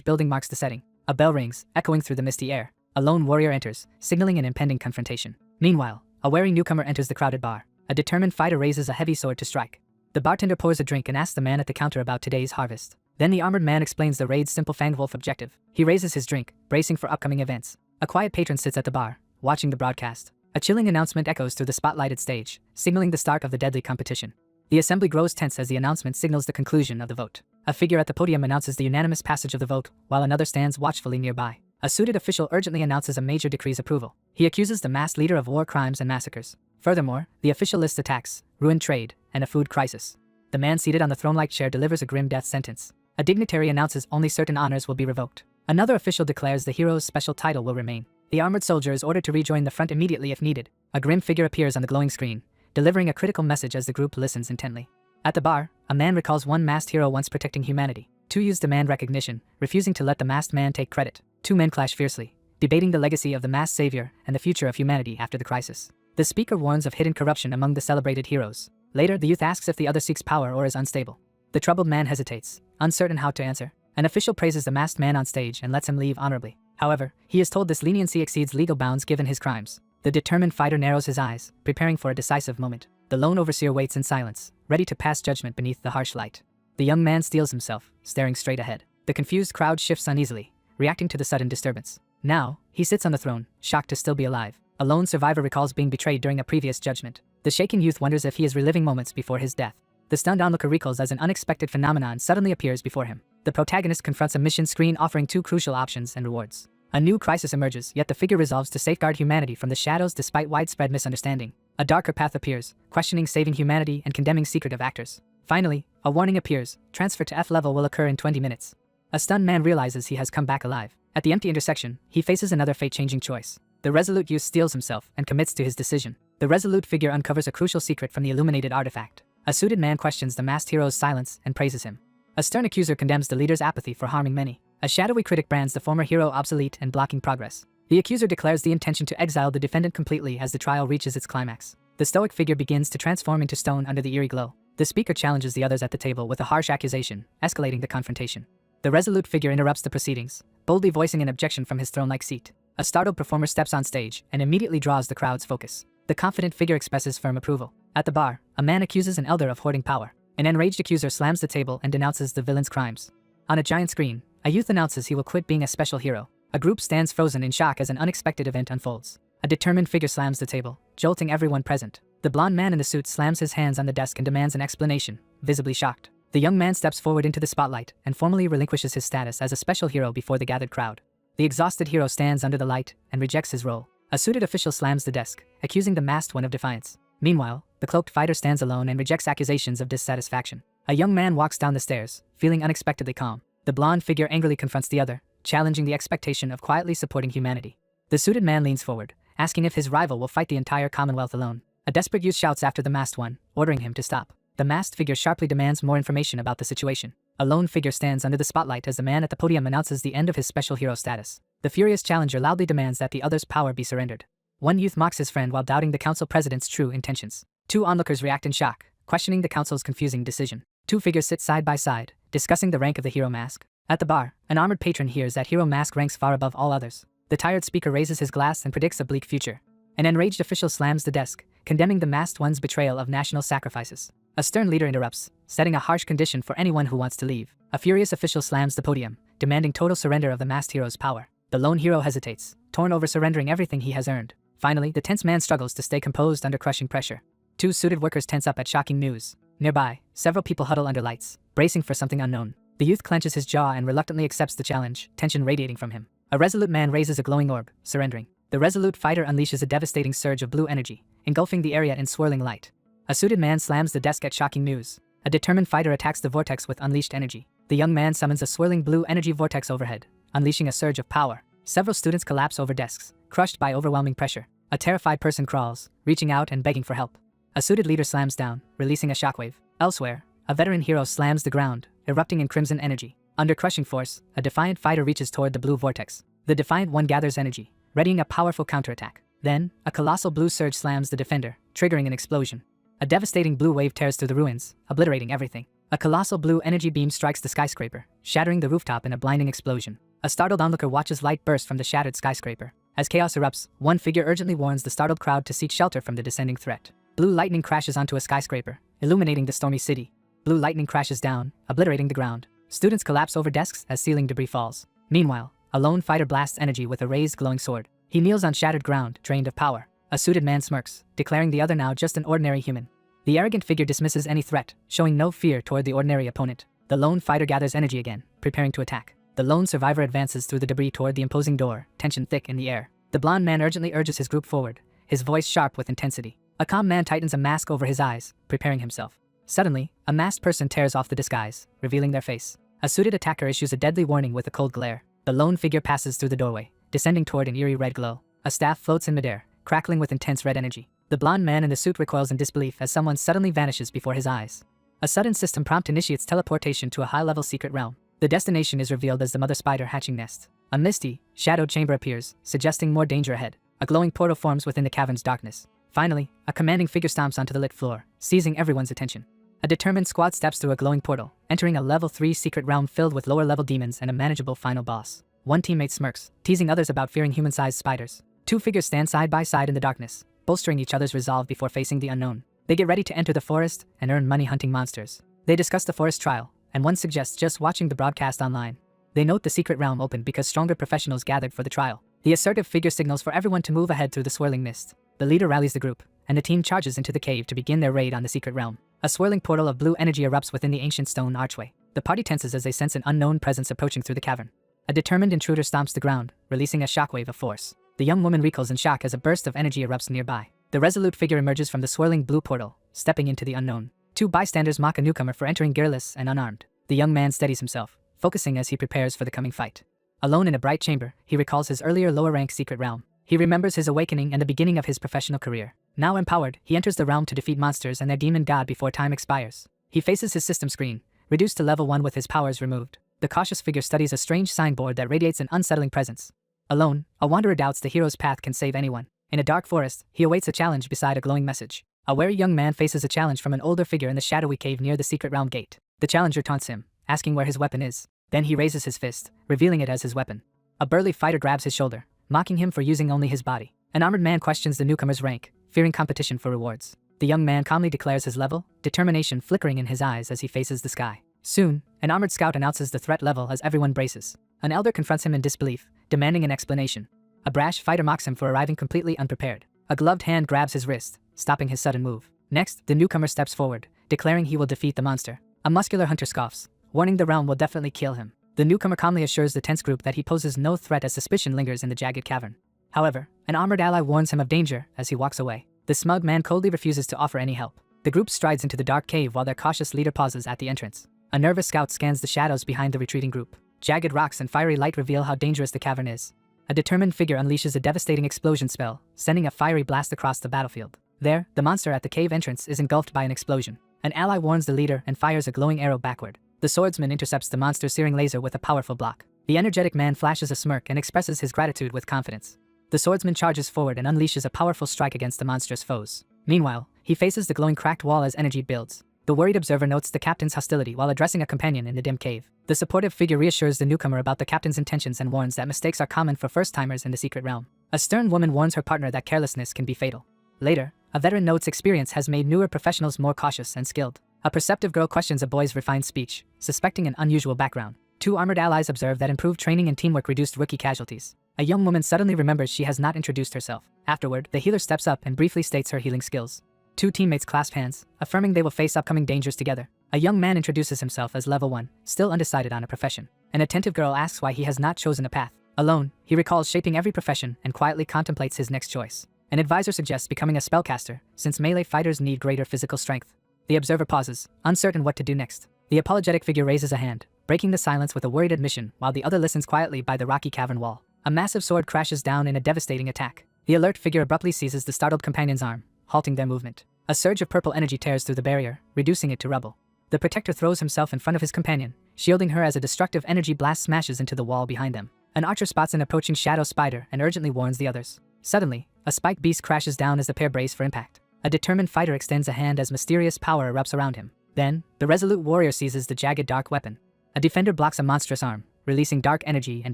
building marks the setting. A bell rings, echoing through the misty air. A lone warrior enters, signaling an impending confrontation. Meanwhile, a wary newcomer enters the crowded bar. A determined fighter raises a heavy sword to strike. The bartender pours a drink and asks the man at the counter about today's harvest. Then the armored man explains the raid's simple fanged wolf objective. He raises his drink, bracing for upcoming events. A quiet patron sits at the bar, watching the broadcast. A chilling announcement echoes through the spotlighted stage, signaling the start of the deadly competition. The assembly grows tense as the announcement signals the conclusion of the vote. A figure at the podium announces the unanimous passage of the vote, while another stands watchfully nearby. A suited official urgently announces a major decree's approval. He accuses the masked leader of war crimes and massacres. Furthermore, the official lists attacks, ruined trade, and a food crisis. The man seated on the throne-like chair delivers a grim death sentence. A dignitary announces only certain honors will be revoked. Another official declares the hero's special title will remain. The armored soldier is ordered to rejoin the front immediately if needed. A grim figure appears on the glowing screen, delivering a critical message as the group listens intently. At the bar, a man recalls one masked hero once protecting humanity. Two youths demand recognition, refusing to let the masked man take credit. Two men clash fiercely, debating the legacy of the masked savior and the future of humanity after the crisis. The speaker warns of hidden corruption among the celebrated heroes. Later, the youth asks if the other seeks power or is unstable. The troubled man hesitates, uncertain how to answer. An official praises the masked man on stage and lets him leave honorably. However, he is told this leniency exceeds legal bounds given his crimes. The determined fighter narrows his eyes, preparing for a decisive moment. The lone overseer waits in silence, ready to pass judgment beneath the harsh light. The young man steels himself, staring straight ahead. The confused crowd shifts uneasily, reacting to the sudden disturbance. Now, he sits on the throne, shocked to still be alive. A lone survivor recalls being betrayed during a previous judgment. The shaken youth wonders if he is reliving moments before his death. The stunned onlooker recalls as an unexpected phenomenon suddenly appears before him. The protagonist confronts a mission screen offering two crucial options and rewards. A new crisis emerges, yet the figure resolves to safeguard humanity from the shadows despite widespread misunderstanding. A darker path appears, questioning saving humanity and condemning secretive actors. Finally, a warning appears: transfer to F level will occur in 20 minutes. A stunned man realizes he has come back alive. At the empty intersection, he faces another fate-changing choice. The resolute youth steels himself and commits to his decision. The resolute figure uncovers a crucial secret from the illuminated artifact. A suited man questions the masked hero's silence and praises him. A stern accuser condemns the leader's apathy for harming many. A shadowy critic brands the former hero obsolete and blocking progress. The accuser declares the intention to exile the defendant completely as the trial reaches its climax. The stoic figure begins to transform into stone under the eerie glow. The speaker challenges the others at the table with a harsh accusation, escalating the confrontation. The resolute figure interrupts the proceedings, boldly voicing an objection from his throne-like seat. A startled performer steps on stage and immediately draws the crowd's focus. The confident figure expresses firm approval. At the bar, a man accuses an elder of hoarding power. An enraged accuser slams the table and denounces the villain's crimes. On a giant screen, a youth announces he will quit being a special hero. A group stands frozen in shock as an unexpected event unfolds. A determined figure slams the table, jolting everyone present. The blonde man in the suit slams his hands on the desk and demands an explanation, visibly shocked. The young man steps forward into the spotlight and formally relinquishes his status as a special hero before the gathered crowd. The exhausted hero stands under the light and rejects his role. A suited official slams the desk, accusing the masked one of defiance. Meanwhile, the cloaked fighter stands alone and rejects accusations of dissatisfaction. A young man walks down the stairs, feeling unexpectedly calm. The blonde figure angrily confronts the other, challenging the expectation of quietly supporting humanity. The suited man leans forward, asking if his rival will fight the entire Commonwealth alone. A desperate youth shouts after the masked one, ordering him to stop. The masked figure sharply demands more information about the situation. A lone figure stands under the spotlight as the man at the podium announces the end of his special hero status. The furious challenger loudly demands that the other's power be surrendered. One youth mocks his friend while doubting the council president's true intentions. Two onlookers react in shock, questioning the council's confusing decision. Two figures sit side by side, discussing the rank of the hero mask. At the bar, an armored patron hears that hero mask ranks far above all others. The tired speaker raises his glass and predicts a bleak future. An enraged official slams the desk, condemning the masked one's betrayal of national sacrifices. A stern leader interrupts, setting a harsh condition for anyone who wants to leave. A furious official slams the podium, demanding total surrender of the masked hero's power. The lone hero hesitates, torn over surrendering everything he has earned. Finally, the tense man struggles to stay composed under crushing pressure. Two suited workers tense up at shocking news. Nearby, several people huddle under lights, bracing for something unknown. The youth clenches his jaw and reluctantly accepts the challenge, tension radiating from him. A resolute man raises a glowing orb, surrendering. The resolute fighter unleashes a devastating surge of blue energy, engulfing the area in swirling light. A suited man slams the desk at shocking news. A determined fighter attacks the vortex with unleashed energy. The young man summons a swirling blue energy vortex overhead, unleashing a surge of power. Several students collapse over desks, crushed by overwhelming pressure. A terrified person crawls, reaching out and begging for help. A suited leader slams down, releasing a shockwave. Elsewhere, a veteran hero slams the ground, erupting in crimson energy. Under crushing force, a defiant fighter reaches toward the blue vortex. The defiant one gathers energy, readying a powerful counterattack. Then, a colossal blue surge slams the defender, triggering an explosion. A devastating blue wave tears through the ruins, obliterating everything. A colossal blue energy beam strikes the skyscraper, shattering the rooftop in a blinding explosion. A startled onlooker watches light burst from the shattered skyscraper. As chaos erupts, one figure urgently warns the startled crowd to seek shelter from the descending threat. Blue lightning crashes onto a skyscraper, illuminating the stormy city. Blue lightning crashes down, obliterating the ground. Students collapse over desks as ceiling debris falls. Meanwhile, a lone fighter blasts energy with a raised glowing sword. He kneels on shattered ground, drained of power. A suited man smirks, declaring the other now just an ordinary human. The arrogant figure dismisses any threat, showing no fear toward the ordinary opponent. The lone fighter gathers energy again, preparing to attack. The lone survivor advances through the debris toward the imposing door, tension thick in the air. The blonde man urgently urges his group forward, his voice sharp with intensity. A calm man tightens a mask over his eyes, preparing himself. Suddenly, a masked person tears off the disguise, revealing their face. A suited attacker issues a deadly warning with a cold glare. The lone figure passes through the doorway, descending toward an eerie red glow. A staff floats in midair, crackling with intense red energy. The blonde man in the suit recoils in disbelief as someone suddenly vanishes before his eyes. A sudden system prompt initiates teleportation to a high-level secret realm. The destination is revealed as the mother spider hatching nest. A misty, shadowed chamber appears, suggesting more danger ahead. A glowing portal forms within the cavern's darkness. Finally, a commanding figure stomps onto the lit floor, seizing everyone's attention. A determined squad steps through a glowing portal, entering a level 3 secret realm filled with lower-level demons and a manageable final boss. One teammate smirks, teasing others about fearing human-sized spiders. Two figures stand side by side in the darkness, bolstering each other's resolve before facing the unknown. They get ready to enter the forest and earn money hunting monsters. They discuss the forest trial, and one suggests just watching the broadcast online. They note the secret realm opened because stronger professionals gathered for the trial. The assertive figure signals for everyone to move ahead through the swirling mist. The leader rallies the group, and the team charges into the cave to begin their raid on the secret realm. A swirling portal of blue energy erupts within the ancient stone archway. The party tenses as they sense an unknown presence approaching through the cavern. A determined intruder stomps the ground, releasing a shockwave of force. The young woman recoils in shock as a burst of energy erupts nearby. The resolute figure emerges from the swirling blue portal, stepping into the unknown. Two bystanders mock a newcomer for entering gearless and unarmed. The young man steadies himself, focusing as he prepares for the coming fight. Alone in a bright chamber, he recalls his earlier lower-rank secret realm. He remembers his awakening and the beginning of his professional career. Now empowered, he enters the realm to defeat monsters and their demon god before time expires. He faces his system screen, reduced to level 1 with his powers removed. The cautious figure studies a strange signboard that radiates an unsettling presence. Alone, a wanderer doubts the hero's path can save anyone. In a dark forest, he awaits a challenge beside a glowing message. A wary young man faces a challenge from an older figure in the shadowy cave near the secret realm gate. The challenger taunts him, asking where his weapon is. Then he raises his fist, revealing it as his weapon. A burly fighter grabs his shoulder, mocking him for using only his body. An armored man questions the newcomer's rank, fearing competition for rewards. The young man calmly declares his level, determination flickering in his eyes as he faces the sky. Soon, an armored scout announces the threat level as everyone braces. An elder confronts him in disbelief, demanding an explanation. A brash fighter mocks him for arriving completely unprepared. A gloved hand grabs his wrist, stopping his sudden move. Next, the newcomer steps forward, declaring he will defeat the monster. A muscular hunter scoffs, warning the realm will definitely kill him. The newcomer calmly assures the tense group that he poses no threat as suspicion lingers in the jagged cavern. However, an armored ally warns him of danger as he walks away. The smug man coldly refuses to offer any help. The group strides into the dark cave while their cautious leader pauses at the entrance. A nervous scout scans the shadows behind the retreating group. Jagged rocks and fiery light reveal how dangerous the cavern is. A determined figure unleashes a devastating explosion spell, sending a fiery blast across the battlefield. There, the monster at the cave entrance is engulfed by an explosion. An ally warns the leader and fires a glowing arrow backward. The swordsman intercepts the monster's searing laser with a powerful block. The energetic man flashes a smirk and expresses his gratitude with confidence. The swordsman charges forward and unleashes a powerful strike against the monster's foes. Meanwhile, he faces the glowing cracked wall as energy builds. The worried observer notes the captain's hostility while addressing a companion in the dim cave. The supportive figure reassures the newcomer about the captain's intentions and warns that mistakes are common for first-timers in the secret realm. A stern woman warns her partner that carelessness can be fatal. Later, a veteran notes experience has made newer professionals more cautious and skilled. A perceptive girl questions a boy's refined speech, suspecting an unusual background. Two armored allies observe that improved training and teamwork reduced rookie casualties. A young woman suddenly remembers she has not introduced herself. Afterward, the healer steps up and briefly states her healing skills. Two teammates clasp hands, affirming they will face upcoming dangers together. A young man introduces himself as level 1, still undecided on a profession. An attentive girl asks why he has not chosen a path. Alone, he recalls shaping every profession and quietly contemplates his next choice. An advisor suggests becoming a spellcaster, since melee fighters need greater physical strength. The observer pauses, uncertain what to do next. The apologetic figure raises a hand, breaking the silence with a worried admission while the other listens quietly by the rocky cavern wall. A massive sword crashes down in a devastating attack. The alert figure abruptly seizes the startled companion's arm, halting their movement. A surge of purple energy tears through the barrier, reducing it to rubble. The protector throws himself in front of his companion, shielding her as a destructive energy blast smashes into the wall behind them. An archer spots an approaching shadow spider and urgently warns the others. Suddenly, a spiked beast crashes down as the pair brace for impact. A determined fighter extends a hand as mysterious power erupts around him. Then, the resolute warrior seizes the jagged dark weapon. A defender blocks a monstrous arm, releasing dark energy and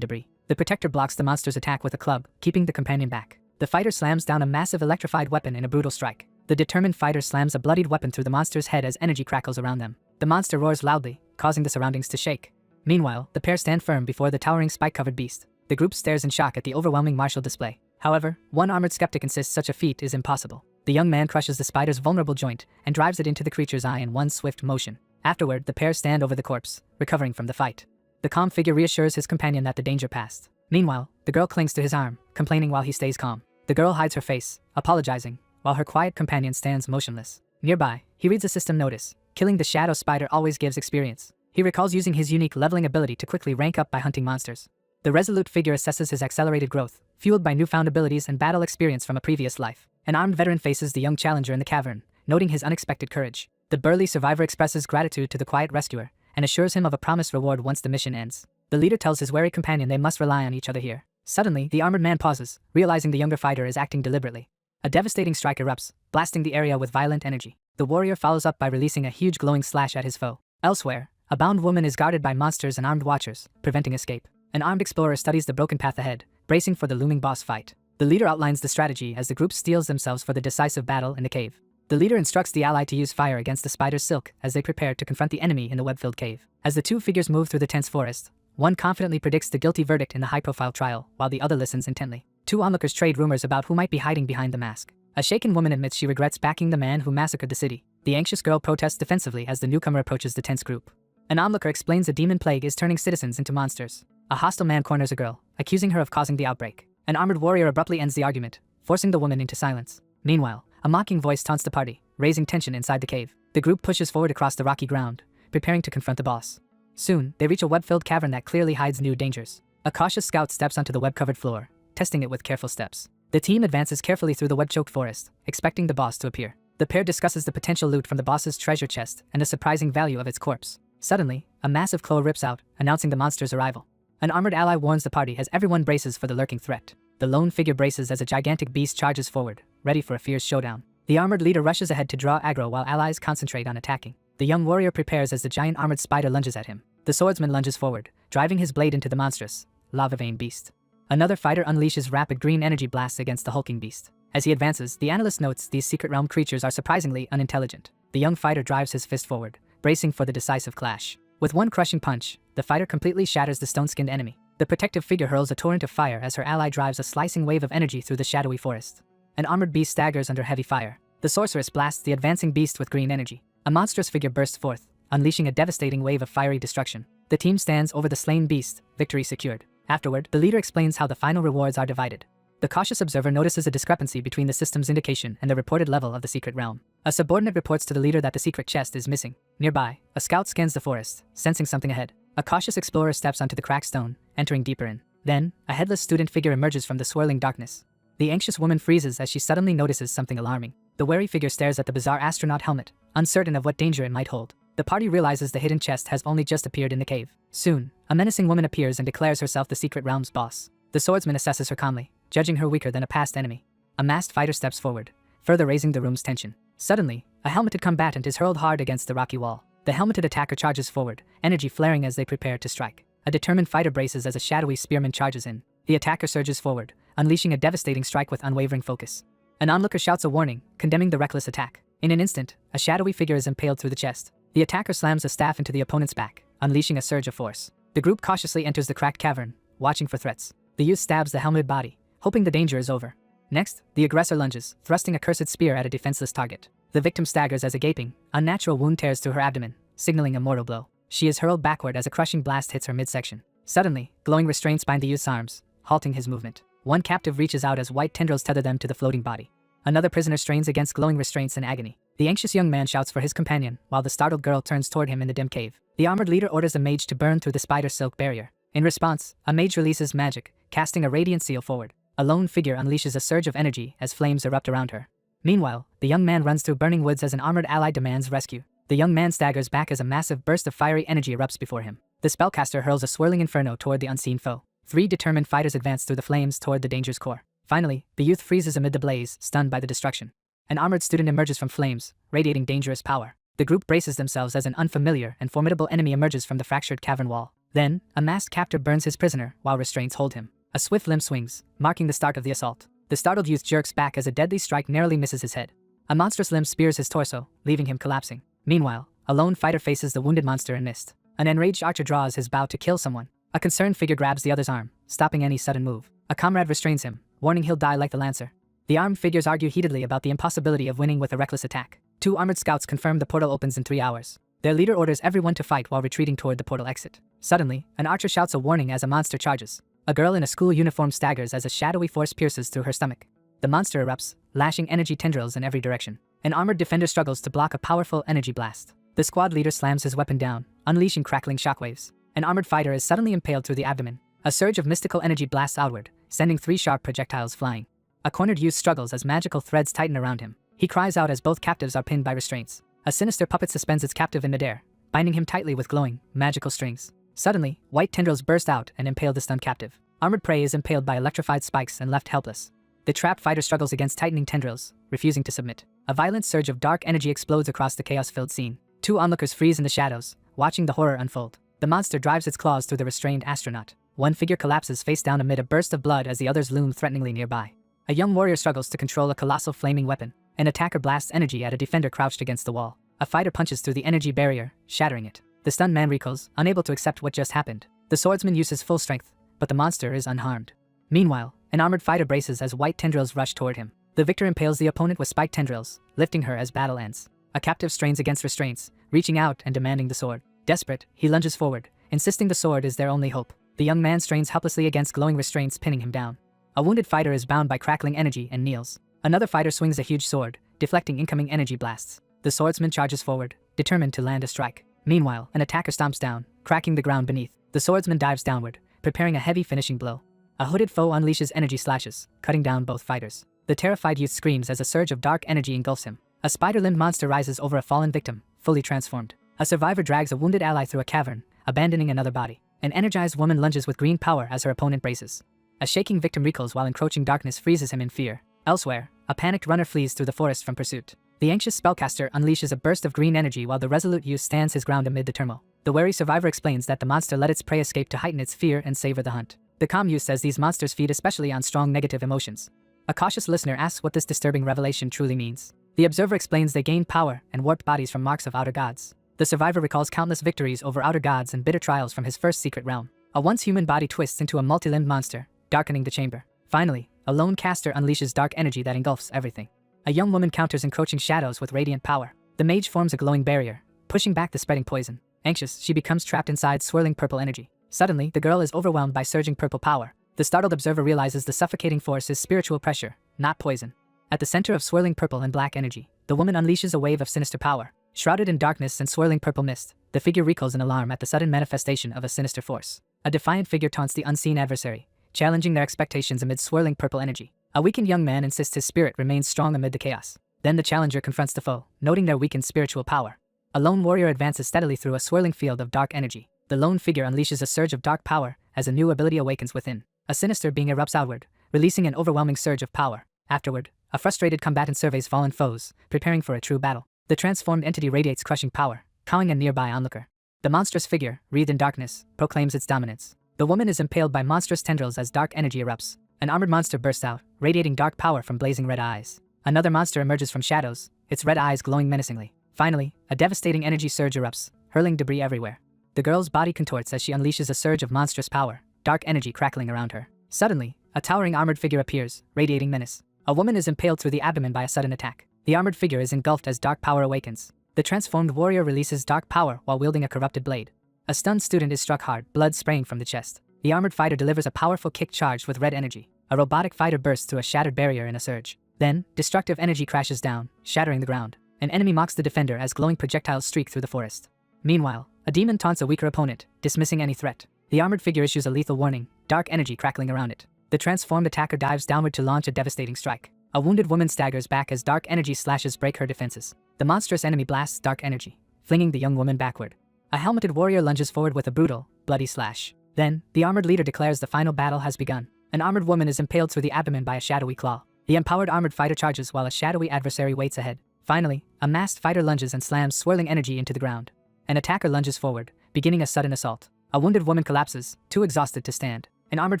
debris. The protector blocks the monster's attack with a club, keeping the companion back. The fighter slams down a massive electrified weapon in a brutal strike. The determined fighter slams a bloodied weapon through the monster's head as energy crackles around them. The monster roars loudly, causing the surroundings to shake. Meanwhile, the pair stand firm before the towering spike-covered beast. The group stares in shock at the overwhelming martial display. However, one armored skeptic insists such a feat is impossible. The young man crushes the spider's vulnerable joint and drives it into the creature's eye in one swift motion. Afterward, the pair stand over the corpse, recovering from the fight. The calm figure reassures his companion that the danger passed. Meanwhile, the girl clings to his arm, complaining while he stays calm. The girl hides her face, apologizing, while her quiet companion stands motionless. Nearby, he reads a system notice. Killing the shadow spider always gives experience. He recalls using his unique leveling ability to quickly rank up by hunting monsters. The resolute figure assesses his accelerated growth, fueled by newfound abilities and battle experience from a previous life. An armed veteran faces the young challenger in the cavern, noting his unexpected courage. The burly survivor expresses gratitude to the quiet rescuer and assures him of a promised reward once the mission ends. The leader tells his wary companion they must rely on each other here. Suddenly, the armored man pauses, realizing the younger fighter is acting deliberately. A devastating strike erupts, blasting the area with violent energy. The warrior follows up by releasing a huge glowing slash at his foe. Elsewhere, a bound woman is guarded by monsters and armed watchers, preventing escape. An armed explorer studies the broken path ahead, bracing for the looming boss fight. The leader outlines the strategy as the group steels themselves for the decisive battle in the cave. The leader instructs the ally to use fire against the spider's silk as they prepare to confront the enemy in the web-filled cave. As the two figures move through the tense forest, one confidently predicts the guilty verdict in the high-profile trial, while the other listens intently. Two onlookers trade rumors about who might be hiding behind the mask. A shaken woman admits she regrets backing the man who massacred the city. The anxious girl protests defensively as the newcomer approaches the tense group. An onlooker explains a demon plague is turning citizens into monsters. A hostile man corners a girl, accusing her of causing the outbreak. An armored warrior abruptly ends the argument, forcing the woman into silence. Meanwhile, a mocking voice taunts the party, raising tension inside the cave. The group pushes forward across the rocky ground, preparing to confront the boss. Soon, they reach a web-filled cavern that clearly hides new dangers. A cautious scout steps onto the web-covered floor, testing it with careful steps. The team advances carefully through the web-choked forest, expecting the boss to appear. The pair discusses the potential loot from the boss's treasure chest and the surprising value of its corpse. Suddenly, a massive claw rips out, announcing the monster's arrival. An armored ally warns the party as everyone braces for the lurking threat. The lone figure braces as a gigantic beast charges forward, ready for a fierce showdown. The armored leader rushes ahead to draw aggro while allies concentrate on attacking. The young warrior prepares as the giant armored spider lunges at him. The swordsman lunges forward, driving his blade into the monstrous, lava-veined beast. Another fighter unleashes rapid green energy blasts against the hulking beast. As he advances, the analyst notes these secret realm creatures are surprisingly unintelligent. The young fighter drives his fist forward, bracing for the decisive clash. With one crushing punch, the fighter completely shatters the stone-skinned enemy. The protective figure hurls a torrent of fire as her ally drives a slicing wave of energy through the shadowy forest. An armored beast staggers under heavy fire. The sorceress blasts the advancing beast with green energy. A monstrous figure bursts forth, unleashing a devastating wave of fiery destruction. The team stands over the slain beast, victory secured. Afterward, the leader explains how the final rewards are divided. The cautious observer notices a discrepancy between the system's indication and the reported level of the secret realm. A subordinate reports to the leader that the secret chest is missing. Nearby, a scout scans the forest, sensing something ahead. A cautious explorer steps onto the cracked stone, entering deeper in. Then, a headless student figure emerges from the swirling darkness. The anxious woman freezes as she suddenly notices something alarming. The wary figure stares at the bizarre astronaut helmet, uncertain of what danger it might hold. The party realizes the hidden chest has only just appeared in the cave. Soon, a menacing woman appears and declares herself the secret realm's boss. The swordsman assesses her calmly, judging her weaker than a past enemy. A masked fighter steps forward, further raising the room's tension. Suddenly, a helmeted combatant is hurled hard against the rocky wall. The helmeted attacker charges forward, energy flaring as they prepare to strike. A determined fighter braces as a shadowy spearman charges in. The attacker surges forward, unleashing a devastating strike with unwavering focus. An onlooker shouts a warning, condemning the reckless attack. In an instant, a shadowy figure is impaled through the chest. The attacker slams a staff into the opponent's back, unleashing a surge of force. The group cautiously enters the cracked cavern, watching for threats. The youth stabs the helmeted body, hoping the danger is over. Next, the aggressor lunges, thrusting a cursed spear at a defenseless target. The victim staggers as a gaping, unnatural wound tears through her abdomen, signaling a mortal blow. She is hurled backward as a crushing blast hits her midsection. Suddenly, glowing restraints bind the youth's arms, halting his movement. One captive reaches out as white tendrils tether them to the floating body. Another prisoner strains against glowing restraints in agony. The anxious young man shouts for his companion, while the startled girl turns toward him in the dim cave. The armored leader orders a mage to burn through the spider silk barrier. In response, a mage releases magic, casting a radiant seal forward. A lone figure unleashes a surge of energy as flames erupt around her. Meanwhile, the young man runs through burning woods as an armored ally demands rescue. The young man staggers back as a massive burst of fiery energy erupts before him. The spellcaster hurls a swirling inferno toward the unseen foe. 3 determined fighters advance through the flames toward the danger's core. Finally, the youth freezes amid the blaze, stunned by the destruction. An armored student emerges from flames, radiating dangerous power. The group braces themselves as an unfamiliar and formidable enemy emerges from the fractured cavern wall. Then, a masked captor burns his prisoner while restraints hold him. A swift limb swings, marking the start of the assault. The startled youth jerks back as a deadly strike narrowly misses his head. A monstrous limb spears his torso, leaving him collapsing. Meanwhile, a lone fighter faces the wounded monster and missed. An enraged archer draws his bow to kill someone. A concerned figure grabs the other's arm, stopping any sudden move. A comrade restrains him, warning he'll die like the lancer. The armed figures argue heatedly about the impossibility of winning with a reckless attack. 2 armored scouts confirm the portal opens in 3 hours. Their leader orders everyone to fight while retreating toward the portal exit. Suddenly, an archer shouts a warning as a monster charges. A girl in a school uniform staggers as a shadowy force pierces through her stomach. The monster erupts, lashing energy tendrils in every direction. An armored defender struggles to block a powerful energy blast. The squad leader slams his weapon down, unleashing crackling shockwaves. An armored fighter is suddenly impaled through the abdomen. A surge of mystical energy blasts outward, sending 3 sharp projectiles flying. A cornered youth struggles as magical threads tighten around him. He cries out as both captives are pinned by restraints. A sinister puppet suspends its captive in midair, binding him tightly with glowing, magical strings. Suddenly, white tendrils burst out and impale the stunned captive. Armored prey is impaled by electrified spikes and left helpless. The trapped fighter struggles against tightening tendrils, refusing to submit. A violent surge of dark energy explodes across the chaos-filled scene. 2 onlookers freeze in the shadows, watching the horror unfold. The monster drives its claws through the restrained astronaut. One figure collapses face down amid a burst of blood as the others loom threateningly nearby. A young warrior struggles to control a colossal flaming weapon. An attacker blasts energy at a defender crouched against the wall. A fighter punches through the energy barrier, shattering it. The stunned man recoils, unable to accept what just happened. The swordsman uses full strength, but the monster is unharmed. Meanwhile, an armored fighter braces as white tendrils rush toward him. The victor impales the opponent with spiked tendrils, lifting her as battle ends. A captive strains against restraints, reaching out and demanding the sword. Desperate, he lunges forward, insisting the sword is their only hope. The young man strains helplessly against glowing restraints, pinning him down. A wounded fighter is bound by crackling energy and kneels. Another fighter swings a huge sword, deflecting incoming energy blasts. The swordsman charges forward, determined to land a strike. Meanwhile, an attacker stomps down, cracking the ground beneath. The swordsman dives downward, preparing a heavy finishing blow. A hooded foe unleashes energy slashes, cutting down both fighters. The terrified youth screams as a surge of dark energy engulfs him. A spider-limbed monster rises over a fallen victim, fully transformed. A survivor drags a wounded ally through a cavern, abandoning another body. An energized woman lunges with green power as her opponent braces. A shaking victim recoils while encroaching darkness freezes him in fear. Elsewhere, a panicked runner flees through the forest from pursuit. The anxious spellcaster unleashes a burst of green energy while the resolute youth stands his ground amid the turmoil. The wary survivor explains that the monster let its prey escape to heighten its fear and savor the hunt. The calm youth says these monsters feed especially on strong negative emotions. A cautious listener asks what this disturbing revelation truly means. The observer explains they gain power and warped bodies from marks of outer gods. The survivor recalls countless victories over outer gods and bitter trials from his first secret realm. A once human body twists into a multi-limbed monster, darkening the chamber. Finally, a lone caster unleashes dark energy that engulfs everything. A young woman counters encroaching shadows with radiant power. The mage forms a glowing barrier, pushing back the spreading poison. Anxious, she becomes trapped inside swirling purple energy. Suddenly, the girl is overwhelmed by surging purple power. The startled observer realizes the suffocating force is spiritual pressure, not poison. At the center of swirling purple and black energy, the woman unleashes a wave of sinister power. Shrouded in darkness and swirling purple mist, the figure recoils in alarm at the sudden manifestation of a sinister force. A defiant figure taunts the unseen adversary, challenging their expectations amid swirling purple energy. A weakened young man insists his spirit remains strong amid the chaos. Then the challenger confronts the foe, noting their weakened spiritual power. A lone warrior advances steadily through a swirling field of dark energy. The lone figure unleashes a surge of dark power as a new ability awakens within. A sinister being erupts outward, releasing an overwhelming surge of power. Afterward, a frustrated combatant surveys fallen foes, preparing for a true battle. The transformed entity radiates crushing power, cowing a nearby onlooker. The monstrous figure, wreathed in darkness, proclaims its dominance. The woman is impaled by monstrous tendrils as dark energy erupts. An armored monster bursts out, radiating dark power from blazing red eyes. Another monster emerges from shadows, its red eyes glowing menacingly. Finally, a devastating energy surge erupts, hurling debris everywhere. The girl's body contorts as she unleashes a surge of monstrous power, dark energy crackling around her. Suddenly, a towering armored figure appears, radiating menace. A woman is impaled through the abdomen by a sudden attack. The armored figure is engulfed as dark power awakens. The transformed warrior releases dark power while wielding a corrupted blade. A stunned student is struck hard, blood spraying from the chest. The armored fighter delivers a powerful kick charged with red energy. A robotic fighter bursts through a shattered barrier in a surge. Then, destructive energy crashes down, shattering the ground. An enemy mocks the defender as glowing projectiles streak through the forest. Meanwhile, a demon taunts a weaker opponent, dismissing any threat. The armored figure issues a lethal warning, dark energy crackling around it. The transformed attacker dives downward to launch a devastating strike. A wounded woman staggers back as dark energy slashes break her defenses. The monstrous enemy blasts dark energy, flinging the young woman backward. A helmeted warrior lunges forward with a brutal, bloody slash. Then, the armored leader declares the final battle has begun. An armored woman is impaled through the abdomen by a shadowy claw. The empowered armored fighter charges while a shadowy adversary waits ahead. Finally, a masked fighter lunges and slams swirling energy into the ground. An attacker lunges forward, beginning a sudden assault. A wounded woman collapses, too exhausted to stand. An armored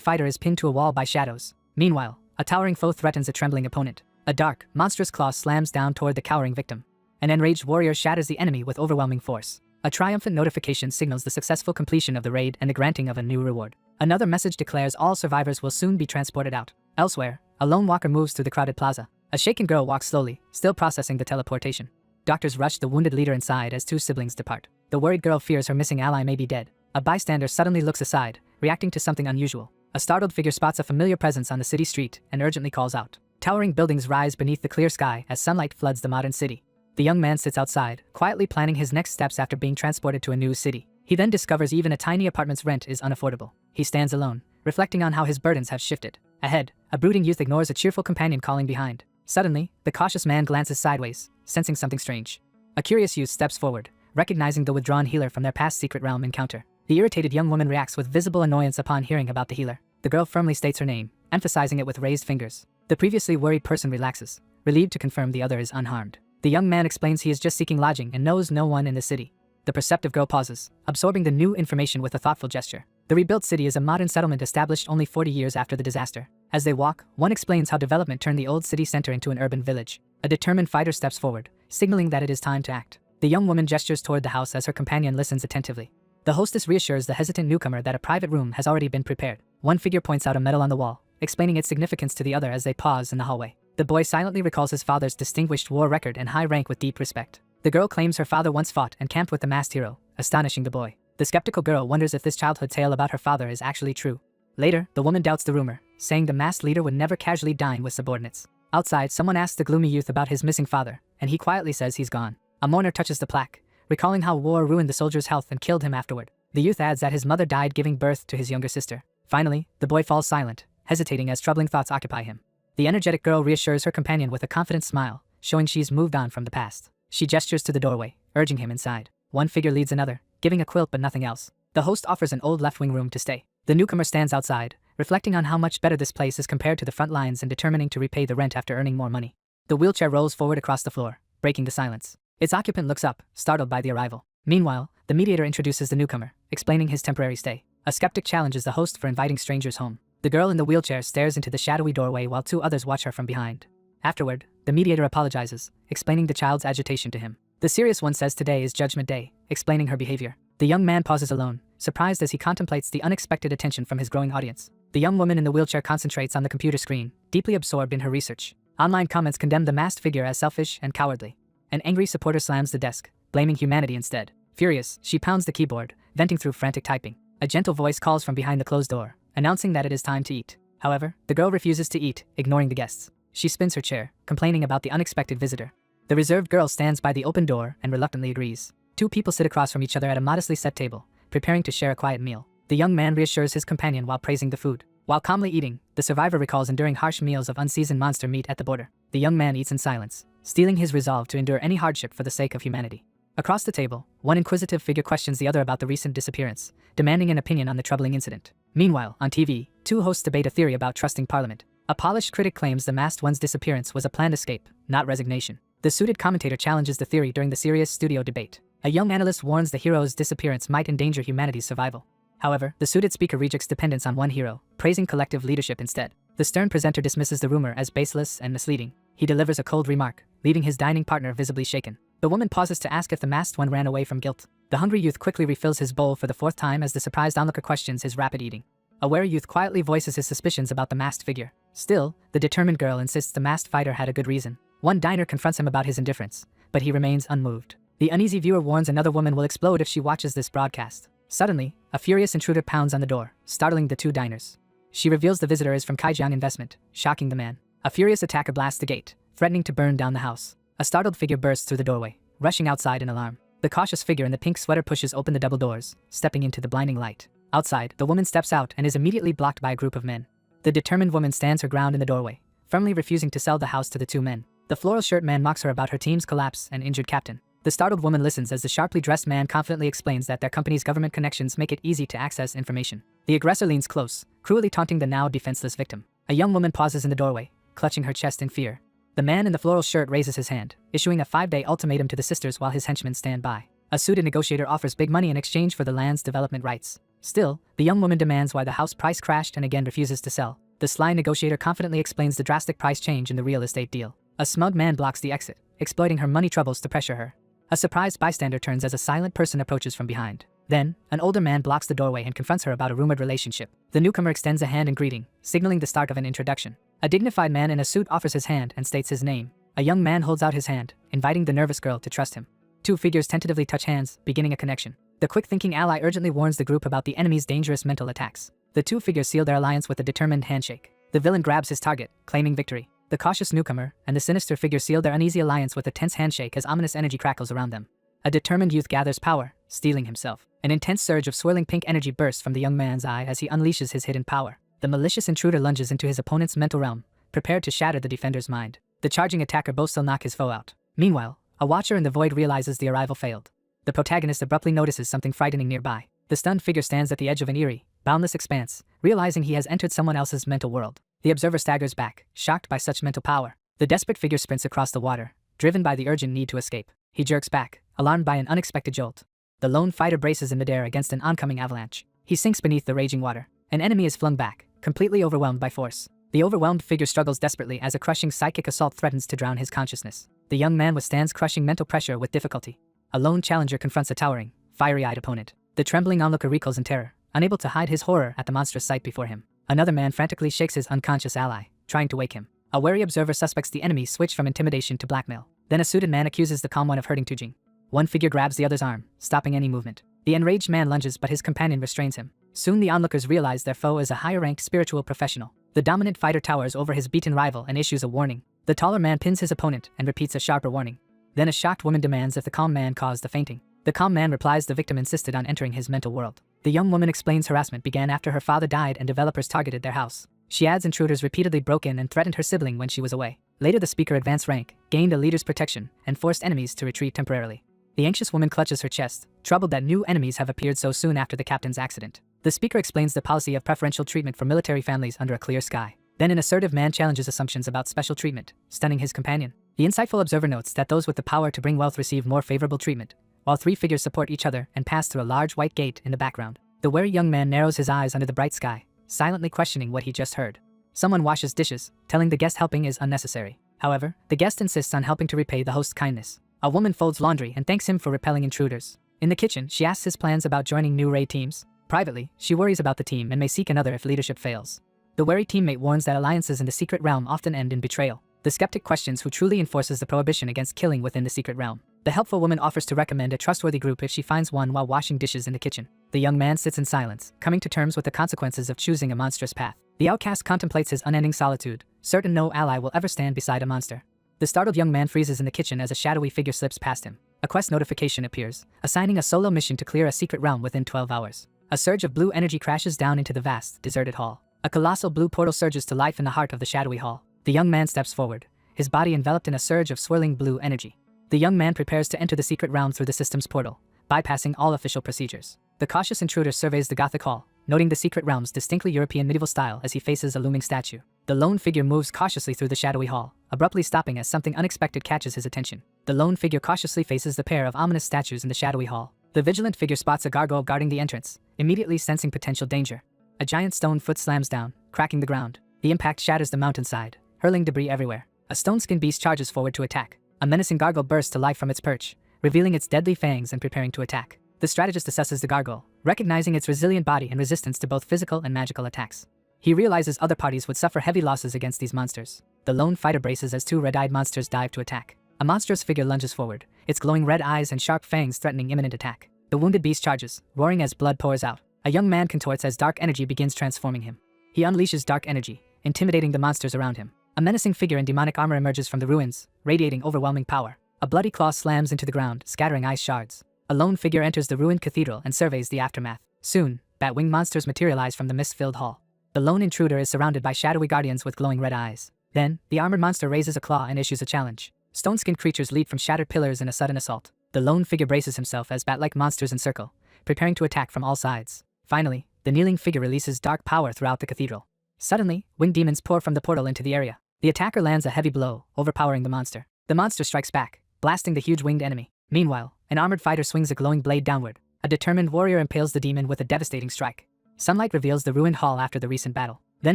fighter is pinned to a wall by shadows. Meanwhile, a towering foe threatens a trembling opponent. A dark, monstrous claw slams down toward the cowering victim. An enraged warrior shatters the enemy with overwhelming force. A triumphant notification signals the successful completion of the raid and the granting of a new reward. Another message declares all survivors will soon be transported out. Elsewhere, a lone walker moves through the crowded plaza. A shaken girl walks slowly, still processing the teleportation. Doctors rush the wounded leader inside as two siblings depart. The worried girl fears her missing ally may be dead. A bystander suddenly looks aside, reacting to something unusual. A startled figure spots a familiar presence on the city street and urgently calls out. Towering buildings rise beneath the clear sky as sunlight floods the modern city. The young man sits outside, quietly planning his next steps after being transported to a new city. He then discovers even a tiny apartment's rent is unaffordable. He stands alone, reflecting on how his burdens have shifted. Ahead, a brooding youth ignores a cheerful companion calling behind. Suddenly, the cautious man glances sideways, sensing something strange. A curious youth steps forward, recognizing the withdrawn healer from their past secret realm encounter. The irritated young woman reacts with visible annoyance upon hearing about the healer. The girl firmly states her name, emphasizing it with raised fingers. The previously worried person relaxes, relieved to confirm the other is unharmed. The young man explains he is just seeking lodging and knows no one in the city. The perceptive girl pauses, absorbing the new information with a thoughtful gesture. The rebuilt city is a modern settlement established only 40 years after the disaster. As they walk, one explains how development turned the old city center into an urban village. A determined fighter steps forward, signaling that it is time to act. The young woman gestures toward the house as her companion listens attentively. The hostess reassures the hesitant newcomer that a private room has already been prepared. One figure points out a medal on the wall, explaining its significance to the other as they pause in the hallway. The boy silently recalls his father's distinguished war record and high rank with deep respect. The girl claims her father once fought and camped with the masked hero, astonishing the boy. The skeptical girl wonders if this childhood tale about her father is actually true. Later, the woman doubts the rumor, saying the masked leader would never casually dine with subordinates. Outside, someone asks the gloomy youth about his missing father, and he quietly says he's gone. A mourner touches the plaque, recalling how war ruined the soldier's health and killed him afterward. The youth adds that his mother died giving birth to his younger sister. Finally, the boy falls silent, hesitating as troubling thoughts occupy him. The energetic girl reassures her companion with a confident smile, showing she's moved on from the past. She gestures to the doorway, urging him inside. One figure leads another, giving a quilt but nothing else. The host offers an old left-wing room to stay. The newcomer stands outside, reflecting on how much better this place is compared to the front lines and determining to repay the rent after earning more money. The wheelchair rolls forward across the floor, breaking the silence. Its occupant looks up, startled by the arrival. Meanwhile, the mediator introduces the newcomer, explaining his temporary stay. A skeptic challenges the host for inviting strangers home. The girl in the wheelchair stares into the shadowy doorway while two others watch her from behind. Afterward, the mediator apologizes, explaining the child's agitation to him. The serious one says today is Judgment Day, explaining her behavior. The young man pauses alone, surprised as he contemplates the unexpected attention from his growing audience. The young woman in the wheelchair concentrates on the computer screen, deeply absorbed in her research. Online comments condemn the masked figure as selfish and cowardly. An angry supporter slams the desk, blaming humanity instead. Furious, she pounds the keyboard, venting through frantic typing. A gentle voice calls from behind the closed door, announcing that it is time to eat. However, the girl refuses to eat, ignoring the guests. She spins her chair, complaining about the unexpected visitor. The reserved girl stands by the open door and reluctantly agrees. Two people sit across from each other at a modestly set table, preparing to share a quiet meal. The young man reassures his companion while praising the food. While calmly eating, the survivor recalls enduring harsh meals of unseasoned monster meat at the border. The young man eats in silence, steeling his resolve to endure any hardship for the sake of humanity. Across the table, one inquisitive figure questions the other about the recent disappearance, demanding an opinion on the troubling incident. Meanwhile, on TV, two hosts debate a theory about trusting Parliament. A polished critic claims the masked one's disappearance was a planned escape, not resignation. The suited commentator challenges the theory during the serious studio debate. A young analyst warns the hero's disappearance might endanger humanity's survival. However, the suited speaker rejects dependence on one hero, praising collective leadership instead. The stern presenter dismisses the rumor as baseless and misleading. He delivers a cold remark, leaving his dining partner visibly shaken. The woman pauses to ask if the masked one ran away from guilt. The hungry youth quickly refills his bowl for the fourth time as the surprised onlooker questions his rapid eating. A wary youth quietly voices his suspicions about the masked figure. Still, the determined girl insists the masked fighter had a good reason. One diner confronts him about his indifference, but he remains unmoved. The uneasy viewer warns another woman will explode if she watches this broadcast. Suddenly, a furious intruder pounds on the door, startling the two diners. She reveals the visitor is from Kaijiang Investment, shocking the man. A furious attacker blasts the gate, threatening to burn down the house. A startled figure bursts through the doorway, rushing outside in alarm. The cautious figure in the pink sweater pushes open the double doors, stepping into the blinding light. Outside, the woman steps out and is immediately blocked by a group of men. The determined woman stands her ground in the doorway, firmly refusing to sell the house to the two men. The floral shirt man mocks her about her team's collapse and injured captain. The startled woman listens as the sharply dressed man confidently explains that their company's government connections make it easy to access information. The aggressor leans close, cruelly taunting the now defenseless victim. A young woman pauses in the doorway, clutching her chest in fear. The man in the floral shirt raises his hand, issuing a 5-day ultimatum to the sisters while his henchmen stand by. A suited negotiator offers big money in exchange for the land's development rights. Still, the young woman demands why the house price crashed and again refuses to sell. The sly negotiator confidently explains the drastic price change in the real estate deal. A smug man blocks the exit, exploiting her money troubles to pressure her. A surprised bystander turns as a silent person approaches from behind. Then, an older man blocks the doorway and confronts her about a rumored relationship. The newcomer extends a hand in greeting, signaling the start of an introduction. A dignified man in a suit offers his hand and states his name. A young man holds out his hand, inviting the nervous girl to trust him. Two figures tentatively touch hands, beginning a connection. The quick-thinking ally urgently warns the group about the enemy's dangerous mental attacks. The two figures seal their alliance with a determined handshake. The villain grabs his target, claiming victory. The cautious newcomer and the sinister figure seal their uneasy alliance with a tense handshake as ominous energy crackles around them. A determined youth gathers power, steeling himself. An intense surge of swirling pink energy bursts from the young man's eye as he unleashes his hidden power. The malicious intruder lunges into his opponent's mental realm, prepared to shatter the defender's mind. The charging attacker boasts he'll knock his foe out. Meanwhile, a watcher in the void realizes the arrival failed. The protagonist abruptly notices something frightening nearby. The stunned figure stands at the edge of an eerie, boundless expanse, realizing he has entered someone else's mental world. The observer staggers back, shocked by such mental power. The desperate figure sprints across the water, driven by the urgent need to escape. He jerks back, alarmed by an unexpected jolt. The lone fighter braces in midair against an oncoming avalanche. He sinks beneath the raging water. An enemy is flung back, completely overwhelmed by force. The overwhelmed figure struggles desperately as a crushing psychic assault threatens to drown his consciousness. The young man withstands crushing mental pressure with difficulty. A lone challenger confronts a towering, fiery-eyed opponent. The trembling onlooker recoils in terror, unable to hide his horror at the monstrous sight before him. Another man frantically shakes his unconscious ally, trying to wake him. A wary observer suspects the enemy switch from intimidation to blackmail. Then a suited man accuses the calm one of hurting Tujing. One figure grabs the other's arm, stopping any movement. The enraged man lunges, but his companion restrains him. Soon the onlookers realize their foe is a higher-ranked spiritual professional. The dominant fighter towers over his beaten rival and issues a warning. The taller man pins his opponent and repeats a sharper warning. Then a shocked woman demands if the calm man caused the fainting. The calm man replies the victim insisted on entering his mental world. The young woman explains harassment began after her father died and developers targeted their house. She adds intruders repeatedly broke in and threatened her sibling when she was away. Later the speaker advanced rank, gained a leader's protection, and forced enemies to retreat temporarily. The anxious woman clutches her chest, troubled that new enemies have appeared so soon after the captain's accident. The speaker explains the policy of preferential treatment for military families under a clear sky. Then an assertive man challenges assumptions about special treatment, stunning his companion. The insightful observer notes that those with the power to bring wealth receive more favorable treatment, while three figures support each other and pass through a large white gate in the background. The wary young man narrows his eyes under the bright sky, silently questioning what he just heard. Someone washes dishes, telling the guest helping is unnecessary. However, the guest insists on helping to repay the host's kindness. A woman folds laundry and thanks him for repelling intruders. In the kitchen, she asks his plans about joining new raid teams. Privately, she worries about the team and may seek another if leadership fails. The wary teammate warns that alliances in the secret realm often end in betrayal. The skeptic questions who truly enforces the prohibition against killing within the secret realm. The helpful woman offers to recommend a trustworthy group if she finds one while washing dishes in the kitchen. The young man sits in silence, coming to terms with the consequences of choosing a monstrous path. The outcast contemplates his unending solitude, certain no ally will ever stand beside a monster. The startled young man freezes in the kitchen as a shadowy figure slips past him. A quest notification appears, assigning a solo mission to clear a secret realm within 12 hours. A surge of blue energy crashes down into the vast, deserted hall. A colossal blue portal surges to life in the heart of the shadowy hall. The young man steps forward, his body enveloped in a surge of swirling blue energy. The young man prepares to enter the secret realm through the system's portal, bypassing all official procedures. The cautious intruder surveys the Gothic hall, noting the secret realm's distinctly European medieval style as he faces a looming statue. The lone figure moves cautiously through the shadowy hall, abruptly stopping as something unexpected catches his attention. The lone figure cautiously faces the pair of ominous statues in the shadowy hall. The vigilant figure spots a gargoyle guarding the entrance, immediately sensing potential danger. A giant stone foot slams down, cracking the ground. The impact shatters the mountainside, hurling debris everywhere. A stone-skinned beast charges forward to attack. A menacing gargoyle bursts to life from its perch, revealing its deadly fangs and preparing to attack. The strategist assesses the gargoyle, recognizing its resilient body and resistance to both physical and magical attacks. He realizes other parties would suffer heavy losses against these monsters. The lone fighter braces as two red-eyed monsters dive to attack. A monstrous figure lunges forward, its glowing red eyes and sharp fangs threatening imminent attack. The wounded beast charges, roaring as blood pours out. A young man contorts as dark energy begins transforming him. He unleashes dark energy, intimidating the monsters around him. A menacing figure in demonic armor emerges from the ruins, radiating overwhelming power. A bloody claw slams into the ground, scattering ice shards. A lone figure enters the ruined cathedral and surveys the aftermath. Soon, bat-winged monsters materialize from the mist-filled hall. The lone intruder is surrounded by shadowy guardians with glowing red eyes. Then, the armored monster raises a claw and issues a challenge. Stone-skinned creatures leap from shattered pillars in a sudden assault. The lone figure braces himself as bat-like monsters encircle, preparing to attack from all sides. Finally, the kneeling figure releases dark power throughout the cathedral. Suddenly, winged demons pour from the portal into the area. The attacker lands a heavy blow, overpowering the monster. The monster strikes back, blasting the huge winged enemy. Meanwhile, an armored fighter swings a glowing blade downward. A determined warrior impales the demon with a devastating strike. Sunlight reveals the ruined hall after the recent battle. Then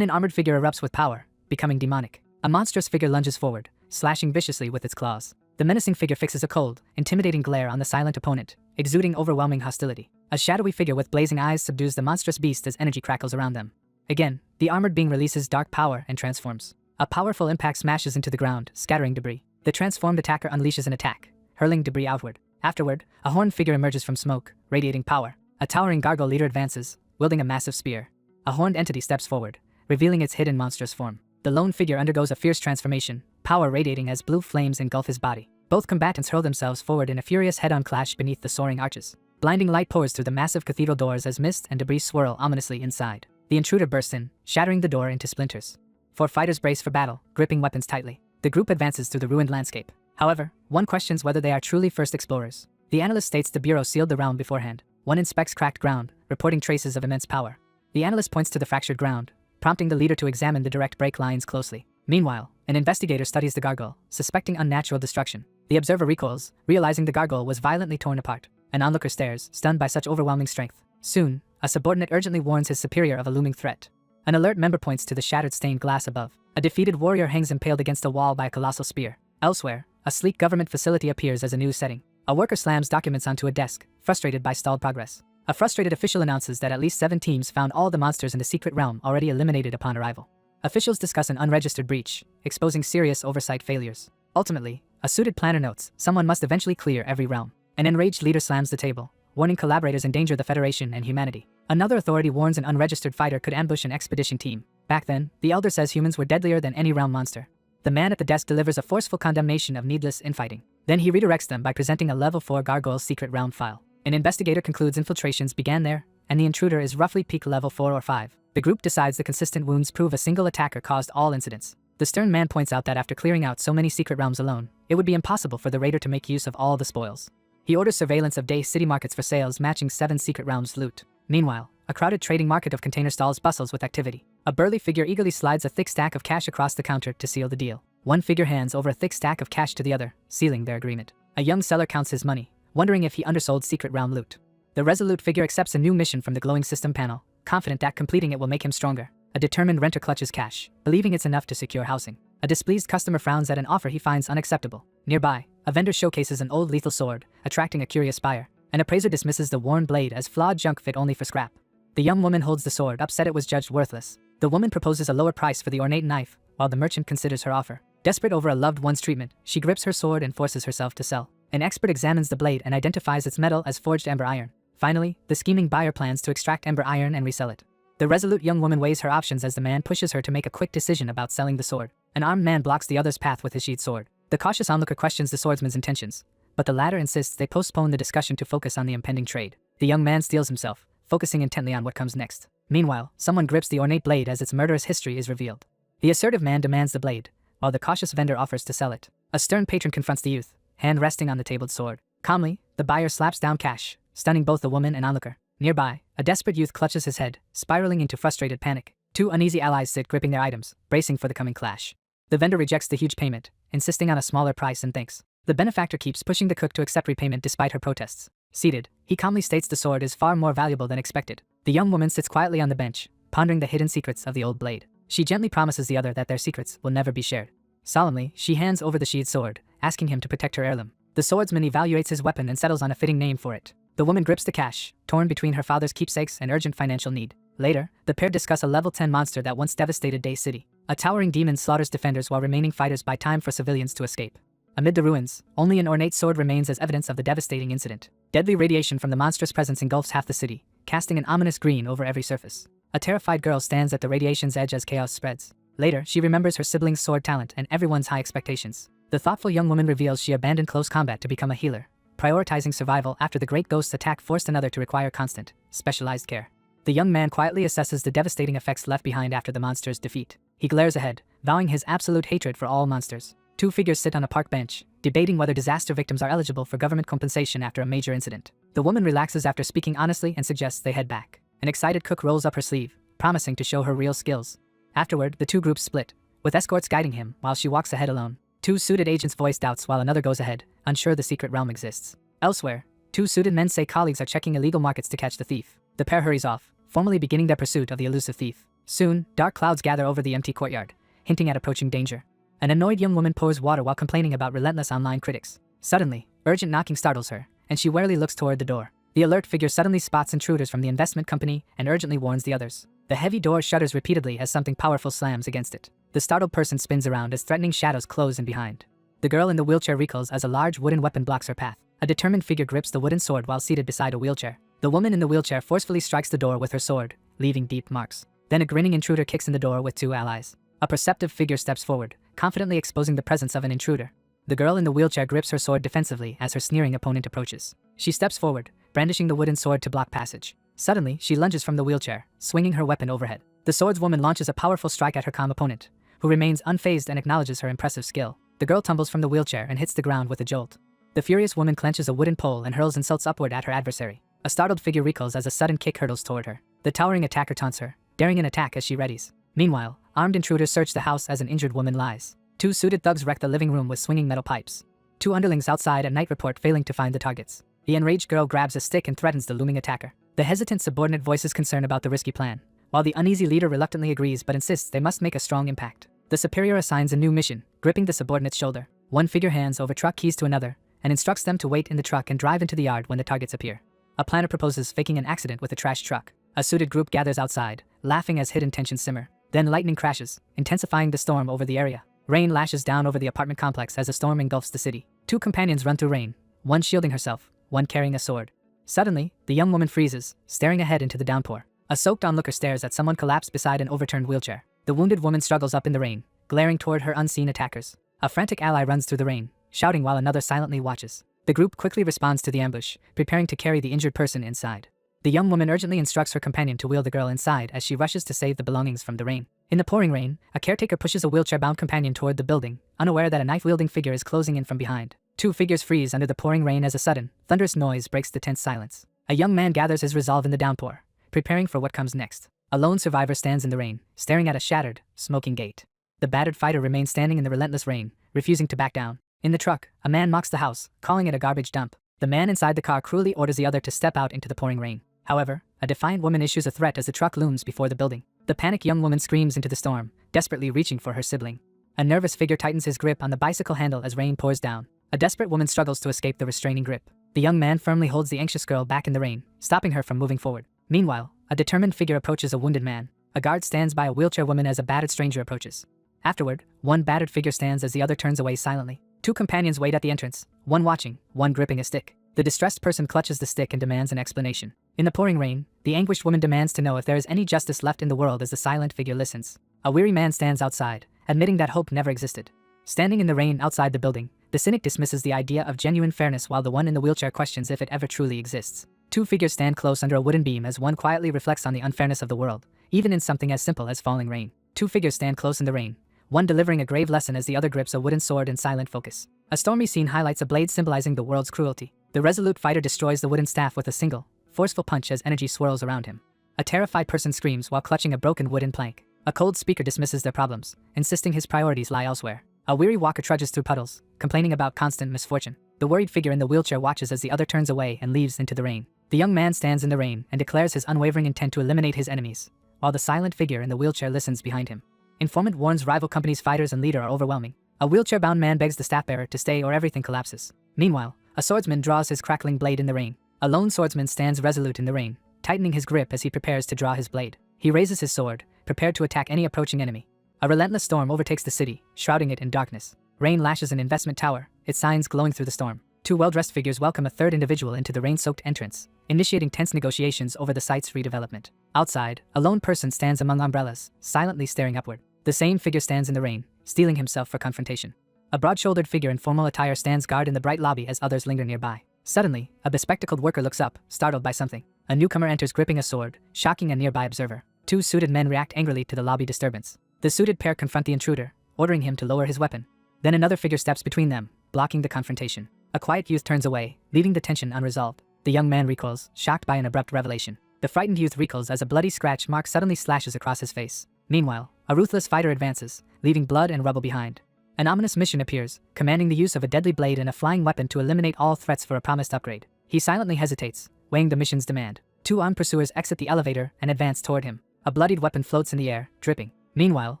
an armored figure erupts with power, becoming demonic. A monstrous figure lunges forward, slashing viciously with its claws. The menacing figure fixes a cold, intimidating glare on the silent opponent, exuding overwhelming hostility. A shadowy figure with blazing eyes subdues the monstrous beast as energy crackles around them. Again, the armored being releases dark power and transforms. A powerful impact smashes into the ground, scattering debris. The transformed attacker unleashes an attack, hurling debris outward. Afterward, a horned figure emerges from smoke, radiating power. A towering gargoyle leader advances, wielding a massive spear. A horned entity steps forward, revealing its hidden monstrous form. The lone figure undergoes a fierce transformation, power radiating as blue flames engulf his body. Both combatants hurl themselves forward in a furious head-on clash beneath the soaring arches. Blinding light pours through the massive cathedral doors as mist and debris swirl ominously inside. The intruder bursts in, shattering the door into splinters. Four fighters brace for battle, gripping weapons tightly. The group advances through the ruined landscape. However, one questions whether they are truly first explorers. The analyst states the bureau sealed the realm beforehand. One inspects cracked ground, reporting traces of immense power. The analyst points to the fractured ground, prompting the leader to examine the direct break lines closely. Meanwhile, an investigator studies the gargoyle, suspecting unnatural destruction. The observer recoils, realizing the gargoyle was violently torn apart. An onlooker stares, stunned by such overwhelming strength. Soon, a subordinate urgently warns his superior of a looming threat. An alert member points to the shattered stained glass above. A defeated warrior hangs impaled against a wall by a colossal spear. Elsewhere, a sleek government facility appears as a news setting. A worker slams documents onto a desk, frustrated by stalled progress. A frustrated official announces that at least 7 teams found all the monsters in the secret realm already eliminated upon arrival. Officials discuss an unregistered breach, exposing serious oversight failures. Ultimately, a suited planner notes someone must eventually clear every realm. An enraged leader slams the table, warning collaborators endanger the Federation and humanity. Another authority warns an unregistered fighter could ambush an expedition team. Back then, the elder says humans were deadlier than any realm monster. The man at the desk delivers a forceful condemnation of needless infighting. Then he redirects them by presenting a level 4 gargoyle's secret realm file. An investigator concludes infiltrations began there, and the intruder is roughly peak level 4 or 5. The group decides the consistent wounds prove a single attacker caused all incidents. The stern man points out that after clearing out so many secret realms alone, it would be impossible for the raider to make use of all the spoils. He orders surveillance of day city markets for sales matching 7 secret realms' loot. Meanwhile, a crowded trading market of container stalls bustles with activity. A burly figure eagerly slides a thick stack of cash across the counter to seal the deal. One figure hands over a thick stack of cash to the other, sealing their agreement. A young seller counts his money, wondering if he undersold secret realm loot. The resolute figure accepts a new mission from the glowing system panel, confident that completing it will make him stronger. A determined renter clutches cash, believing it's enough to secure housing. A displeased customer frowns at an offer he finds unacceptable. Nearby, a vendor showcases an old lethal sword, attracting a curious buyer. An appraiser dismisses the worn blade as flawed junk fit only for scrap. The young woman holds the sword, upset it was judged worthless. The woman proposes a lower price for the ornate knife, while the merchant considers her offer. Desperate over a loved one's treatment, she grips her sword and forces herself to sell. An expert examines the blade and identifies its metal as forged ember iron. Finally, the scheming buyer plans to extract ember iron and resell it. The resolute young woman weighs her options as the man pushes her to make a quick decision about selling the sword. An armed man blocks the other's path with his sheathed sword. The cautious onlooker questions the swordsman's intentions, but the latter insists they postpone the discussion to focus on the impending trade. The young man steels himself, focusing intently on what comes next. Meanwhile, someone grips the ornate blade as its murderous history is revealed. The assertive man demands the blade, while the cautious vendor offers to sell it. A stern patron confronts the youth, hand resting on the tabled sword. Calmly, the buyer slaps down cash, stunning both the woman and onlooker. Nearby, a desperate youth clutches his head, spiraling into frustrated panic. 2 uneasy allies sit gripping their items, bracing for the coming clash. The vendor rejects the huge payment, insisting on a smaller price and thanks. The benefactor keeps pushing the cook to accept repayment despite her protests. Seated, he calmly states the sword is far more valuable than expected. The young woman sits quietly on the bench, pondering the hidden secrets of the old blade. She gently promises the other that their secrets will never be shared. Solemnly, she hands over the sheathed sword, asking him to protect her heirloom. The swordsman evaluates his weapon and settles on a fitting name for it. The woman grips the cash, torn between her father's keepsakes and urgent financial need. Later, the pair discuss a level 10 monster that once devastated Day City. A towering demon slaughters defenders while remaining fighters buy time for civilians to escape. Amid the ruins, only an ornate sword remains as evidence of the devastating incident. Deadly radiation from the monstrous presence engulfs half the city, casting an ominous green over every surface. A terrified girl stands at the radiation's edge as chaos spreads. Later, she remembers her sibling's sword talent and everyone's high expectations. The thoughtful young woman reveals she abandoned close combat to become a healer, prioritizing survival after the Great Ghost's attack forced another to require constant, specialized care. The young man quietly assesses the devastating effects left behind after the monster's defeat. He glares ahead, vowing his absolute hatred for all monsters. 2 figures sit on a park bench, debating whether disaster victims are eligible for government compensation after a major incident. The woman relaxes after speaking honestly and suggests they head back. An excited cook rolls up her sleeve, promising to show her real skills. Afterward, the 2 groups split, with escorts guiding him while she walks ahead alone. Two suited agents voice doubts while another goes ahead, unsure the secret realm exists. Elsewhere, two suited men say colleagues are checking illegal markets to catch the thief. The pair hurries off, formally beginning their pursuit of the elusive thief. Soon, dark clouds gather over the empty courtyard, hinting at approaching danger. An annoyed young woman pours water while complaining about relentless online critics. Suddenly, urgent knocking startles her, and she warily looks toward the door. The alert figure suddenly spots intruders from the investment company and urgently warns the others. The heavy door shudders repeatedly as something powerful slams against it. The startled person spins around as threatening shadows close in behind. The girl in the wheelchair recoils as a large wooden weapon blocks her path. A determined figure grips the wooden sword while seated beside a wheelchair. The woman in the wheelchair forcefully strikes the door with her sword, leaving deep marks. Then a grinning intruder kicks in the door with two allies. A perceptive figure steps forward, confidently exposing the presence of an intruder. The girl in the wheelchair grips her sword defensively as her sneering opponent approaches. She steps forward, brandishing the wooden sword to block passage. Suddenly, she lunges from the wheelchair, swinging her weapon overhead. The swordswoman launches a powerful strike at her calm opponent, who remains unfazed and acknowledges her impressive skill. The girl tumbles from the wheelchair and hits the ground with a jolt. The furious woman clenches a wooden pole and hurls insults upward at her adversary. A startled figure recoils as a sudden kick hurtles toward her. The towering attacker taunts her, daring an attack as she readies. Meanwhile, armed intruders search the house as an injured woman lies. Two suited thugs wreck the living room with swinging metal pipes. Two underlings outside at night report failing to find the targets. The enraged girl grabs a stick and threatens the looming attacker. The hesitant subordinate voices concern about the risky plan, while the uneasy leader reluctantly agrees but insists they must make a strong impact. The superior assigns a new mission, gripping the subordinate's shoulder. One figure hands over truck keys to another and instructs them to wait in the truck and drive into the yard when the targets appear. A planner proposes faking an accident with a trash truck. A suited group gathers outside, laughing as hidden tensions simmer. Then lightning crashes, intensifying the storm over the area. Rain lashes down over the apartment complex as a storm engulfs the city. Two companions run through rain, one shielding herself, one carrying a sword. Suddenly, the young woman freezes, staring ahead into the downpour. A soaked onlooker stares at someone collapsed beside an overturned wheelchair. The wounded woman struggles up in the rain, glaring toward her unseen attackers. A frantic ally runs through the rain, shouting while another silently watches. The group quickly responds to the ambush, preparing to carry the injured person inside. The young woman urgently instructs her companion to wheel the girl inside as she rushes to save the belongings from the rain. In the pouring rain, a caretaker pushes a wheelchair-bound companion toward the building, unaware that a knife-wielding figure is closing in from behind. Two figures freeze under the pouring rain as a sudden, thunderous noise breaks the tense silence. A young man gathers his resolve in the downpour, preparing for what comes next. A lone survivor stands in the rain, staring at a shattered, smoking gate. The battered fighter remains standing in the relentless rain, refusing to back down. In the truck, a man mocks the house, calling it a garbage dump. The man inside the car cruelly orders the other to step out into the pouring rain. However, a defiant woman issues a threat as the truck looms before the building. The panicked young woman screams into the storm, desperately reaching for her sibling. A nervous figure tightens his grip on the bicycle handle as rain pours down. A desperate woman struggles to escape the restraining grip. The young man firmly holds the anxious girl back in the rain, stopping her from moving forward. Meanwhile, a determined figure approaches a wounded man. A guard stands by a wheelchair woman as a battered stranger approaches. Afterward, one battered figure stands as the other turns away silently. Two companions wait at the entrance, one watching, one gripping a stick. The distressed person clutches the stick and demands an explanation. In the pouring rain, the anguished woman demands to know if there is any justice left in the world as the silent figure listens. A weary man stands outside, admitting that hope never existed. Standing in the rain outside the building, the cynic dismisses the idea of genuine fairness while the one in the wheelchair questions if it ever truly exists. Two figures stand close under a wooden beam as one quietly reflects on the unfairness of the world, even in something as simple as falling rain. Two figures stand close in the rain, one delivering a grave lesson as the other grips a wooden sword in silent focus. A stormy scene highlights a blade symbolizing the world's cruelty. The resolute fighter destroys the wooden staff with a single, forceful punch as energy swirls around him. A terrified person screams while clutching a broken wooden plank. A cold speaker dismisses their problems, insisting his priorities lie elsewhere. A weary walker trudges through puddles, complaining about constant misfortune. The worried figure in the wheelchair watches as the other turns away and leaves into the rain. The young man stands in the rain and declares his unwavering intent to eliminate his enemies, while the silent figure in the wheelchair listens behind him. Informant warns rival companies' fighters and leader are overwhelming. A wheelchair-bound man begs the staff bearer to stay or everything collapses. Meanwhile, a swordsman draws his crackling blade in the rain. A lone swordsman stands resolute in the rain, tightening his grip as he prepares to draw his blade. He raises his sword, prepared to attack any approaching enemy. A relentless storm overtakes the city, shrouding it in darkness. Rain lashes an investment tower, its signs glowing through the storm. Two well-dressed figures welcome a third individual into the rain-soaked entrance, initiating tense negotiations over the site's redevelopment. Outside, a lone person stands among umbrellas, silently staring upward. The same figure stands in the rain, steeling himself for confrontation. A broad-shouldered figure in formal attire stands guard in the bright lobby as others linger nearby. Suddenly, a bespectacled worker looks up, startled by something. A newcomer enters gripping a sword, shocking a nearby observer. Two suited men react angrily to the lobby disturbance. The suited pair confront the intruder, ordering him to lower his weapon. Then another figure steps between them, blocking the confrontation. A quiet youth turns away, leaving the tension unresolved. The young man recoils, shocked by an abrupt revelation. The frightened youth recoils as a bloody scratch mark suddenly slashes across his face. Meanwhile, a ruthless fighter advances, leaving blood and rubble behind. An ominous mission appears, commanding the use of a deadly blade and a flying weapon to eliminate all threats for a promised upgrade. He silently hesitates, weighing the mission's demand. Two armed pursuers exit the elevator and advance toward him. A bloodied weapon floats in the air, dripping. Meanwhile,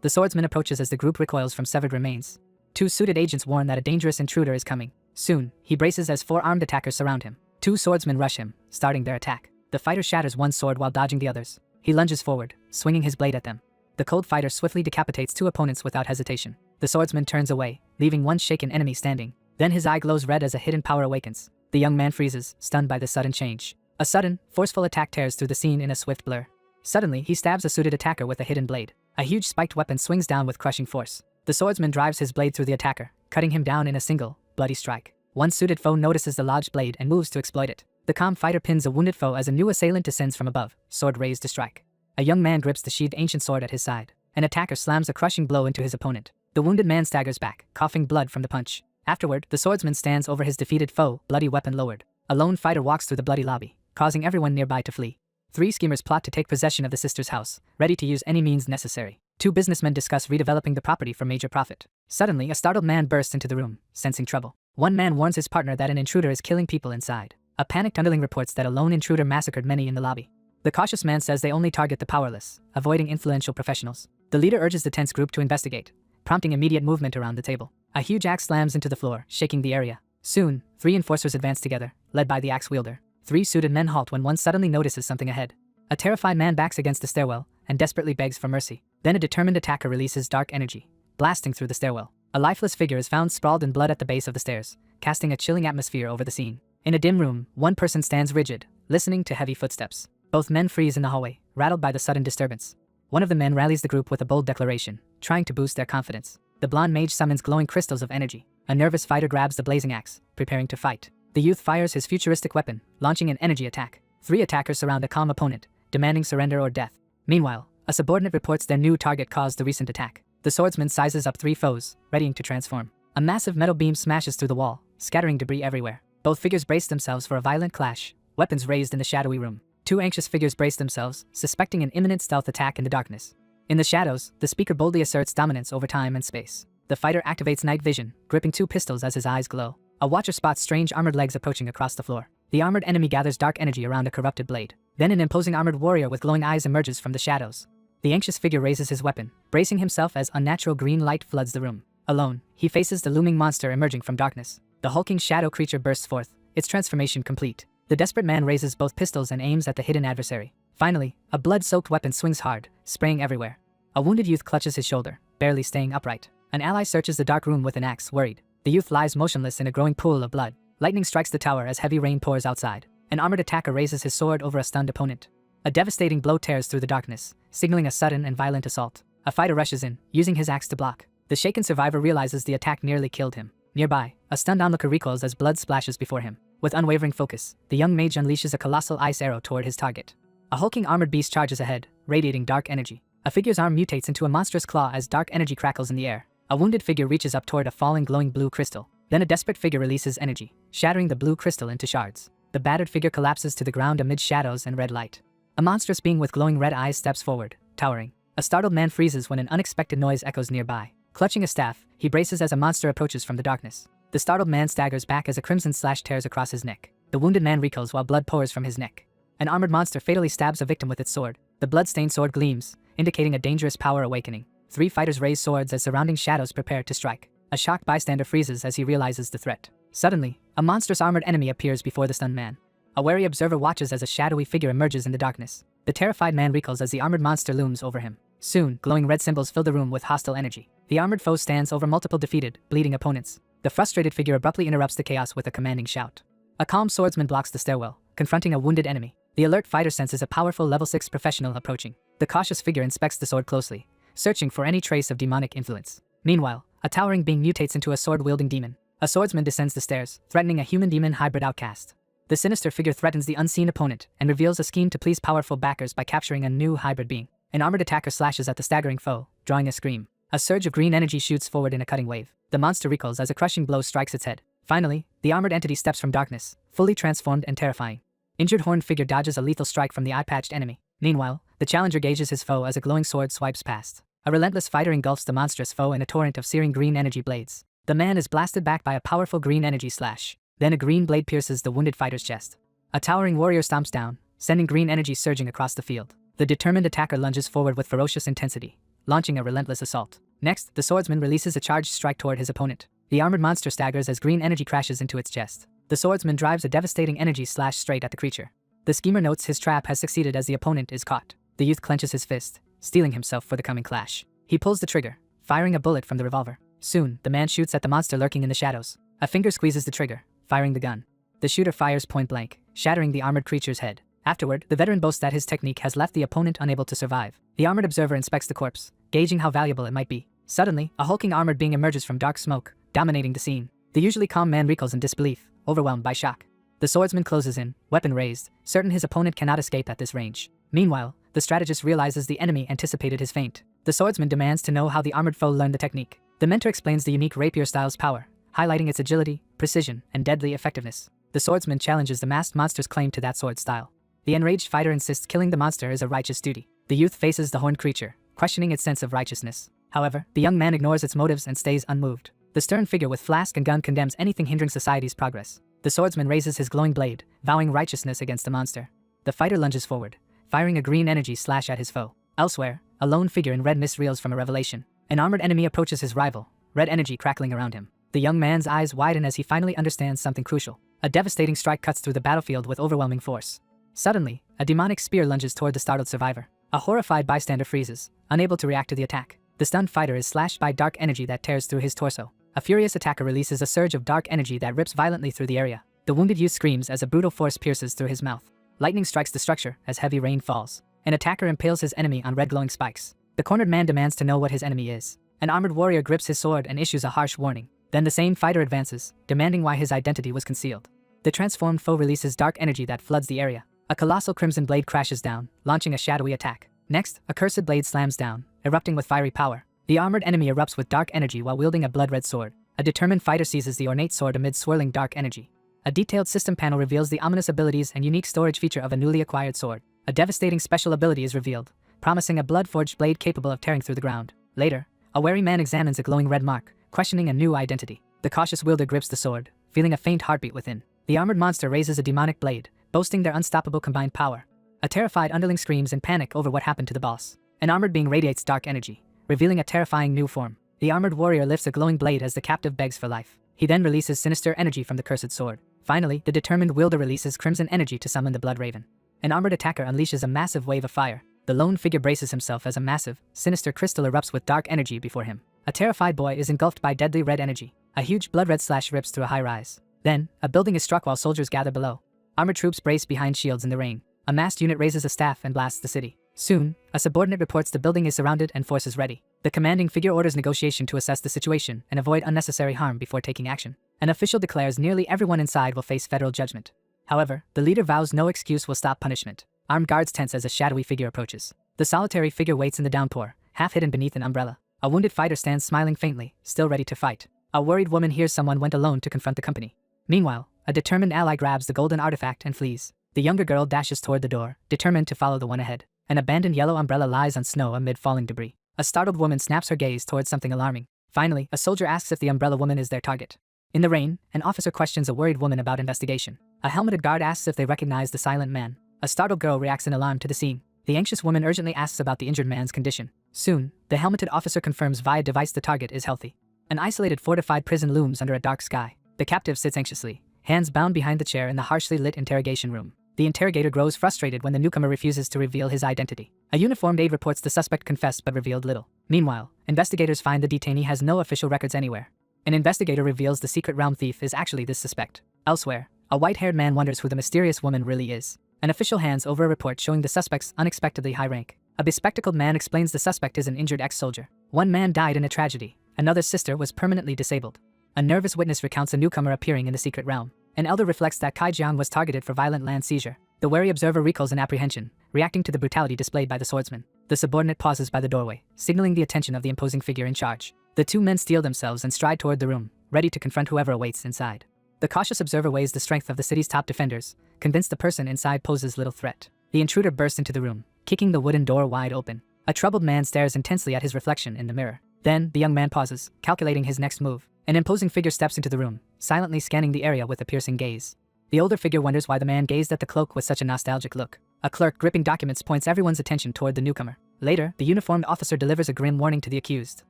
the swordsman approaches as the group recoils from severed remains. Two suited agents warn that a dangerous intruder is coming. Soon, he braces as four armed attackers surround him. Two swordsmen rush him, starting their attack. The fighter shatters one sword while dodging the others. He lunges forward, swinging his blade at them. The cold fighter swiftly decapitates two opponents without hesitation. The swordsman turns away, leaving one shaken enemy standing. Then his eye glows red as a hidden power awakens. The young man freezes, stunned by the sudden change. A sudden, forceful attack tears through the scene in a swift blur. Suddenly, he stabs a suited attacker with a hidden blade. A huge spiked weapon swings down with crushing force. The swordsman drives his blade through the attacker, cutting him down in a single, bloody strike. One suited foe notices the lodged blade and moves to exploit it. The calm fighter pins a wounded foe as a new assailant descends from above, sword raised to strike. A young man grips the sheathed ancient sword at his side. An attacker slams a crushing blow into his opponent. The wounded man staggers back, coughing blood from the punch. Afterward, the swordsman stands over his defeated foe, bloody weapon lowered. A lone fighter walks through the bloody lobby, causing everyone nearby to flee. Three schemers plot to take possession of the sister's house, ready to use any means necessary. Two businessmen discuss redeveloping the property for major profit. Suddenly, a startled man bursts into the room, sensing trouble. One man warns his partner that an intruder is killing people inside. A panicked underling reports that a lone intruder massacred many in the lobby. The cautious man says they only target the powerless, avoiding influential professionals. The leader urges the tense group to investigate, prompting immediate movement around the table. A huge axe slams into the floor, shaking the area. Soon, three enforcers advance together, led by the axe wielder. Three suited men halt when one suddenly notices something ahead. A terrified man backs against the stairwell and desperately begs for mercy. Then a determined attacker releases dark energy, blasting through the stairwell. A lifeless figure is found sprawled in blood at the base of the stairs, casting a chilling atmosphere over the scene. In a dim room, one person stands rigid, listening to heavy footsteps. Both men freeze in the hallway, rattled by the sudden disturbance. One of the men rallies the group with a bold declaration, trying to boost their confidence. The blonde mage summons glowing crystals of energy. A nervous fighter grabs the blazing axe, preparing to fight. The youth fires his futuristic weapon, launching an energy attack. Three attackers surround a calm opponent, demanding surrender or death. Meanwhile, a subordinate reports their new target caused the recent attack. The swordsman sizes up three foes, readying to transform. A massive metal beam smashes through the wall, scattering debris everywhere. Both figures brace themselves for a violent clash, weapons raised in the shadowy room. Two anxious figures brace themselves, suspecting an imminent stealth attack in the darkness. In the shadows, the speaker boldly asserts dominance over time and space. The fighter activates night vision, gripping two pistols as his eyes glow. A watcher spots strange armored legs approaching across the floor. The armored enemy gathers dark energy around a corrupted blade. Then an imposing armored warrior with glowing eyes emerges from the shadows. The anxious figure raises his weapon, bracing himself as unnatural green light floods the room. Alone, he faces the looming monster emerging from darkness. The hulking shadow creature bursts forth, its transformation complete. The desperate man raises both pistols and aims at the hidden adversary. Finally, a blood-soaked weapon swings hard, spraying everywhere. A wounded youth clutches his shoulder, barely staying upright. An ally searches the dark room with an axe, worried. The youth lies motionless in a growing pool of blood. Lightning strikes the tower as heavy rain pours outside. An armored attacker raises his sword over a stunned opponent. A devastating blow tears through the darkness, signaling a sudden and violent assault. A fighter rushes in, using his axe to block. The shaken survivor realizes the attack nearly killed him. Nearby, a stunned onlooker recoils as blood splashes before him. With unwavering focus, the young mage unleashes a colossal ice arrow toward his target. A hulking armored beast charges ahead, radiating dark energy. A figure's arm mutates into a monstrous claw as dark energy crackles in the air. A wounded figure reaches up toward a falling glowing blue crystal. Then a desperate figure releases energy, shattering the blue crystal into shards. The battered figure collapses to the ground amid shadows and red light. A monstrous being with glowing red eyes steps forward, towering. A startled man freezes when an unexpected noise echoes nearby. Clutching a staff, he braces as a monster approaches from the darkness. The startled man staggers back as a crimson slash tears across his neck. The wounded man recoils while blood pours from his neck. An armored monster fatally stabs a victim with its sword. The blood-stained sword gleams, indicating a dangerous power awakening. Three fighters raise swords as surrounding shadows prepare to strike. A shocked bystander freezes as he realizes the threat. Suddenly, a monstrous armored enemy appears before the stunned man. A wary observer watches as a shadowy figure emerges in the darkness. The terrified man recoils as the armored monster looms over him. Soon, glowing red symbols fill the room with hostile energy. The armored foe stands over multiple defeated, bleeding opponents. The frustrated figure abruptly interrupts the chaos with a commanding shout. A calm swordsman blocks the stairwell, confronting a wounded enemy. The alert fighter senses a powerful level 6 professional approaching. The cautious figure inspects the sword closely, searching for any trace of demonic influence. Meanwhile, a towering being mutates into a sword-wielding demon. A swordsman descends the stairs, threatening a human-demon hybrid outcast. The sinister figure threatens the unseen opponent and reveals a scheme to please powerful backers by capturing a new hybrid being. An armored attacker slashes at the staggering foe, drawing a scream. A surge of green energy shoots forward in a cutting wave. The monster recoils as a crushing blow strikes its head. Finally, the armored entity steps from darkness, fully transformed and terrifying. Injured horned figure dodges a lethal strike from the eye-patched enemy. Meanwhile, The challenger gauges his foe as a glowing sword swipes past. A relentless fighter engulfs the monstrous foe in a torrent of searing green energy blades. The man is blasted back by a powerful green energy slash. Then a green blade pierces the wounded fighter's chest. A towering warrior stomps down, sending green energy surging across the field. The determined attacker lunges forward with ferocious intensity, launching a relentless assault. Next, the swordsman releases a charged strike toward his opponent. The armored monster staggers as green energy crashes into its chest. The swordsman drives a devastating energy slash straight at the creature. The schemer notes his trap has succeeded as the opponent is caught. The youth clenches his fist, steeling himself for the coming clash. He pulls the trigger, firing a bullet from the revolver. Soon, the man shoots at the monster lurking in the shadows. A finger squeezes the trigger, firing the gun. The shooter fires point blank, shattering the armored creature's head. Afterward, the veteran boasts that his technique has left the opponent unable to survive. The armored observer inspects the corpse, gauging how valuable it might be. Suddenly, a hulking armored being emerges from dark smoke, dominating the scene. The usually calm man recoils in disbelief, overwhelmed by shock. The swordsman closes in, weapon raised, certain his opponent cannot escape at this range. Meanwhile, the strategist realizes the enemy anticipated his feint. The swordsman demands to know how the armored foe learned the technique. The mentor explains the unique rapier style's power, highlighting its agility, precision, and deadly effectiveness. The swordsman challenges the masked monster's claim to that sword style. The enraged fighter insists killing the monster is a righteous duty. The youth faces the horned creature, questioning its sense of righteousness. However, the young man ignores its motives and stays unmoved. The stern figure with flask and gun condemns anything hindering society's progress. The swordsman raises his glowing blade, vowing righteousness against the monster. The fighter lunges forward, firing a green energy slash at his foe. Elsewhere, a lone figure in red mist reels from a revelation. An armored enemy approaches his rival, red energy crackling around him. The young man's eyes widen as he finally understands something crucial. A devastating strike cuts through the battlefield with overwhelming force. Suddenly, a demonic spear lunges toward the startled survivor. A horrified bystander freezes, unable to react to the attack. The stunned fighter is slashed by dark energy that tears through his torso. A furious attacker releases a surge of dark energy that rips violently through the area. The wounded youth screams as a brutal force pierces through his mouth. Lightning strikes the structure as heavy rain falls. An attacker impales his enemy on red glowing spikes. The cornered man demands to know what his enemy is. An armored warrior grips his sword and issues a harsh warning. Then the same fighter advances, demanding why his identity was concealed. The transformed foe releases dark energy that floods the area. A colossal crimson blade crashes down, launching a shadowy attack. Next, a cursed blade slams down, erupting with fiery power. The armored enemy erupts with dark energy while wielding a blood-red sword. A determined fighter seizes the ornate sword amid swirling dark energy. A detailed system panel reveals the ominous abilities and unique storage feature of a newly acquired sword. A devastating special ability is revealed, promising a blood-forged blade capable of tearing through the ground. Later, a wary man examines a glowing red mark, questioning a new identity. The cautious wielder grips the sword, feeling a faint heartbeat within. The armored monster raises a demonic blade, boasting their unstoppable combined power. A terrified underling screams in panic over what happened to the boss. An armored being radiates dark energy, revealing a terrifying new form. The armored warrior lifts a glowing blade as the captive begs for life. He then releases sinister energy from the cursed sword. Finally, the determined wielder releases crimson energy to summon the Blood Raven. An armored attacker unleashes a massive wave of fire. The lone figure braces himself as a massive, sinister crystal erupts with dark energy before him. A terrified boy is engulfed by deadly red energy. A huge blood-red slash rips through a high rise. Then, a building is struck while soldiers gather below. Armored troops brace behind shields in the rain. A massed unit raises a staff and blasts the city. Soon, a subordinate reports the building is surrounded and forces ready. The commanding figure orders negotiation to assess the situation and avoid unnecessary harm before taking action. An official declares nearly everyone inside will face federal judgment. However, the leader vows no excuse will stop punishment. Armed guards tense as a shadowy figure approaches. The solitary figure waits in the downpour, half hidden beneath an umbrella. A wounded fighter stands smiling faintly, still ready to fight. A worried woman hears someone went alone to confront the company. Meanwhile, a determined ally grabs the golden artifact and flees. The younger girl dashes toward the door, determined to follow the one ahead. An abandoned yellow umbrella lies on snow amid falling debris. A startled woman snaps her gaze towards something alarming. Finally, a soldier asks if the umbrella woman is their target. In the rain, an officer questions a worried woman about investigation. A helmeted guard asks if they recognize the silent man. A startled girl reacts in alarm to the scene. The anxious woman urgently asks about the injured man's condition. Soon, the helmeted officer confirms via device the target is healthy. An isolated fortified prison looms under a dark sky. The captive sits anxiously, hands bound behind the chair in the harshly lit interrogation room. The interrogator grows frustrated when the newcomer refuses to reveal his identity. A uniformed aide reports the suspect confessed but revealed little. Meanwhile, investigators find the detainee has no official records anywhere. An investigator reveals the secret realm thief is actually this suspect. Elsewhere, a white-haired man wonders who the mysterious woman really is. An official hands over a report showing the suspect's unexpectedly high rank. A bespectacled man explains the suspect is an injured ex-soldier. One man died in a tragedy. Another's sister was permanently disabled. A nervous witness recounts a newcomer appearing in the secret realm. An elder reflects that Kai Jiang was targeted for violent land seizure. The wary observer recoils in apprehension, reacting to the brutality displayed by the swordsman. The subordinate pauses by the doorway, signaling the attention of the imposing figure in charge. The two men steel themselves and stride toward the room, ready to confront whoever awaits inside. The cautious observer weighs the strength of the city's top defenders, convinced the person inside poses little threat. The intruder bursts into the room, kicking the wooden door wide open. A troubled man stares intensely at his reflection in the mirror. Then, the young man pauses, calculating his next move. An imposing figure steps into the room, silently scanning the area with a piercing gaze. The older figure wonders why the man gazed at the cloak with such a nostalgic look. A clerk gripping documents points everyone's attention toward the newcomer. Later, the uniformed officer delivers a grim warning to the accused.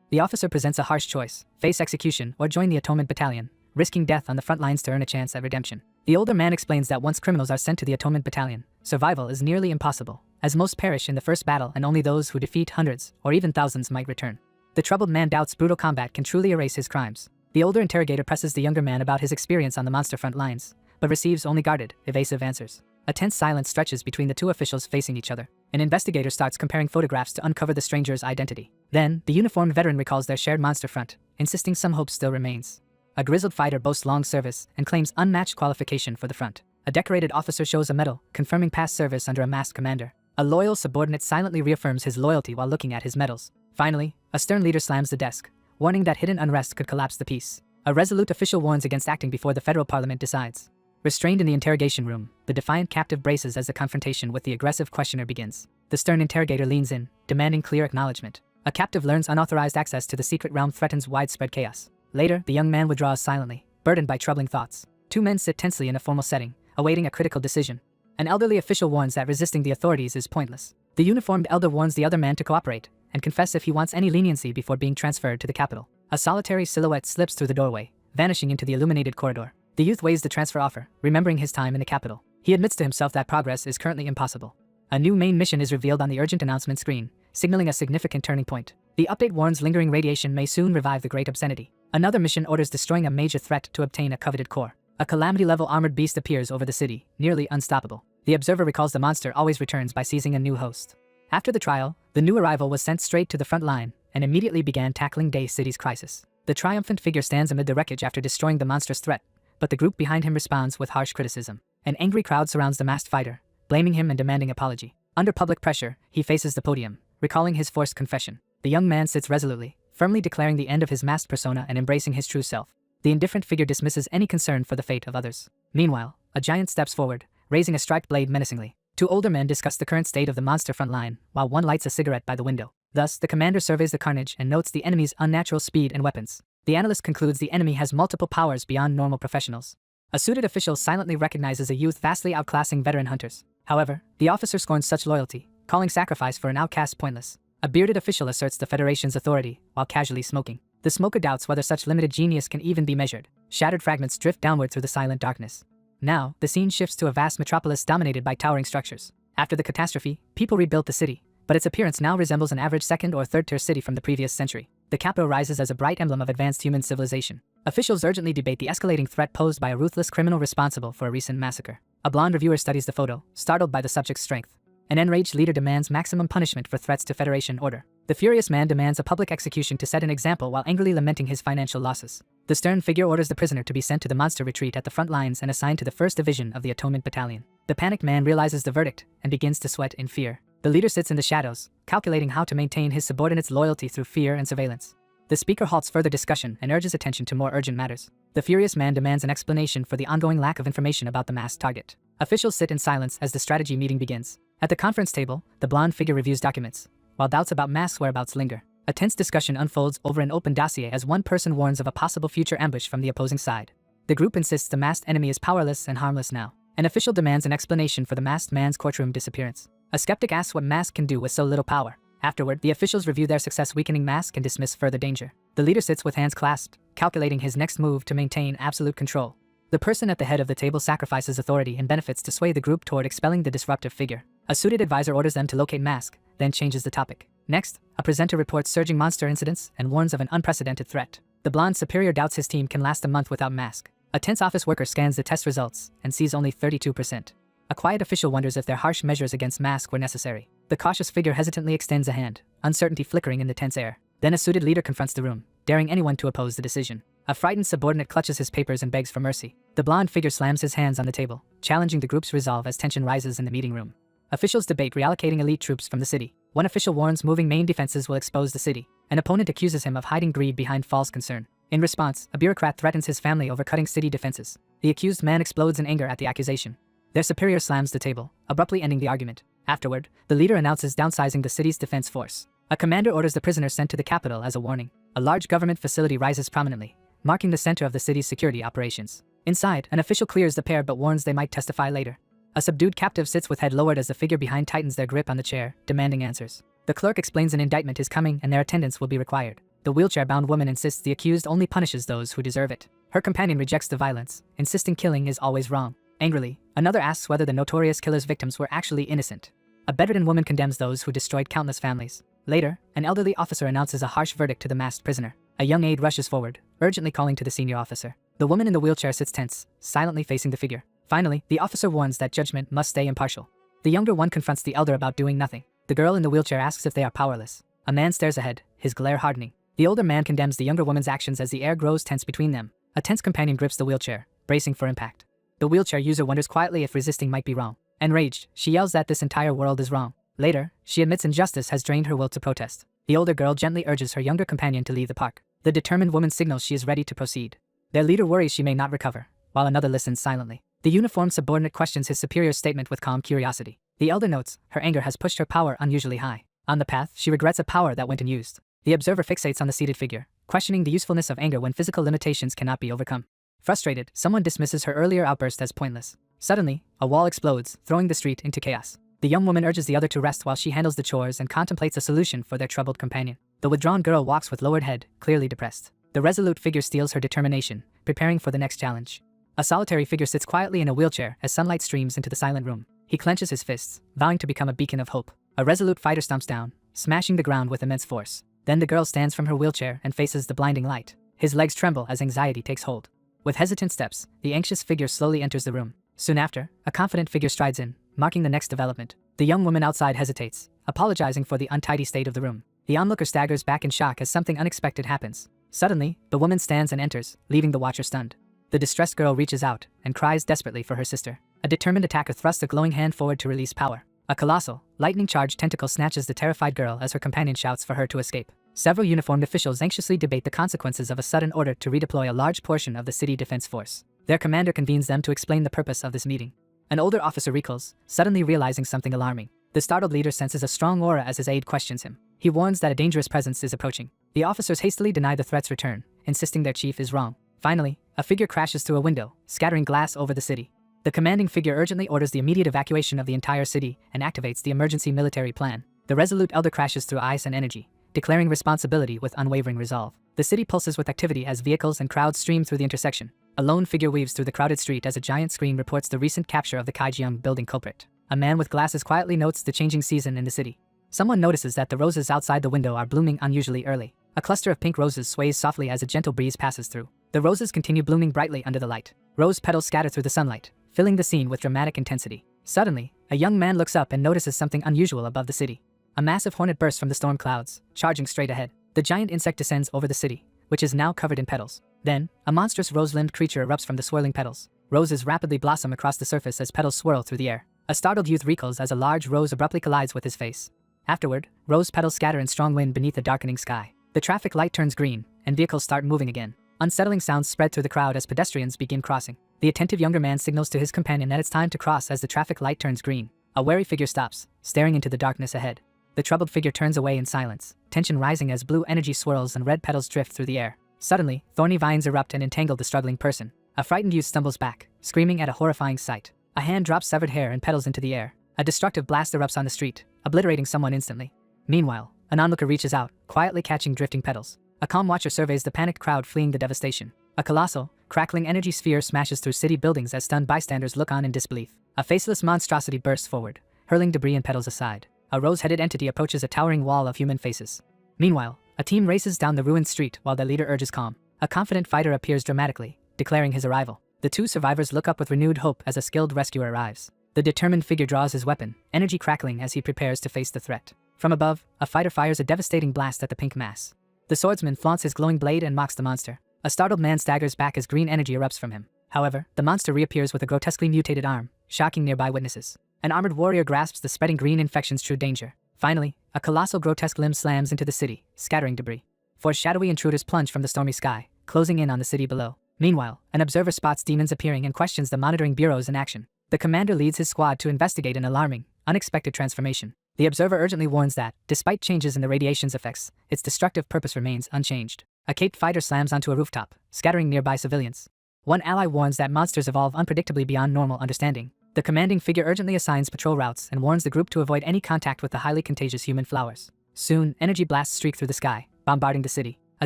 The officer presents a harsh choice: face execution or join the Atonement Battalion, risking death on the front lines to earn a chance at redemption. The older man explains that once criminals are sent to the Atonement Battalion, survival is nearly impossible, as most perish in the first battle and only those who defeat hundreds or even thousands might return. The troubled man doubts brutal combat can truly erase his crimes. The older interrogator presses the younger man about his experience on the monster front lines, but receives only guarded, evasive answers. A tense silence stretches between the two officials facing each other. An investigator starts comparing photographs to uncover the stranger's identity. Then, the uniformed veteran recalls their shared monster front, insisting some hope still remains. A grizzled fighter boasts long service and claims unmatched qualification for the front. A decorated officer shows a medal, confirming past service under a masked commander. A loyal subordinate silently reaffirms his loyalty while looking at his medals. Finally, a stern leader slams the desk, warning that hidden unrest could collapse the peace. A resolute official warns against acting before the federal parliament decides. Restrained in the interrogation room, the defiant captive braces as the confrontation with the aggressive questioner begins. The stern interrogator leans in, demanding clear acknowledgement. A captive learns unauthorized access to the secret realm threatens widespread chaos. Later, the young man withdraws silently, burdened by troubling thoughts. Two men sit tensely in a formal setting, awaiting a critical decision. An elderly official warns that resisting the authorities is pointless. The uniformed elder warns the other man to cooperate and confess if he wants any leniency before being transferred to the capital. A solitary silhouette slips through the doorway, vanishing into the illuminated corridor. The youth weighs the transfer offer, remembering his time in the capital. He admits to himself that progress is currently impossible. A new main mission is revealed on the urgent announcement screen, signaling a significant turning point. The update warns lingering radiation may soon revive the great obscenity. Another mission orders destroying a major threat to obtain a coveted core. A calamity-level armored beast appears over the city, nearly unstoppable. The observer recalls the monster always returns by seizing a new host. After the trial, the new arrival was sent straight to the front line and immediately began tackling Day City's crisis. The triumphant figure stands amid the wreckage after destroying the monstrous threat, but the group behind him responds with harsh criticism. An angry crowd surrounds the masked fighter, blaming him and demanding apology. Under public pressure, he faces the podium, recalling his forced confession. The young man sits resolutely, firmly declaring the end of his masked persona and embracing his true self. The indifferent figure dismisses any concern for the fate of others. Meanwhile, a giant steps forward, raising a striped blade menacingly. Two older men discuss the current state of the monster front line, while one lights a cigarette by the window. Thus, the commander surveys the carnage and notes the enemy's unnatural speed and weapons. The analyst concludes the enemy has multiple powers beyond normal professionals. A suited official silently recognizes a youth vastly outclassing veteran hunters. However, the officer scorns such loyalty, calling sacrifice for an outcast pointless. A bearded official asserts the Federation's authority, while casually smoking. The smoker doubts whether such limited genius can even be measured. Shattered fragments drift downward through the silent darkness. Now, the scene shifts to a vast metropolis dominated by towering structures. After the catastrophe, people rebuilt the city, but its appearance now resembles an average second- or third-tier city from the previous century. The capital rises as a bright emblem of advanced human civilization. Officials urgently debate the escalating threat posed by a ruthless criminal responsible for a recent massacre. A blonde reviewer studies the photo, startled by the subject's strength. An enraged leader demands maximum punishment for threats to Federation order. The furious man demands a public execution to set an example while angrily lamenting his financial losses. The stern figure orders the prisoner to be sent to the monster retreat at the front lines and assigned to the 1st Division of the Atonement Battalion. The panicked man realizes the verdict and begins to sweat in fear. The leader sits in the shadows, calculating how to maintain his subordinates' loyalty through fear and surveillance. The speaker halts further discussion and urges attention to more urgent matters. The furious man demands an explanation for the ongoing lack of information about the masked target. Officials sit in silence as the strategy meeting begins. At the conference table, the blonde figure reviews documents, while doubts about masked whereabouts linger. A tense discussion unfolds over an open dossier as one person warns of a possible future ambush from the opposing side. The group insists the masked enemy is powerless and harmless now. An official demands an explanation for the masked man's courtroom disappearance. A skeptic asks what mask can do with so little power. Afterward, the officials review their success weakening mask and dismiss further danger. The leader sits with hands clasped, calculating his next move to maintain absolute control. The person at the head of the table sacrifices authority and benefits to sway the group toward expelling the disruptive figure. A suited advisor orders them to locate mask, then changes the topic. Next, a presenter reports surging monster incidents and warns of an unprecedented threat. The blonde superior doubts his team can last a month without mask. A tense office worker scans the test results and sees only 32%. A quiet official wonders if their harsh measures against mask were necessary. The cautious figure hesitantly extends a hand, uncertainty flickering in the tense air. Then a suited leader confronts the room, daring anyone to oppose the decision. A frightened subordinate clutches his papers and begs for mercy. The blonde figure slams his hands on the table, challenging the group's resolve as tension rises in the meeting room. Officials debate reallocating elite troops from the city. One official warns moving main defenses will expose the city. An opponent accuses him of hiding greed behind false concern. In response, a bureaucrat threatens his family over cutting city defenses. The accused man explodes in anger at the accusation. Their superior slams the table, abruptly ending the argument. Afterward, the leader announces downsizing the city's defense force. A commander orders the prisoners sent to the capital as a warning. A large government facility rises prominently, marking the center of the city's security operations. Inside, an official clears the pair but warns they might testify later. A subdued captive sits with head lowered as the figure behind tightens their grip on the chair, demanding answers. The clerk explains an indictment is coming and their attendance will be required. The wheelchair-bound woman insists the accused only punishes those who deserve it. Her companion rejects the violence, insisting killing is always wrong. Angrily, another asks whether the notorious killer's victims were actually innocent. A bedridden woman condemns those who destroyed countless families. Later, an elderly officer announces a harsh verdict to the masked prisoner. A young aide rushes forward, urgently calling to the senior officer. The woman in the wheelchair sits tense, silently facing the figure. Finally, the officer warns that judgment must stay impartial. The younger one confronts the elder about doing nothing. The girl in the wheelchair asks if they are powerless. A man stares ahead, his glare hardening. The older man condemns the younger woman's actions as the air grows tense between them. A tense companion grips the wheelchair, bracing for impact. The wheelchair user wonders quietly if resisting might be wrong. Enraged, she yells that this entire world is wrong. Later, she admits injustice has drained her will to protest. The older girl gently urges her younger companion to leave the park. The determined woman signals she is ready to proceed. Their leader worries she may not recover, while another listens silently. The uniformed subordinate questions his superior's statement with calm curiosity. The elder notes, her anger has pushed her power unusually high. On the path, she regrets a power that went unused. The observer fixates on the seated figure, questioning the usefulness of anger when physical limitations cannot be overcome. Frustrated, someone dismisses her earlier outburst as pointless. Suddenly, a wall explodes, throwing the street into chaos. The young woman urges the other to rest while she handles the chores and contemplates a solution for their troubled companion. The withdrawn girl walks with lowered head, clearly depressed. The resolute figure steals her determination, preparing for the next challenge. A solitary figure sits quietly in a wheelchair as sunlight streams into the silent room. He clenches his fists, vowing to become a beacon of hope. A resolute fighter stomps down, smashing the ground with immense force. Then the girl stands from her wheelchair and faces the blinding light. His legs tremble as anxiety takes hold. With hesitant steps, the anxious figure slowly enters the room. Soon after, a confident figure strides in, marking the next development. The young woman outside hesitates, apologizing for the untidy state of the room. The onlooker staggers back in shock as something unexpected happens. Suddenly, the woman stands and enters, leaving the watcher stunned. The distressed girl reaches out and cries desperately for her sister. A determined attacker thrusts a glowing hand forward to release power. A colossal, lightning-charged tentacle snatches the terrified girl as her companion shouts for her to escape. Several uniformed officials anxiously debate the consequences of a sudden order to redeploy a large portion of the city defense force. Their commander convenes them to explain the purpose of this meeting. An older officer recoils, suddenly realizing something alarming. The startled leader senses a strong aura as his aide questions him. He warns that a dangerous presence is approaching. The officers hastily deny the threat's return, insisting their chief is wrong. Finally, a figure crashes through a window, scattering glass over the city. The commanding figure urgently orders the immediate evacuation of the entire city and activates the emergency military plan. The resolute elder crashes through ice and energy, declaring responsibility with unwavering resolve. The city pulses with activity as vehicles and crowds stream through the intersection. A lone figure weaves through the crowded street as a giant screen reports the recent capture of the Kaijiang building culprit. A man with glasses quietly notes the changing season in the city. Someone notices that the roses outside the window are blooming unusually early. A cluster of pink roses sways softly as a gentle breeze passes through. The roses continue blooming brightly under the light. Rose petals scatter through the sunlight, filling the scene with dramatic intensity. Suddenly, a young man looks up and notices something unusual above the city. A massive hornet bursts from the storm clouds, charging straight ahead. The giant insect descends over the city, which is now covered in petals. Then, a monstrous rose-limbed creature erupts from the swirling petals. Roses rapidly blossom across the surface as petals swirl through the air. A startled youth recoils as a large rose abruptly collides with his face. Afterward, rose petals scatter in strong wind beneath a darkening sky. The traffic light turns green, and vehicles start moving again. Unsettling sounds spread through the crowd as pedestrians begin crossing. The attentive younger man signals to his companion that it's time to cross as the traffic light turns green. A wary figure stops, staring into the darkness ahead. The troubled figure turns away in silence, tension rising as blue energy swirls and red petals drift through the air. Suddenly, thorny vines erupt and entangle the struggling person. A frightened youth stumbles back, screaming at a horrifying sight. A hand drops severed hair and petals into the air. A destructive blast erupts on the street, obliterating someone instantly. Meanwhile, an onlooker reaches out, quietly catching drifting petals. A calm watcher surveys the panicked crowd fleeing the devastation. A colossal, crackling energy sphere smashes through city buildings as stunned bystanders look on in disbelief. A faceless monstrosity bursts forward, hurling debris and petals aside. A rose-headed entity approaches a towering wall of human faces. Meanwhile, a team races down the ruined street while their leader urges calm. A confident fighter appears dramatically, declaring his arrival. The two survivors look up with renewed hope as a skilled rescuer arrives. The determined figure draws his weapon, energy crackling as he prepares to face the threat. From above, a fighter fires a devastating blast at the pink mass. The swordsman flaunts his glowing blade and mocks the monster. A startled man staggers back as green energy erupts from him. However, the monster reappears with a grotesquely mutated arm, shocking nearby witnesses. An armored warrior grasps the spreading green infection's true danger. Finally, a colossal grotesque limb slams into the city, scattering debris. Four shadowy intruders plunge from the stormy sky, closing in on the city below. Meanwhile, an observer spots demons appearing and questions the monitoring bureaus in action. The commander leads his squad to investigate an alarming, Unexpected transformation. The observer urgently warns that, despite changes in the radiation's effects, its destructive purpose remains unchanged. A caped fighter slams onto a rooftop, scattering nearby civilians. One ally warns that monsters evolve unpredictably beyond normal understanding. The commanding figure urgently assigns patrol routes and warns the group to avoid any contact with the highly contagious human flowers. Soon, energy blasts streak through the sky, bombarding the city. A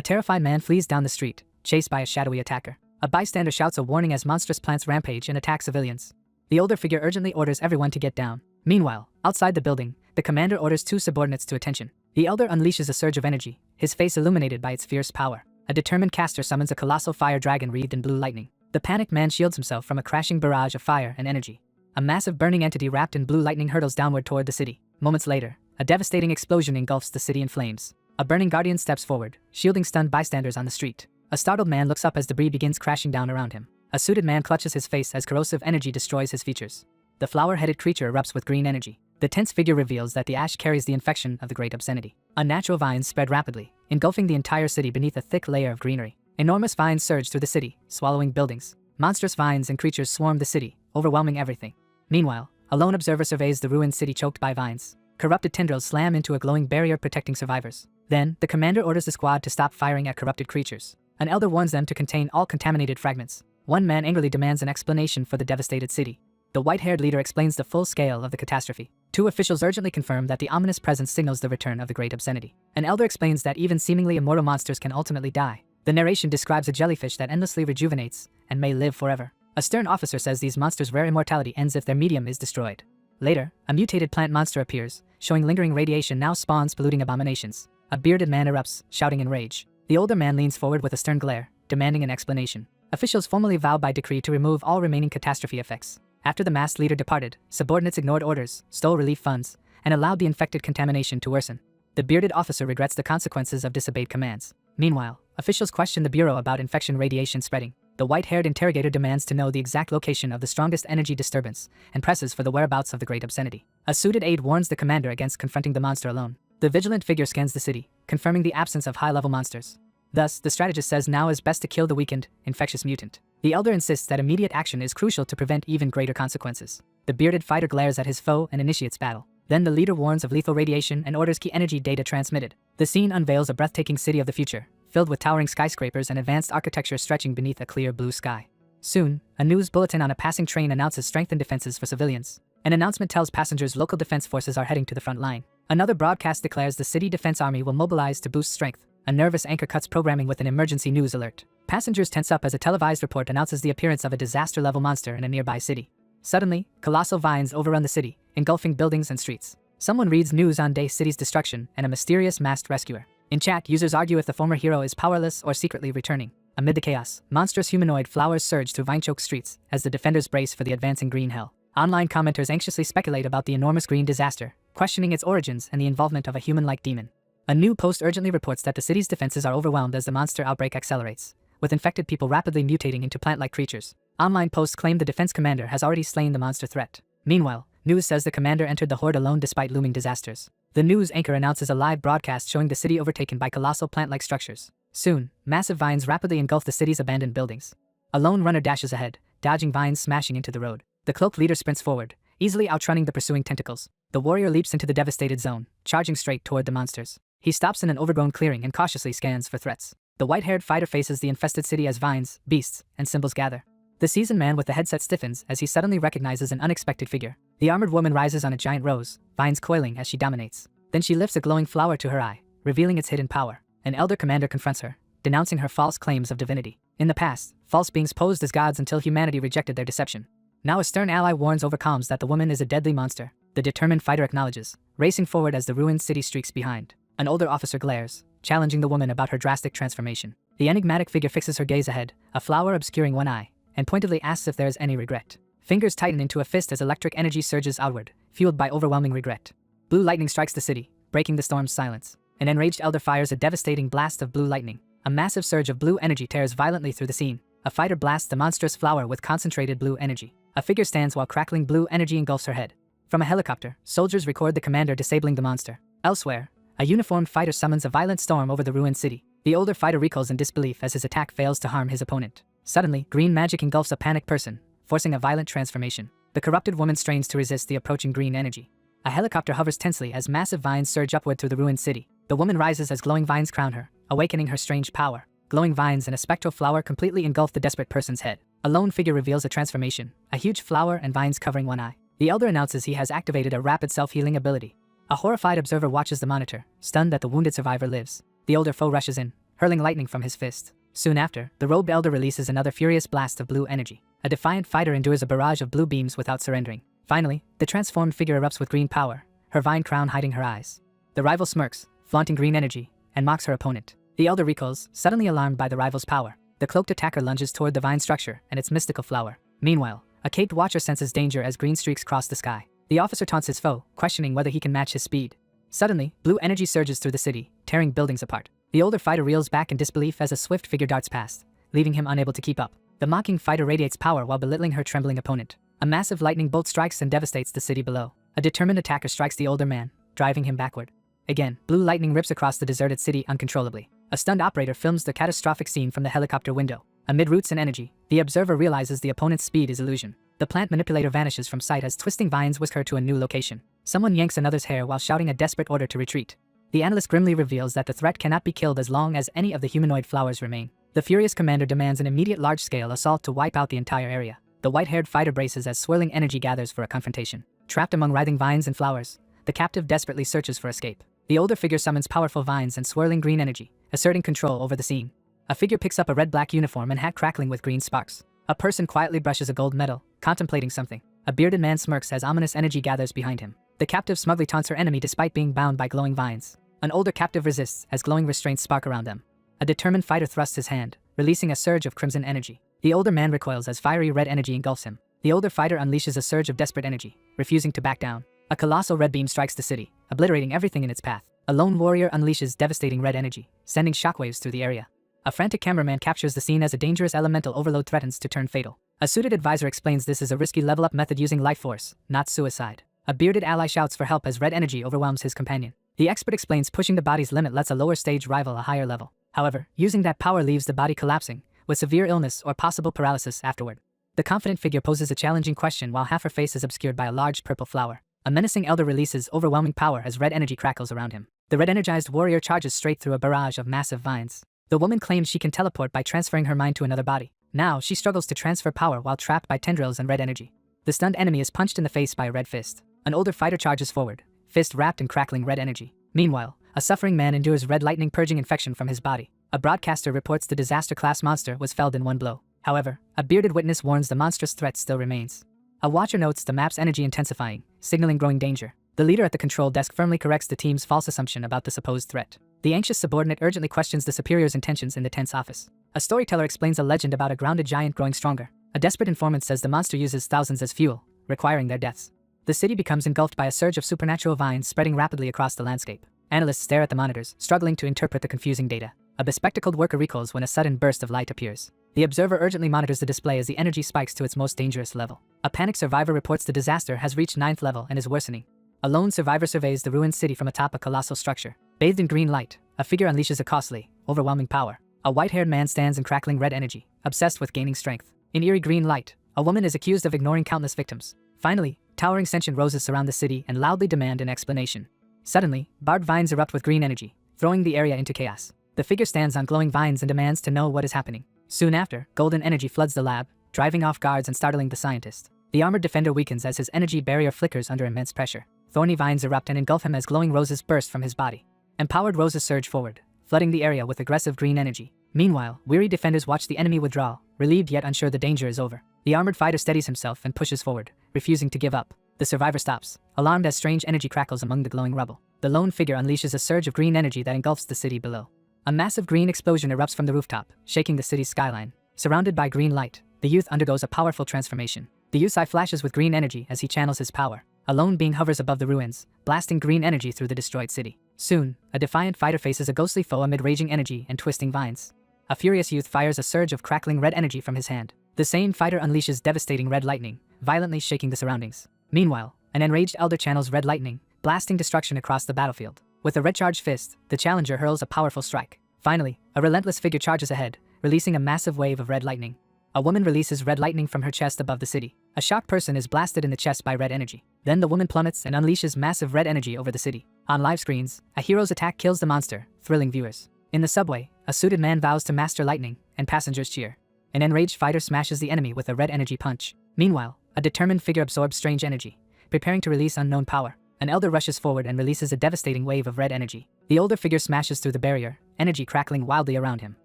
terrified man flees down the street, chased by a shadowy attacker. A bystander shouts a warning as monstrous plants rampage and attack civilians. The older figure urgently orders everyone to get down. Meanwhile, outside the building, the commander orders two subordinates to attention. The elder unleashes a surge of energy, his face illuminated by its fierce power. A determined caster summons a colossal fire dragon wreathed in blue lightning. The panicked man shields himself from a crashing barrage of fire and energy. A massive burning entity wrapped in blue lightning hurtles downward toward the city. Moments later, a devastating explosion engulfs the city in flames. A burning guardian steps forward, shielding stunned bystanders on the street. A startled man looks up as debris begins crashing down around him. A suited man clutches his face as corrosive energy destroys his features. The flower-headed creature erupts with green energy. The tense figure reveals that the ash carries the infection of the great obscenity. Unnatural vines spread rapidly, engulfing the entire city beneath a thick layer of greenery. Enormous vines surge through the city, swallowing buildings. Monstrous vines and creatures swarm the city, overwhelming everything. Meanwhile, a lone observer surveys the ruined city choked by vines. Corrupted tendrils slam into a glowing barrier protecting survivors. Then, the commander orders the squad to stop firing at corrupted creatures. An elder warns them to contain all contaminated fragments. One man angrily demands an explanation for the devastated city. The white-haired leader explains the full scale of the catastrophe. Two officials urgently confirm that the ominous presence signals the return of the great obscenity. An elder explains that even seemingly immortal monsters can ultimately die. The narration describes a jellyfish that endlessly rejuvenates and may live forever. A stern officer says these monsters' rare immortality ends if their medium is destroyed. Later, a mutated plant monster appears, showing lingering radiation now spawns polluting abominations. A bearded man erupts, shouting in rage. The older man leans forward with a stern glare, demanding an explanation. Officials formally vow by decree to remove all remaining catastrophe effects. After the masked leader departed, subordinates ignored orders, stole relief funds, and allowed the infected contamination to worsen. The bearded officer regrets the consequences of disobeyed commands. Meanwhile, officials question the bureau about infection radiation spreading. The white-haired interrogator demands to know the exact location of the strongest energy disturbance and presses for the whereabouts of the great obscenity. A suited aide warns the commander against confronting the monster alone. The vigilant figure scans the city, confirming the absence of high-level monsters. Thus, the strategist says now is best to kill the weakened, infectious mutant. The elder insists that immediate action is crucial to prevent even greater consequences. The bearded fighter glares at his foe and initiates battle. Then the leader warns of lethal radiation and orders key energy data transmitted. The scene unveils a breathtaking city of the future, filled with towering skyscrapers and advanced architecture stretching beneath a clear blue sky. Soon, a news bulletin on a passing train announces strengthened defenses for civilians. An announcement tells passengers local defense forces are heading to the front line. Another broadcast declares the city defense army will mobilize to boost strength. A nervous anchor cuts programming with an emergency news alert. Passengers tense up as a televised report announces the appearance of a disaster-level monster in a nearby city. Suddenly, colossal vines overrun the city, engulfing buildings and streets. Someone reads news on the city's destruction and a mysterious masked rescuer. In chat, users argue if the former hero is powerless or secretly returning. Amid the chaos, monstrous humanoid flowers surge through vine-choked streets as the defenders brace for the advancing green hell. Online commenters anxiously speculate about the enormous green disaster, questioning its origins and the involvement of a human-like demon. A new post urgently reports that the city's defenses are overwhelmed as the monster outbreak accelerates, with infected people rapidly mutating into plant-like creatures. Online posts claim the defense commander has already slain the monster threat. Meanwhile, news says the commander entered the horde alone despite looming disasters. The news anchor announces a live broadcast showing the city overtaken by colossal plant-like structures. Soon, massive vines rapidly engulf the city's abandoned buildings. A lone runner dashes ahead, dodging vines smashing into the road. The cloaked leader sprints forward, easily outrunning the pursuing tentacles. The warrior leaps into the devastated zone, charging straight toward the monsters. He stops in an overgrown clearing and cautiously scans for threats. The white-haired fighter faces the infested city as vines, beasts, and symbols gather. The seasoned man with the headset stiffens as he suddenly recognizes an unexpected figure. The armored woman rises on a giant rose, vines coiling as she dominates. Then she lifts a glowing flower to her eye, revealing its hidden power. An elder commander confronts her, denouncing her false claims of divinity. In the past, false beings posed as gods until humanity rejected their deception. Now a stern ally warns over comms that the woman is a deadly monster. The determined fighter acknowledges, racing forward as the ruined city streaks behind. An older officer glares, challenging the woman about her drastic transformation. The enigmatic figure fixes her gaze ahead, a flower obscuring one eye, and pointedly asks if there is any regret. Fingers tighten into a fist as electric energy surges outward, fueled by overwhelming regret. Blue lightning strikes the city, breaking the storm's silence. An enraged elder fires a devastating blast of blue lightning. A massive surge of blue energy tears violently through the scene. A fighter blasts the monstrous flower with concentrated blue energy. A figure stands while crackling blue energy engulfs her head. From a helicopter, soldiers record the commander disabling the monster. Elsewhere, a uniformed fighter summons a violent storm over the ruined city. The older fighter recoils in disbelief as his attack fails to harm his opponent. Suddenly, green magic engulfs a panicked person, forcing a violent transformation. The corrupted woman strains to resist the approaching green energy. A helicopter hovers tensely as massive vines surge upward through the ruined city. The woman rises as glowing vines crown her, awakening her strange power. Glowing vines and a spectral flower completely engulf the desperate person's head. A lone figure reveals a transformation, a huge flower and vines covering one eye. The elder announces he has activated a rapid self-healing ability. A horrified observer watches the monitor, stunned that the wounded survivor lives. The older foe rushes in, hurling lightning from his fist. Soon after, the robed elder releases another furious blast of blue energy. A defiant fighter endures a barrage of blue beams without surrendering. Finally, the transformed figure erupts with green power, her vine crown hiding her eyes. The rival smirks, flaunting green energy, and mocks her opponent. The elder recoils, suddenly alarmed by the rival's power. The cloaked attacker lunges toward the vine structure and its mystical flower. Meanwhile, a caped watcher senses danger as green streaks cross the sky. The officer taunts his foe, questioning whether he can match his speed. Suddenly, blue energy surges through the city, tearing buildings apart. The older fighter reels back in disbelief as a swift figure darts past, leaving him unable to keep up. The mocking fighter radiates power while belittling her trembling opponent. A massive lightning bolt strikes and devastates the city below. A determined attacker strikes the older man, driving him backward. Again, blue lightning rips across the deserted city uncontrollably. A stunned operator films the catastrophic scene from the helicopter window. Amid roots and energy, the observer realizes the opponent's speed is illusion. The plant manipulator vanishes from sight as twisting vines whisk her to a new location. Someone yanks another's hair while shouting a desperate order to retreat. The analyst grimly reveals that the threat cannot be killed as long as any of the humanoid flowers remain. The furious commander demands an immediate large-scale assault to wipe out the entire area. The white-haired fighter braces as swirling energy gathers for a confrontation. Trapped among writhing vines and flowers, the captive desperately searches for escape. The older figure summons powerful vines and swirling green energy, asserting control over the scene. A figure picks up a red-black uniform and hat crackling with green sparks. A person quietly brushes a gold medal, contemplating something. A bearded man smirks as ominous energy gathers behind him. The captive smugly taunts her enemy despite being bound by glowing vines. An older captive resists as glowing restraints spark around them. A determined fighter thrusts his hand, releasing a surge of crimson energy. The older man recoils as fiery red energy engulfs him. The older fighter unleashes a surge of desperate energy, refusing to back down. A colossal red beam strikes the city, obliterating everything in its path. A lone warrior unleashes devastating red energy, sending shockwaves through the area. A frantic cameraman captures the scene as a dangerous elemental overload threatens to turn fatal. A suited advisor explains this is a risky level-up method using life force, not suicide. A bearded ally shouts for help as red energy overwhelms his companion. The expert explains pushing the body's limit lets a lower stage rival a higher level. However, using that power leaves the body collapsing, with severe illness or possible paralysis afterward. The confident figure poses a challenging question while half her face is obscured by a large purple flower. A menacing elder releases overwhelming power as red energy crackles around him. The red-energized warrior charges straight through a barrage of massive vines. The woman claims she can teleport by transferring her mind to another body. Now, she struggles to transfer power while trapped by tendrils and red energy. The stunned enemy is punched in the face by a red fist. An older fighter charges forward, fist wrapped in crackling red energy. Meanwhile, a suffering man endures red lightning purging infection from his body. A broadcaster reports the disaster-class monster was felled in one blow. However, a bearded witness warns the monstrous threat still remains. A watcher notes the map's energy intensifying, signaling growing danger. The leader at the control desk firmly corrects the team's false assumption about the supposed threat. The anxious subordinate urgently questions the superior's intentions in the tense office. A storyteller explains a legend about a grounded giant growing stronger. A desperate informant says the monster uses thousands as fuel, requiring their deaths. The city becomes engulfed by a surge of supernatural vines spreading rapidly across the landscape. Analysts stare at the monitors, struggling to interpret the confusing data. A bespectacled worker recoils when a sudden burst of light appears. The observer urgently monitors the display as the energy spikes to its most dangerous level. A panicked survivor reports the disaster has reached 9th level and is worsening. A lone survivor surveys the ruined city from atop a colossal structure. Bathed in green light, a figure unleashes a costly, overwhelming power. A white-haired man stands in crackling red energy, obsessed with gaining strength. In eerie green light, a woman is accused of ignoring countless victims. Finally, towering sentient roses surround the city and loudly demand an explanation. Suddenly, barbed vines erupt with green energy, throwing the area into chaos. The figure stands on glowing vines and demands to know what is happening. Soon after, golden energy floods the lab, driving off guards and startling the scientist. The armored defender weakens as his energy barrier flickers under immense pressure. Thorny vines erupt and engulf him as glowing roses burst from his body. Empowered roses surge forward, flooding the area with aggressive green energy. Meanwhile, weary defenders watch the enemy withdraw, relieved yet unsure the danger is over. The armored fighter steadies himself and pushes forward, refusing to give up. The survivor stops, alarmed as strange energy crackles among the glowing rubble. The lone figure unleashes a surge of green energy that engulfs the city below. A massive green explosion erupts from the rooftop, shaking the city's skyline. Surrounded by green light, the youth undergoes a powerful transformation. The youth's eye flashes with green energy as he channels his power. A lone being hovers above the ruins, blasting green energy through the destroyed city. Soon, a defiant fighter faces a ghostly foe amid raging energy and twisting vines. A furious youth fires a surge of crackling red energy from his hand. The same fighter unleashes devastating red lightning, violently shaking the surroundings. Meanwhile, an enraged elder channels red lightning, blasting destruction across the battlefield. With a red-charged fist, the challenger hurls a powerful strike. Finally, a relentless figure charges ahead, releasing a massive wave of red lightning. A woman releases red lightning from her chest above the city. A shocked person is blasted in the chest by red energy. Then the woman plummets and unleashes massive red energy over the city. On live screens, a hero's attack kills the monster, thrilling viewers. In the subway, a suited man vows to master lightning, and passengers cheer. An enraged fighter smashes the enemy with a red energy punch. Meanwhile, a determined figure absorbs strange energy, preparing to release unknown power. An elder rushes forward and releases a devastating wave of red energy. The older figure smashes through the barrier, energy crackling wildly around him.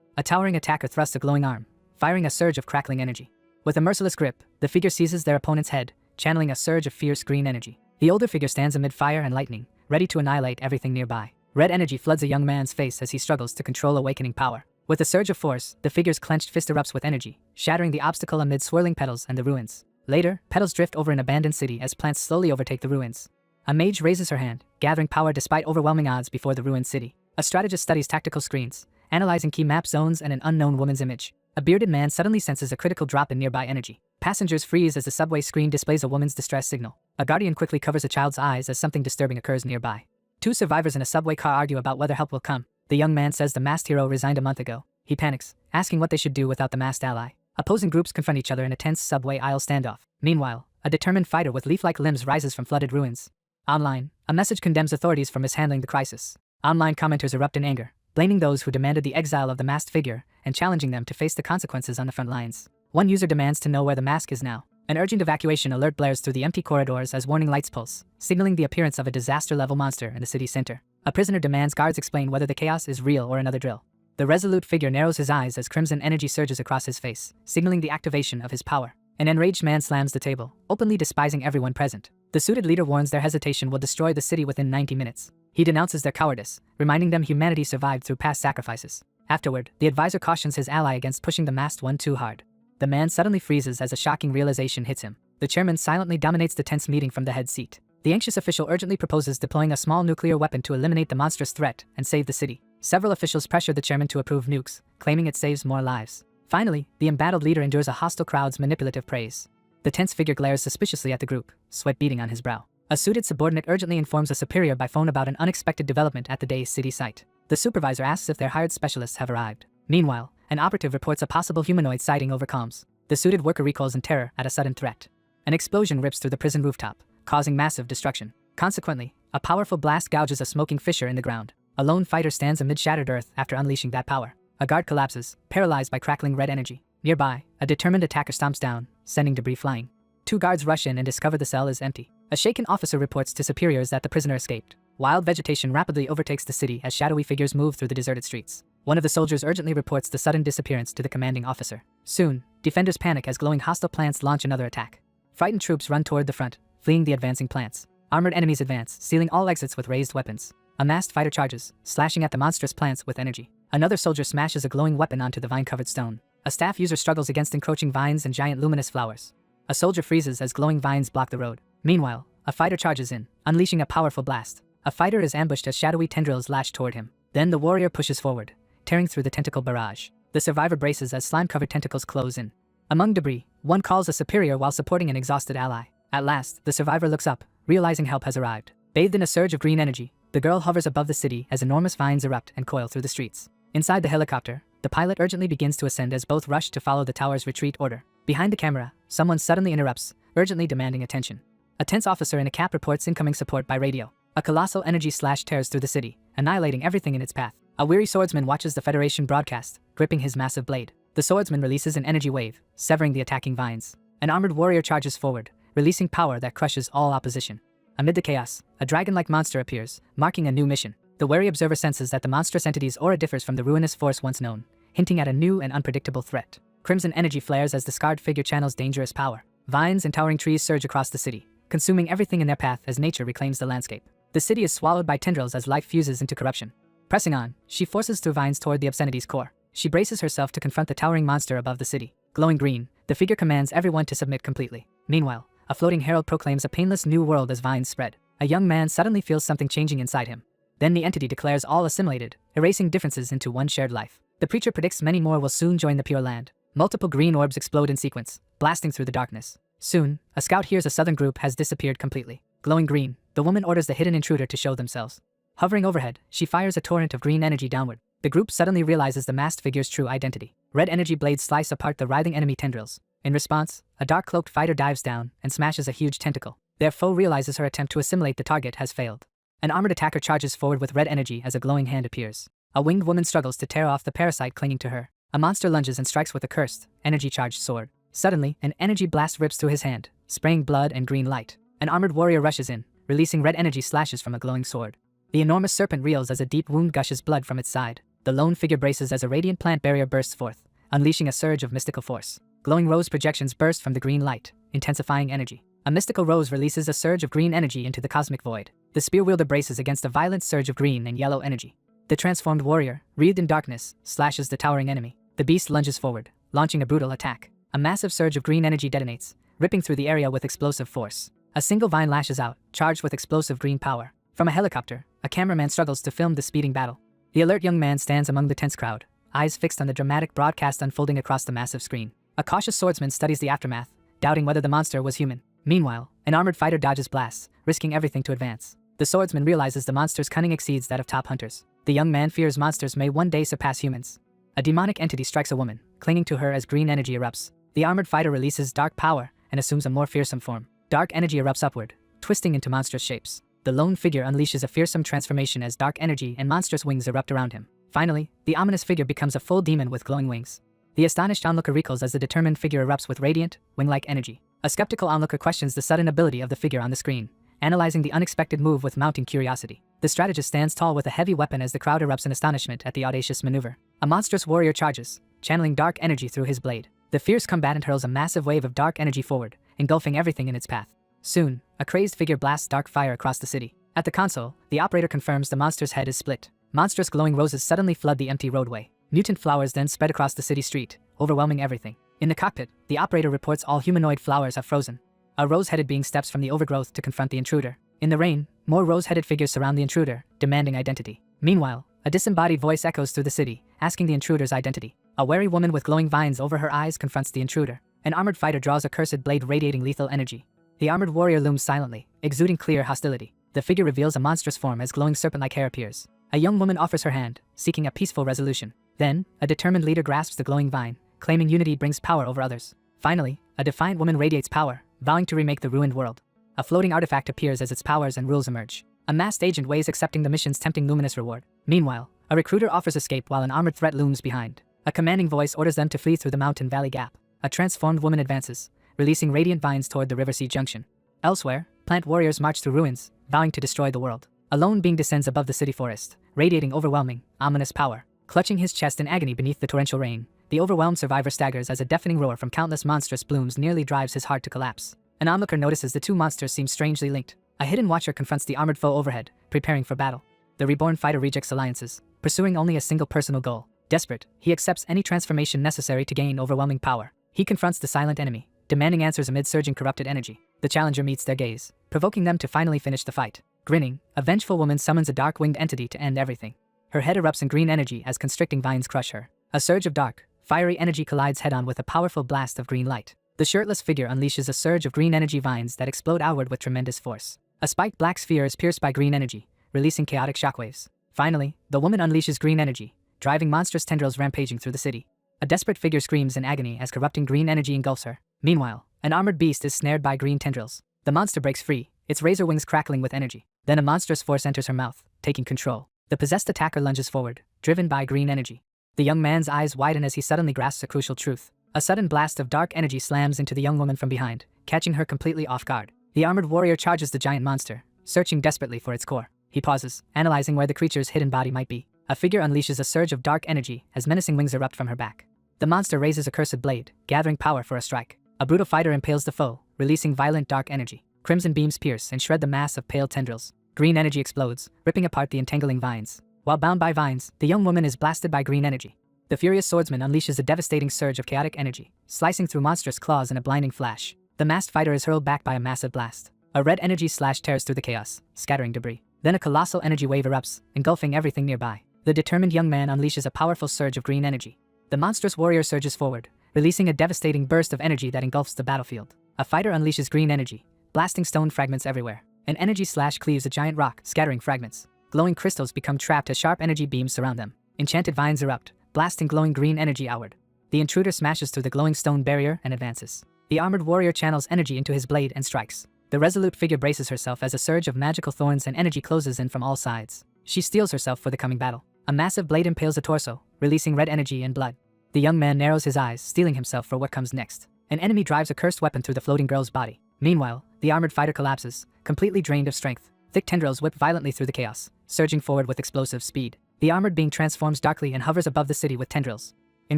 A towering attacker thrusts a glowing arm, firing a surge of crackling energy. With a merciless grip, the figure seizes their opponent's head, channeling a surge of fierce green energy. The older figure stands amid fire and lightning, ready to annihilate everything nearby. Red energy floods a young man's face as he struggles to control awakening power. With a surge of force, the figure's clenched fist erupts with energy, shattering the obstacle amid swirling petals and the ruins. Later, petals drift over an abandoned city as plants slowly overtake the ruins. A mage raises her hand, gathering power despite overwhelming odds before the ruined city. A strategist studies tactical screens, analyzing key map zones and an unknown woman's image. A bearded man suddenly senses a critical drop in nearby energy. Passengers freeze as the subway screen displays a woman's distress signal. A guardian quickly covers a child's eyes as something disturbing occurs nearby. Two survivors in a subway car argue about whether help will come. The young man says the masked hero resigned a month ago. He panics, asking what they should do without the masked ally. Opposing groups confront each other in a tense subway aisle standoff. Meanwhile, a determined fighter with leaf-like limbs rises from flooded ruins. Online, a message condemns authorities for mishandling the crisis. Online commenters erupt in anger, blaming those who demanded the exile of the masked figure and challenging them to face the consequences on the front lines. One user demands to know where the mask is now. An urgent evacuation alert blares through the empty corridors as warning lights pulse, signaling the appearance of a disaster-level monster in the city center. A prisoner demands guards explain whether the chaos is real or another drill. The resolute figure narrows his eyes as crimson energy surges across his face, signaling the activation of his power. An enraged man slams the table, openly despising everyone present. The suited leader warns their hesitation will destroy the city within 90 minutes. He denounces their cowardice, reminding them humanity survived through past sacrifices. Afterward, the advisor cautions his ally against pushing the masked one too hard. The man suddenly freezes as a shocking realization hits him. The chairman silently dominates the tense meeting from the head seat. The anxious official urgently proposes deploying a small nuclear weapon to eliminate the monstrous threat and save the city. Several officials pressure the chairman to approve nukes, claiming it saves more lives. Finally, the embattled leader endures a hostile crowd's manipulative praise. The tense figure glares suspiciously at the group, sweat beading on his brow. A suited subordinate urgently informs a superior by phone about an unexpected development at the day's city site. The supervisor asks if their hired specialists have arrived. Meanwhile, an operative reports a possible humanoid sighting over comms. The suited worker recoils in terror at a sudden threat. An explosion rips through the prison rooftop, causing massive destruction. Consequently, a powerful blast gouges a smoking fissure in the ground. A lone fighter stands amid shattered earth after unleashing that power. A guard collapses, paralyzed by crackling red energy. Nearby, a determined attacker stomps down, sending debris flying. Two guards rush in and discover the cell is empty. A shaken officer reports to superiors that the prisoner escaped. Wild vegetation rapidly overtakes the city as shadowy figures move through the deserted streets. One of the soldiers urgently reports the sudden disappearance to the commanding officer. Soon, defenders panic as glowing hostile plants launch another attack. Frightened troops run toward the front, fleeing the advancing plants. Armored enemies advance, sealing all exits with raised weapons. A masked fighter charges, slashing at the monstrous plants with energy. Another soldier smashes a glowing weapon onto the vine-covered stone. A staff user struggles against encroaching vines and giant luminous flowers. A soldier freezes as glowing vines block the road. Meanwhile, a fighter charges in, unleashing a powerful blast. A fighter is ambushed as shadowy tendrils lash toward him. Then the warrior pushes forward, tearing through the tentacle barrage. The survivor braces as slime-covered tentacles close in. Among debris, one calls a superior while supporting an exhausted ally. At last, the survivor looks up, realizing help has arrived. Bathed in a surge of green energy, the girl hovers above the city as enormous vines erupt and coil through the streets. Inside the helicopter, the pilot urgently begins to ascend as both rush to follow the tower's retreat order. Behind the camera, someone suddenly interrupts, urgently demanding attention. A tense officer in a cap reports incoming support by radio. A colossal energy slash tears through the city, annihilating everything in its path. A weary swordsman watches the Federation broadcast, gripping his massive blade. The swordsman releases an energy wave, severing the attacking vines. An armored warrior charges forward, releasing power that crushes all opposition. Amid the chaos, a dragon-like monster appears, marking a new mission. The wary observer senses that the monstrous entity's aura differs from the ruinous force once known, hinting at a new and unpredictable threat. Crimson energy flares as the scarred figure channels dangerous power. Vines and towering trees surge across the city, consuming everything in their path as nature reclaims the landscape. The city is swallowed by tendrils as life fuses into corruption. Pressing on, she forces through vines toward the obscenity's core. She braces herself to confront the towering monster above the city. Glowing green, the figure commands everyone to submit completely. Meanwhile, a floating herald proclaims a painless new world as vines spread. A young man suddenly feels something changing inside him. Then the entity declares all assimilated, erasing differences into one shared life. The preacher predicts many more will soon join the Pure Land. Multiple green orbs explode in sequence, blasting through the darkness. Soon, a scout hears a southern group has disappeared completely. Glowing green, the woman orders the hidden intruder to show themselves. Hovering overhead, she fires a torrent of green energy downward. The group suddenly realizes the masked figure's true identity. Red energy blades slice apart the writhing enemy tendrils. In response, a dark-cloaked fighter dives down and smashes a huge tentacle. Their foe realizes her attempt to assimilate the target has failed. An armored attacker charges forward with red energy as a glowing hand appears. A winged woman struggles to tear off the parasite clinging to her. A monster lunges and strikes with a cursed, energy-charged sword. Suddenly, an energy blast rips through his hand, spraying blood and green light. An armored warrior rushes in, releasing red energy slashes from a glowing sword. The enormous serpent reels as a deep wound gushes blood from its side. The lone figure braces as a radiant plant barrier bursts forth, unleashing a surge of mystical force. Glowing rose projections burst from the green light, intensifying energy. A mystical rose releases a surge of green energy into the cosmic void. The spear wielder braces against a violent surge of green and yellow energy. The transformed warrior, wreathed in darkness, slashes the towering enemy. The beast lunges forward, launching a brutal attack. A massive surge of green energy detonates, ripping through the area with explosive force. A single vine lashes out, charged with explosive green power. From a helicopter, a cameraman struggles to film the speeding battle. The alert young man stands among the tense crowd, eyes fixed on the dramatic broadcast unfolding across the massive screen. A cautious swordsman studies the aftermath, doubting whether the monster was human. Meanwhile, an armored fighter dodges blasts, risking everything to advance. The swordsman realizes the monster's cunning exceeds that of top hunters. The young man fears monsters may one day surpass humans. A demonic entity strikes a woman, clinging to her as green energy erupts. The armored fighter releases dark power and assumes a more fearsome form. Dark energy erupts upward, twisting into monstrous shapes. The lone figure unleashes a fearsome transformation as dark energy and monstrous wings erupt around him. Finally, the ominous figure becomes a full demon with glowing wings. The astonished onlooker recoils as the determined figure erupts with radiant, wing-like energy. A skeptical onlooker questions the sudden ability of the figure on the screen, analyzing the unexpected move with mounting curiosity. The strategist stands tall with a heavy weapon as the crowd erupts in astonishment at the audacious maneuver. A monstrous warrior charges, channeling dark energy through his blade. The fierce combatant hurls a massive wave of dark energy forward, engulfing everything in its path. Soon, a crazed figure blasts dark fire across the city. At the console, the operator confirms the monster's head is split. Monstrous glowing roses suddenly flood the empty roadway. Mutant flowers then spread across the city street, overwhelming everything. In the cockpit, the operator reports all humanoid flowers have frozen. A rose-headed being steps from the overgrowth to confront the intruder. In the rain, more rose-headed figures surround the intruder, demanding identity. Meanwhile, a disembodied voice echoes through the city, asking the intruder's identity. A wary woman with glowing vines over her eyes confronts the intruder. An armored fighter draws a cursed blade radiating lethal energy. The armored warrior looms silently, exuding clear hostility. The figure reveals a monstrous form as glowing serpent-like hair appears. A young woman offers her hand, seeking a peaceful resolution. Then, a determined leader grasps the glowing vine, claiming unity brings power over others. Finally, a defiant woman radiates power, vowing to remake the ruined world. A floating artifact appears as its powers and rules emerge. A masked agent weighs accepting the mission's tempting luminous reward. Meanwhile, a recruiter offers escape while an armored threat looms behind. A commanding voice orders them to flee through the mountain valley gap. A transformed woman advances, releasing radiant vines toward the River Sea Junction. Elsewhere, plant warriors march through ruins, vowing to destroy the world. A lone being descends above the city forest, radiating overwhelming, ominous power. Clutching his chest in agony beneath the torrential rain, the overwhelmed survivor staggers as a deafening roar from countless monstrous blooms nearly drives his heart to collapse. An onlooker notices the two monsters seem strangely linked. A hidden watcher confronts the armored foe overhead, preparing for battle. The reborn fighter rejects alliances, pursuing only a single personal goal. Desperate, he accepts any transformation necessary to gain overwhelming power. He confronts the silent enemy, demanding answers amid surging corrupted energy. The challenger meets their gaze, provoking them to finally finish the fight. Grinning, a vengeful woman summons a dark-winged entity to end everything. Her head erupts in green energy as constricting vines crush her. A surge of dark, fiery energy collides head-on with a powerful blast of green light. The shirtless figure unleashes a surge of green energy vines that explode outward with tremendous force. A spiked black sphere is pierced by green energy, releasing chaotic shockwaves. Finally, the woman unleashes green energy, driving monstrous tendrils rampaging through the city. A desperate figure screams in agony as corrupting green energy engulfs her. Meanwhile, an armored beast is snared by green tendrils. The monster breaks free, its razor wings crackling with energy. Then a monstrous force enters her mouth, taking control. The possessed attacker lunges forward, driven by green energy. The young man's eyes widen as he suddenly grasps a crucial truth. A sudden blast of dark energy slams into the young woman from behind, catching her completely off guard. The armored warrior charges the giant monster, searching desperately for its core. He pauses, analyzing where the creature's hidden body might be. A figure unleashes a surge of dark energy as menacing wings erupt from her back. The monster raises a cursed blade, gathering power for a strike. A brutal fighter impales the foe, releasing violent dark energy. Crimson beams pierce and shred the mass of pale tendrils. Green energy explodes, ripping apart the entangling vines. While bound by vines, the young woman is blasted by green energy. The furious swordsman unleashes a devastating surge of chaotic energy, slicing through monstrous claws in a blinding flash. The masked fighter is hurled back by a massive blast. A red energy slash tears through the chaos, scattering debris. Then a colossal energy wave erupts, engulfing everything nearby. The determined young man unleashes a powerful surge of green energy. The monstrous warrior surges forward, releasing a devastating burst of energy that engulfs the battlefield. A fighter unleashes green energy, blasting stone fragments everywhere. An energy slash cleaves a giant rock, scattering fragments. Glowing crystals become trapped as sharp energy beams surround them. Enchanted vines erupt, blasting glowing green energy outward. The intruder smashes through the glowing stone barrier and advances. The armored warrior channels energy into his blade and strikes. The resolute figure braces herself as a surge of magical thorns and energy closes in from all sides. She steels herself for the coming battle. A massive blade impales a torso, releasing red energy and blood. The young man narrows his eyes, steeling himself for what comes next. An enemy drives a cursed weapon through the floating girl's body. Meanwhile, the armored fighter collapses, completely drained of strength. Thick tendrils whip violently through the chaos, surging forward with explosive speed. The armored being transforms darkly and hovers above the city with tendrils. In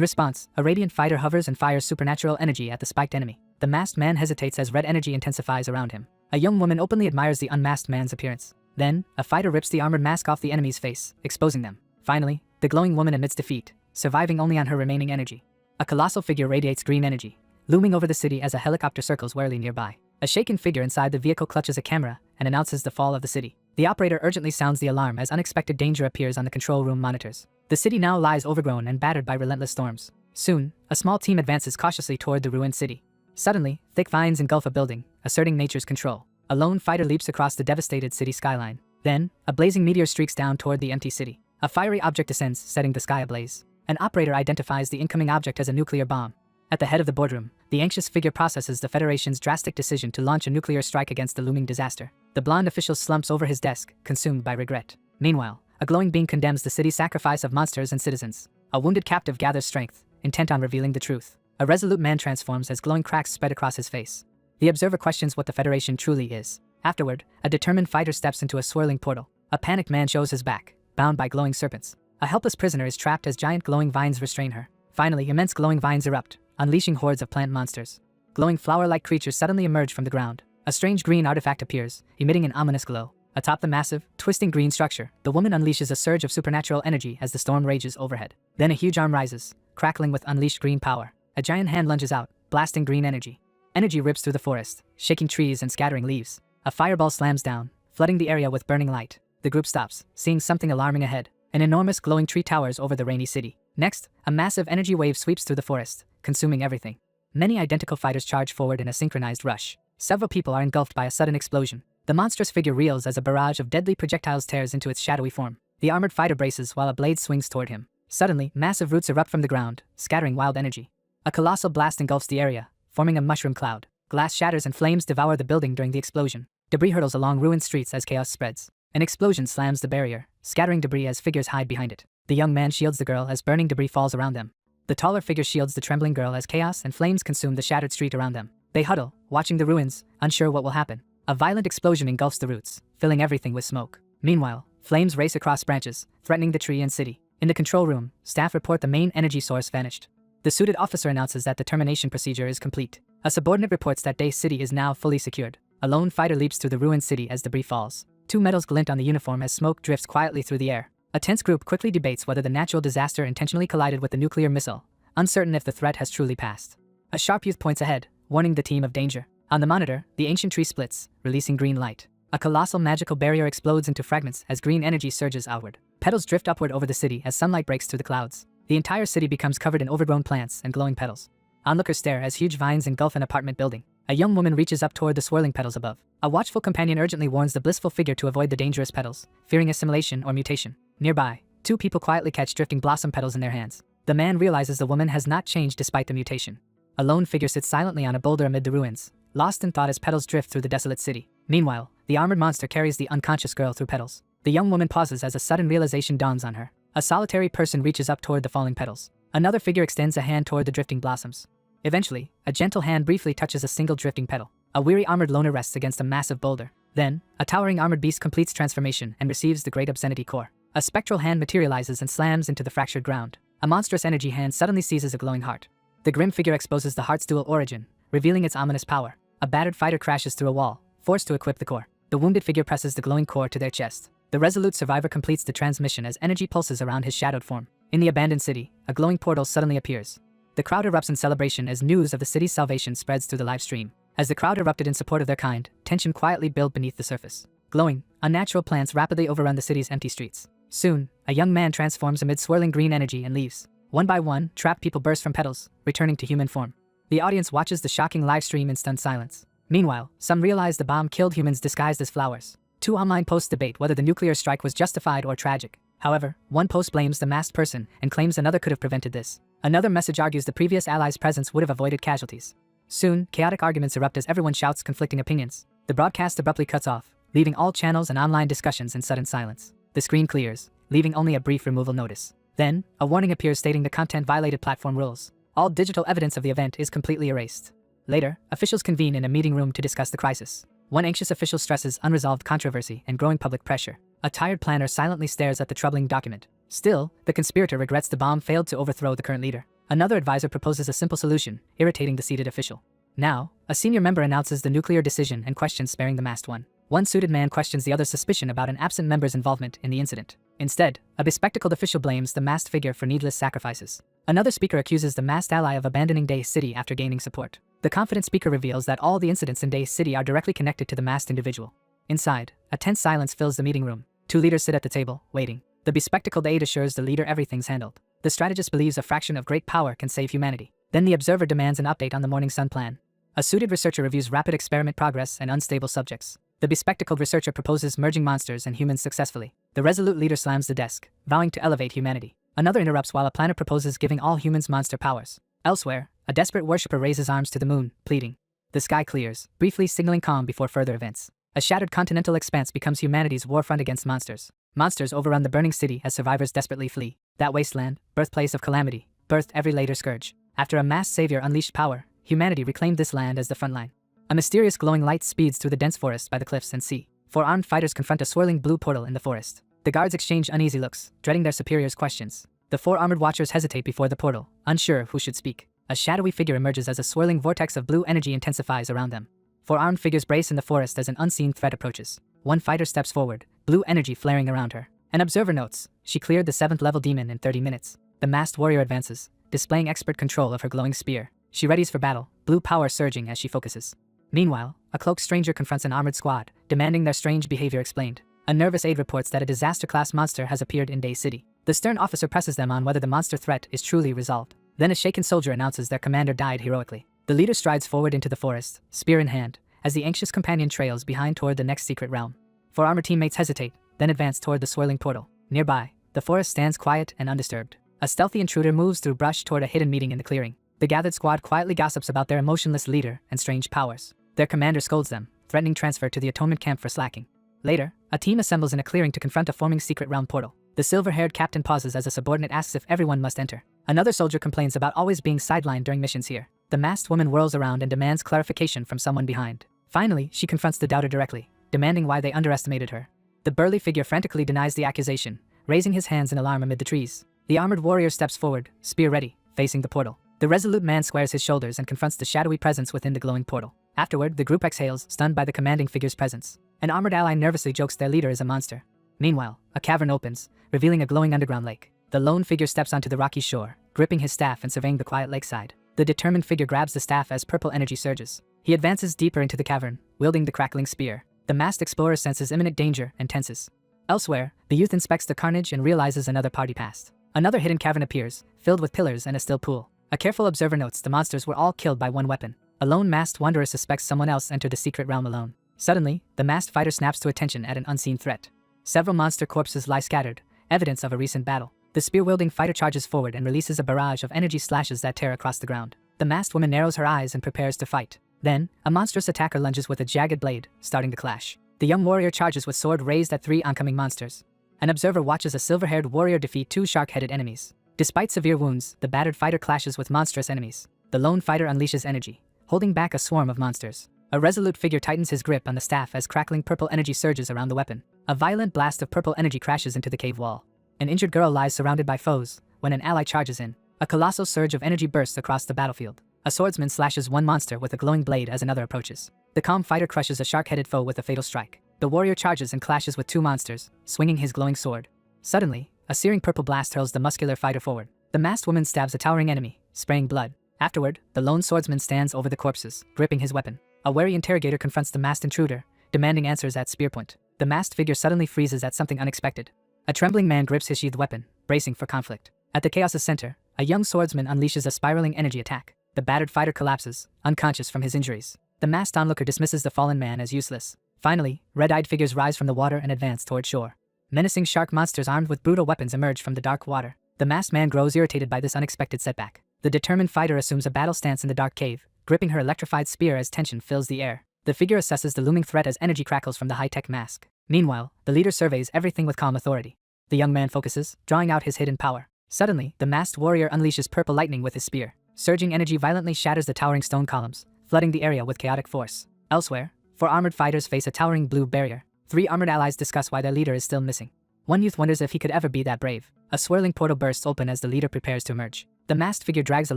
response, a radiant fighter hovers and fires supernatural energy at the spiked enemy. The masked man hesitates as red energy intensifies around him. A young woman openly admires the unmasked man's appearance. Then, a fighter rips the armored mask off the enemy's face, exposing them. Finally, the glowing woman admits defeat, surviving only on her remaining energy. A colossal figure radiates green energy, looming over the city as a helicopter circles warily nearby. A shaken figure inside the vehicle clutches a camera and announces the fall of the city. The operator urgently sounds the alarm as unexpected danger appears on the control room monitors. The city now lies overgrown and battered by relentless storms. Soon, a small team advances cautiously toward the ruined city. Suddenly, thick vines engulf a building, asserting nature's control. A lone fighter leaps across the devastated city skyline. Then, a blazing meteor streaks down toward the empty city. A fiery object descends, setting the sky ablaze. An operator identifies the incoming object as a nuclear bomb. At the head of the boardroom, the anxious figure processes the Federation's drastic decision to launch a nuclear strike against the looming disaster. The blonde official slumps over his desk, consumed by regret. Meanwhile, a glowing being condemns the city's sacrifice of monsters and citizens. A wounded captive gathers strength, intent on revealing the truth. A resolute man transforms as glowing cracks spread across his face. The observer questions what the Federation truly is. Afterward, a determined fighter steps into a swirling portal. A panicked man shows his back, bound by glowing serpents. A helpless prisoner is trapped as giant glowing vines restrain her. Finally, immense glowing vines erupt, unleashing hordes of plant monsters. Glowing flower-like creatures suddenly emerge from the ground. A strange green artifact appears, emitting an ominous glow. Atop the massive, twisting green structure, the woman unleashes a surge of supernatural energy as the storm rages overhead. Then a huge arm rises, crackling with unleashed green power. A giant hand lunges out, blasting green energy. Energy rips through the forest, shaking trees and scattering leaves. A fireball slams down, flooding the area with burning light. The group stops, seeing something alarming ahead. An enormous glowing tree towers over the rainy city. Next, a massive energy wave sweeps through the forest, consuming everything. Many identical fighters charge forward in a synchronized rush. Several people are engulfed by a sudden explosion. The monstrous figure reels as a barrage of deadly projectiles tears into its shadowy form. The armored fighter braces while a blade swings toward him. Suddenly, massive roots erupt from the ground, scattering wild energy. A colossal blast engulfs the area, forming a mushroom cloud. Glass shatters and flames devour the building during the explosion. Debris hurtles along ruined streets as chaos spreads. An explosion slams the barrier, scattering debris as figures hide behind it. The young man shields the girl as burning debris falls around them. The taller figure shields the trembling girl as chaos and flames consume the shattered street around them. They huddle, watching the ruins, unsure what will happen. A violent explosion engulfs the roots, filling everything with smoke. Meanwhile, flames race across branches, threatening the tree and city. In the control room, staff report the main energy source vanished. The suited officer announces that the termination procedure is complete. A subordinate reports that Day City is now fully secured. A lone fighter leaps through the ruined city as debris falls. Two metals glint on the uniform as smoke drifts quietly through the air. A tense group quickly debates whether the natural disaster intentionally collided with the nuclear missile, uncertain if the threat has truly passed. A sharp youth points ahead, warning the team of danger. On the monitor, the ancient tree splits, releasing green light. A colossal magical barrier explodes into fragments as green energy surges outward. Petals drift upward over the city as sunlight breaks through the clouds. The entire city becomes covered in overgrown plants and glowing petals. Onlookers stare as huge vines engulf an apartment building. A young woman reaches up toward the swirling petals above. A watchful companion urgently warns the blissful figure to avoid the dangerous petals, fearing assimilation or mutation. Nearby, two people quietly catch drifting blossom petals in their hands. The man realizes the woman has not changed despite the mutation. A lone figure sits silently on a boulder amid the ruins, lost in thought as petals drift through the desolate city. Meanwhile, the armored monster carries the unconscious girl through petals. The young woman pauses as a sudden realization dawns on her. A solitary person reaches up toward the falling petals. Another figure extends a hand toward the drifting blossoms. Eventually, a gentle hand briefly touches a single drifting petal. A weary armored loner rests against a massive boulder. Then, a towering armored beast completes transformation and receives the great obscenity core. A spectral hand materializes and slams into the fractured ground. A monstrous energy hand suddenly seizes a glowing heart. The grim figure exposes the heart's dual origin, revealing its ominous power. A battered fighter crashes through a wall, forced to equip the core. The wounded figure presses the glowing core to their chest. The resolute survivor completes the transmission as energy pulses around his shadowed form. In the abandoned city, a glowing portal suddenly appears. The crowd erupts in celebration as news of the city's salvation spreads through the live stream. As the crowd erupted in support of their kind, tension quietly built beneath the surface. Glowing, unnatural plants rapidly overrun the city's empty streets. Soon, a young man transforms amid swirling green energy and leaves. One by one, trapped people burst from petals, returning to human form. The audience watches the shocking live stream in stunned silence. Meanwhile, some realize the bomb killed humans disguised as flowers. Two online posts debate whether the nuclear strike was justified or tragic. However, one post blames the masked person and claims another could have prevented this. Another message argues the previous ally's presence would have avoided casualties. Soon, chaotic arguments erupt as everyone shouts conflicting opinions. The broadcast abruptly cuts off, leaving all channels and online discussions in sudden silence. The screen clears, leaving only a brief removal notice. Then, a warning appears stating the content violated platform rules. All digital evidence of the event is completely erased. Later, officials convene in a meeting room to discuss the crisis. One anxious official stresses unresolved controversy and growing public pressure. A tired planner silently stares at the troubling document. Still, the conspirator regrets the bomb failed to overthrow the current leader. Another advisor proposes a simple solution, irritating the seated official. Now, a senior member announces the nuclear decision and questions sparing the masked one. One suited man questions the other's suspicion about an absent member's involvement in the incident. Instead, a bespectacled official blames the masked figure for needless sacrifices. Another speaker accuses the masked ally of abandoning Day City after gaining support. The confident speaker reveals that all the incidents in Day City are directly connected to the masked individual. Inside, a tense silence fills the meeting room. Two leaders sit at the table, waiting. The bespectacled aide assures the leader everything's handled. The strategist believes a fraction of great power can save humanity. Then the observer demands an update on the Morning Sun plan. A suited researcher reviews rapid experiment progress and unstable subjects. The bespectacled researcher proposes merging monsters and humans successfully. The resolute leader slams the desk, vowing to elevate humanity. Another interrupts while a planner proposes giving all humans monster powers. Elsewhere, a desperate worshipper raises arms to the moon, pleading. The sky clears, briefly signaling calm before further events. A shattered continental expanse becomes humanity's warfront against monsters. Monsters overrun the burning city as survivors desperately flee. That wasteland, birthplace of calamity, birthed every later scourge. After a mass savior unleashed power, humanity reclaimed this land as the front line. A mysterious glowing light speeds through the dense forest by the cliffs and sea. Four armed fighters confront a swirling blue portal in the forest. The guards exchange uneasy looks, dreading their superiors' questions. The four armored watchers hesitate before the portal, unsure who should speak. A shadowy figure emerges as a swirling vortex of blue energy intensifies around them. Four armed figures brace in the forest as an unseen threat approaches. One fighter steps forward, blue energy flaring around her. An observer notes, she cleared the 7th level demon in 30 minutes. The masked warrior advances, displaying expert control of her glowing spear. She readies for battle, blue power surging as she focuses. Meanwhile, a cloaked stranger confronts an armored squad, demanding their strange behavior explained. A nervous aide reports that a disaster-class monster has appeared in Day City. The stern officer presses them on whether the monster threat is truly resolved. Then a shaken soldier announces their commander died heroically. The leader strides forward into the forest, spear in hand, as the anxious companion trails behind toward the next secret realm. Four armored teammates hesitate, then advance toward the swirling portal. Nearby, the forest stands quiet and undisturbed. A stealthy intruder moves through brush toward a hidden meeting in the clearing. The gathered squad quietly gossips about their emotionless leader and strange powers. Their commander scolds them, threatening transfer to the atonement camp for slacking. Later, a team assembles in a clearing to confront a forming secret realm portal. The silver-haired captain pauses as a subordinate asks if everyone must enter. Another soldier complains about always being sidelined during missions here. The masked woman whirls around and demands clarification from someone behind. Finally, she confronts the doubter directly, demanding why they underestimated her. The burly figure frantically denies the accusation, raising his hands in alarm amid the trees. The armored warrior steps forward, spear ready, facing the portal. The resolute man squares his shoulders and confronts the shadowy presence within the glowing portal. Afterward, the group exhales, stunned by the commanding figure's presence. An armored ally nervously jokes their leader is a monster. Meanwhile, a cavern opens, revealing a glowing underground lake. The lone figure steps onto the rocky shore, gripping his staff and surveying the quiet lakeside. The determined figure grabs the staff as purple energy surges. He advances deeper into the cavern, wielding the crackling spear. The masked explorer senses imminent danger and tenses. Elsewhere, the youth inspects the carnage and realizes another party passed. Another hidden cavern appears, filled with pillars and a still pool. A careful observer notes the monsters were all killed by one weapon. A lone masked wanderer suspects someone else entered the secret realm alone. Suddenly, the masked fighter snaps to attention at an unseen threat. Several monster corpses lie scattered, evidence of a recent battle. The spear-wielding fighter charges forward and releases a barrage of energy slashes that tear across the ground. The masked woman narrows her eyes and prepares to fight. Then, a monstrous attacker lunges with a jagged blade, starting the clash. The young warrior charges with sword raised at 3 oncoming monsters. An observer watches a silver-haired warrior defeat 2 shark-headed enemies. Despite severe wounds, the battered fighter clashes with monstrous enemies. The lone fighter unleashes energy, holding back a swarm of monsters. A resolute figure tightens his grip on the staff as crackling purple energy surges around the weapon. A violent blast of purple energy crashes into the cave wall. An injured girl lies surrounded by foes when an ally charges in. A colossal surge of energy bursts across the battlefield. A swordsman slashes one monster with a glowing blade as another approaches. The calm fighter crushes a shark-headed foe with a fatal strike. The warrior charges and clashes with 2 monsters, swinging his glowing sword. Suddenly, a searing purple blast hurls the muscular fighter forward. The masked woman stabs a towering enemy, spraying blood. Afterward, the lone swordsman stands over the corpses, gripping his weapon. A wary interrogator confronts the masked intruder, demanding answers at spear point. The masked figure suddenly freezes at something unexpected. A trembling man grips his sheathed weapon, bracing for conflict. At the chaos's center, a young swordsman unleashes a spiraling energy attack. The battered fighter collapses, unconscious from his injuries. The masked onlooker dismisses the fallen man as useless. Finally, red-eyed figures rise from the water and advance toward shore. Menacing shark monsters armed with brutal weapons emerge from the dark water. The masked man grows irritated by this unexpected setback. The determined fighter assumes a battle stance in the dark cave, gripping her electrified spear as tension fills the air. The figure assesses the looming threat as energy crackles from the high-tech mask. Meanwhile, the leader surveys everything with calm authority. The young man focuses, drawing out his hidden power. Suddenly, the masked warrior unleashes purple lightning with his spear. Surging energy violently shatters the towering stone columns, flooding the area with chaotic force. Elsewhere, 4 armored fighters face a towering blue barrier. 3 armored allies discuss why their leader is still missing. One youth wonders if he could ever be that brave. A swirling portal bursts open as the leader prepares to emerge. The masked figure drags a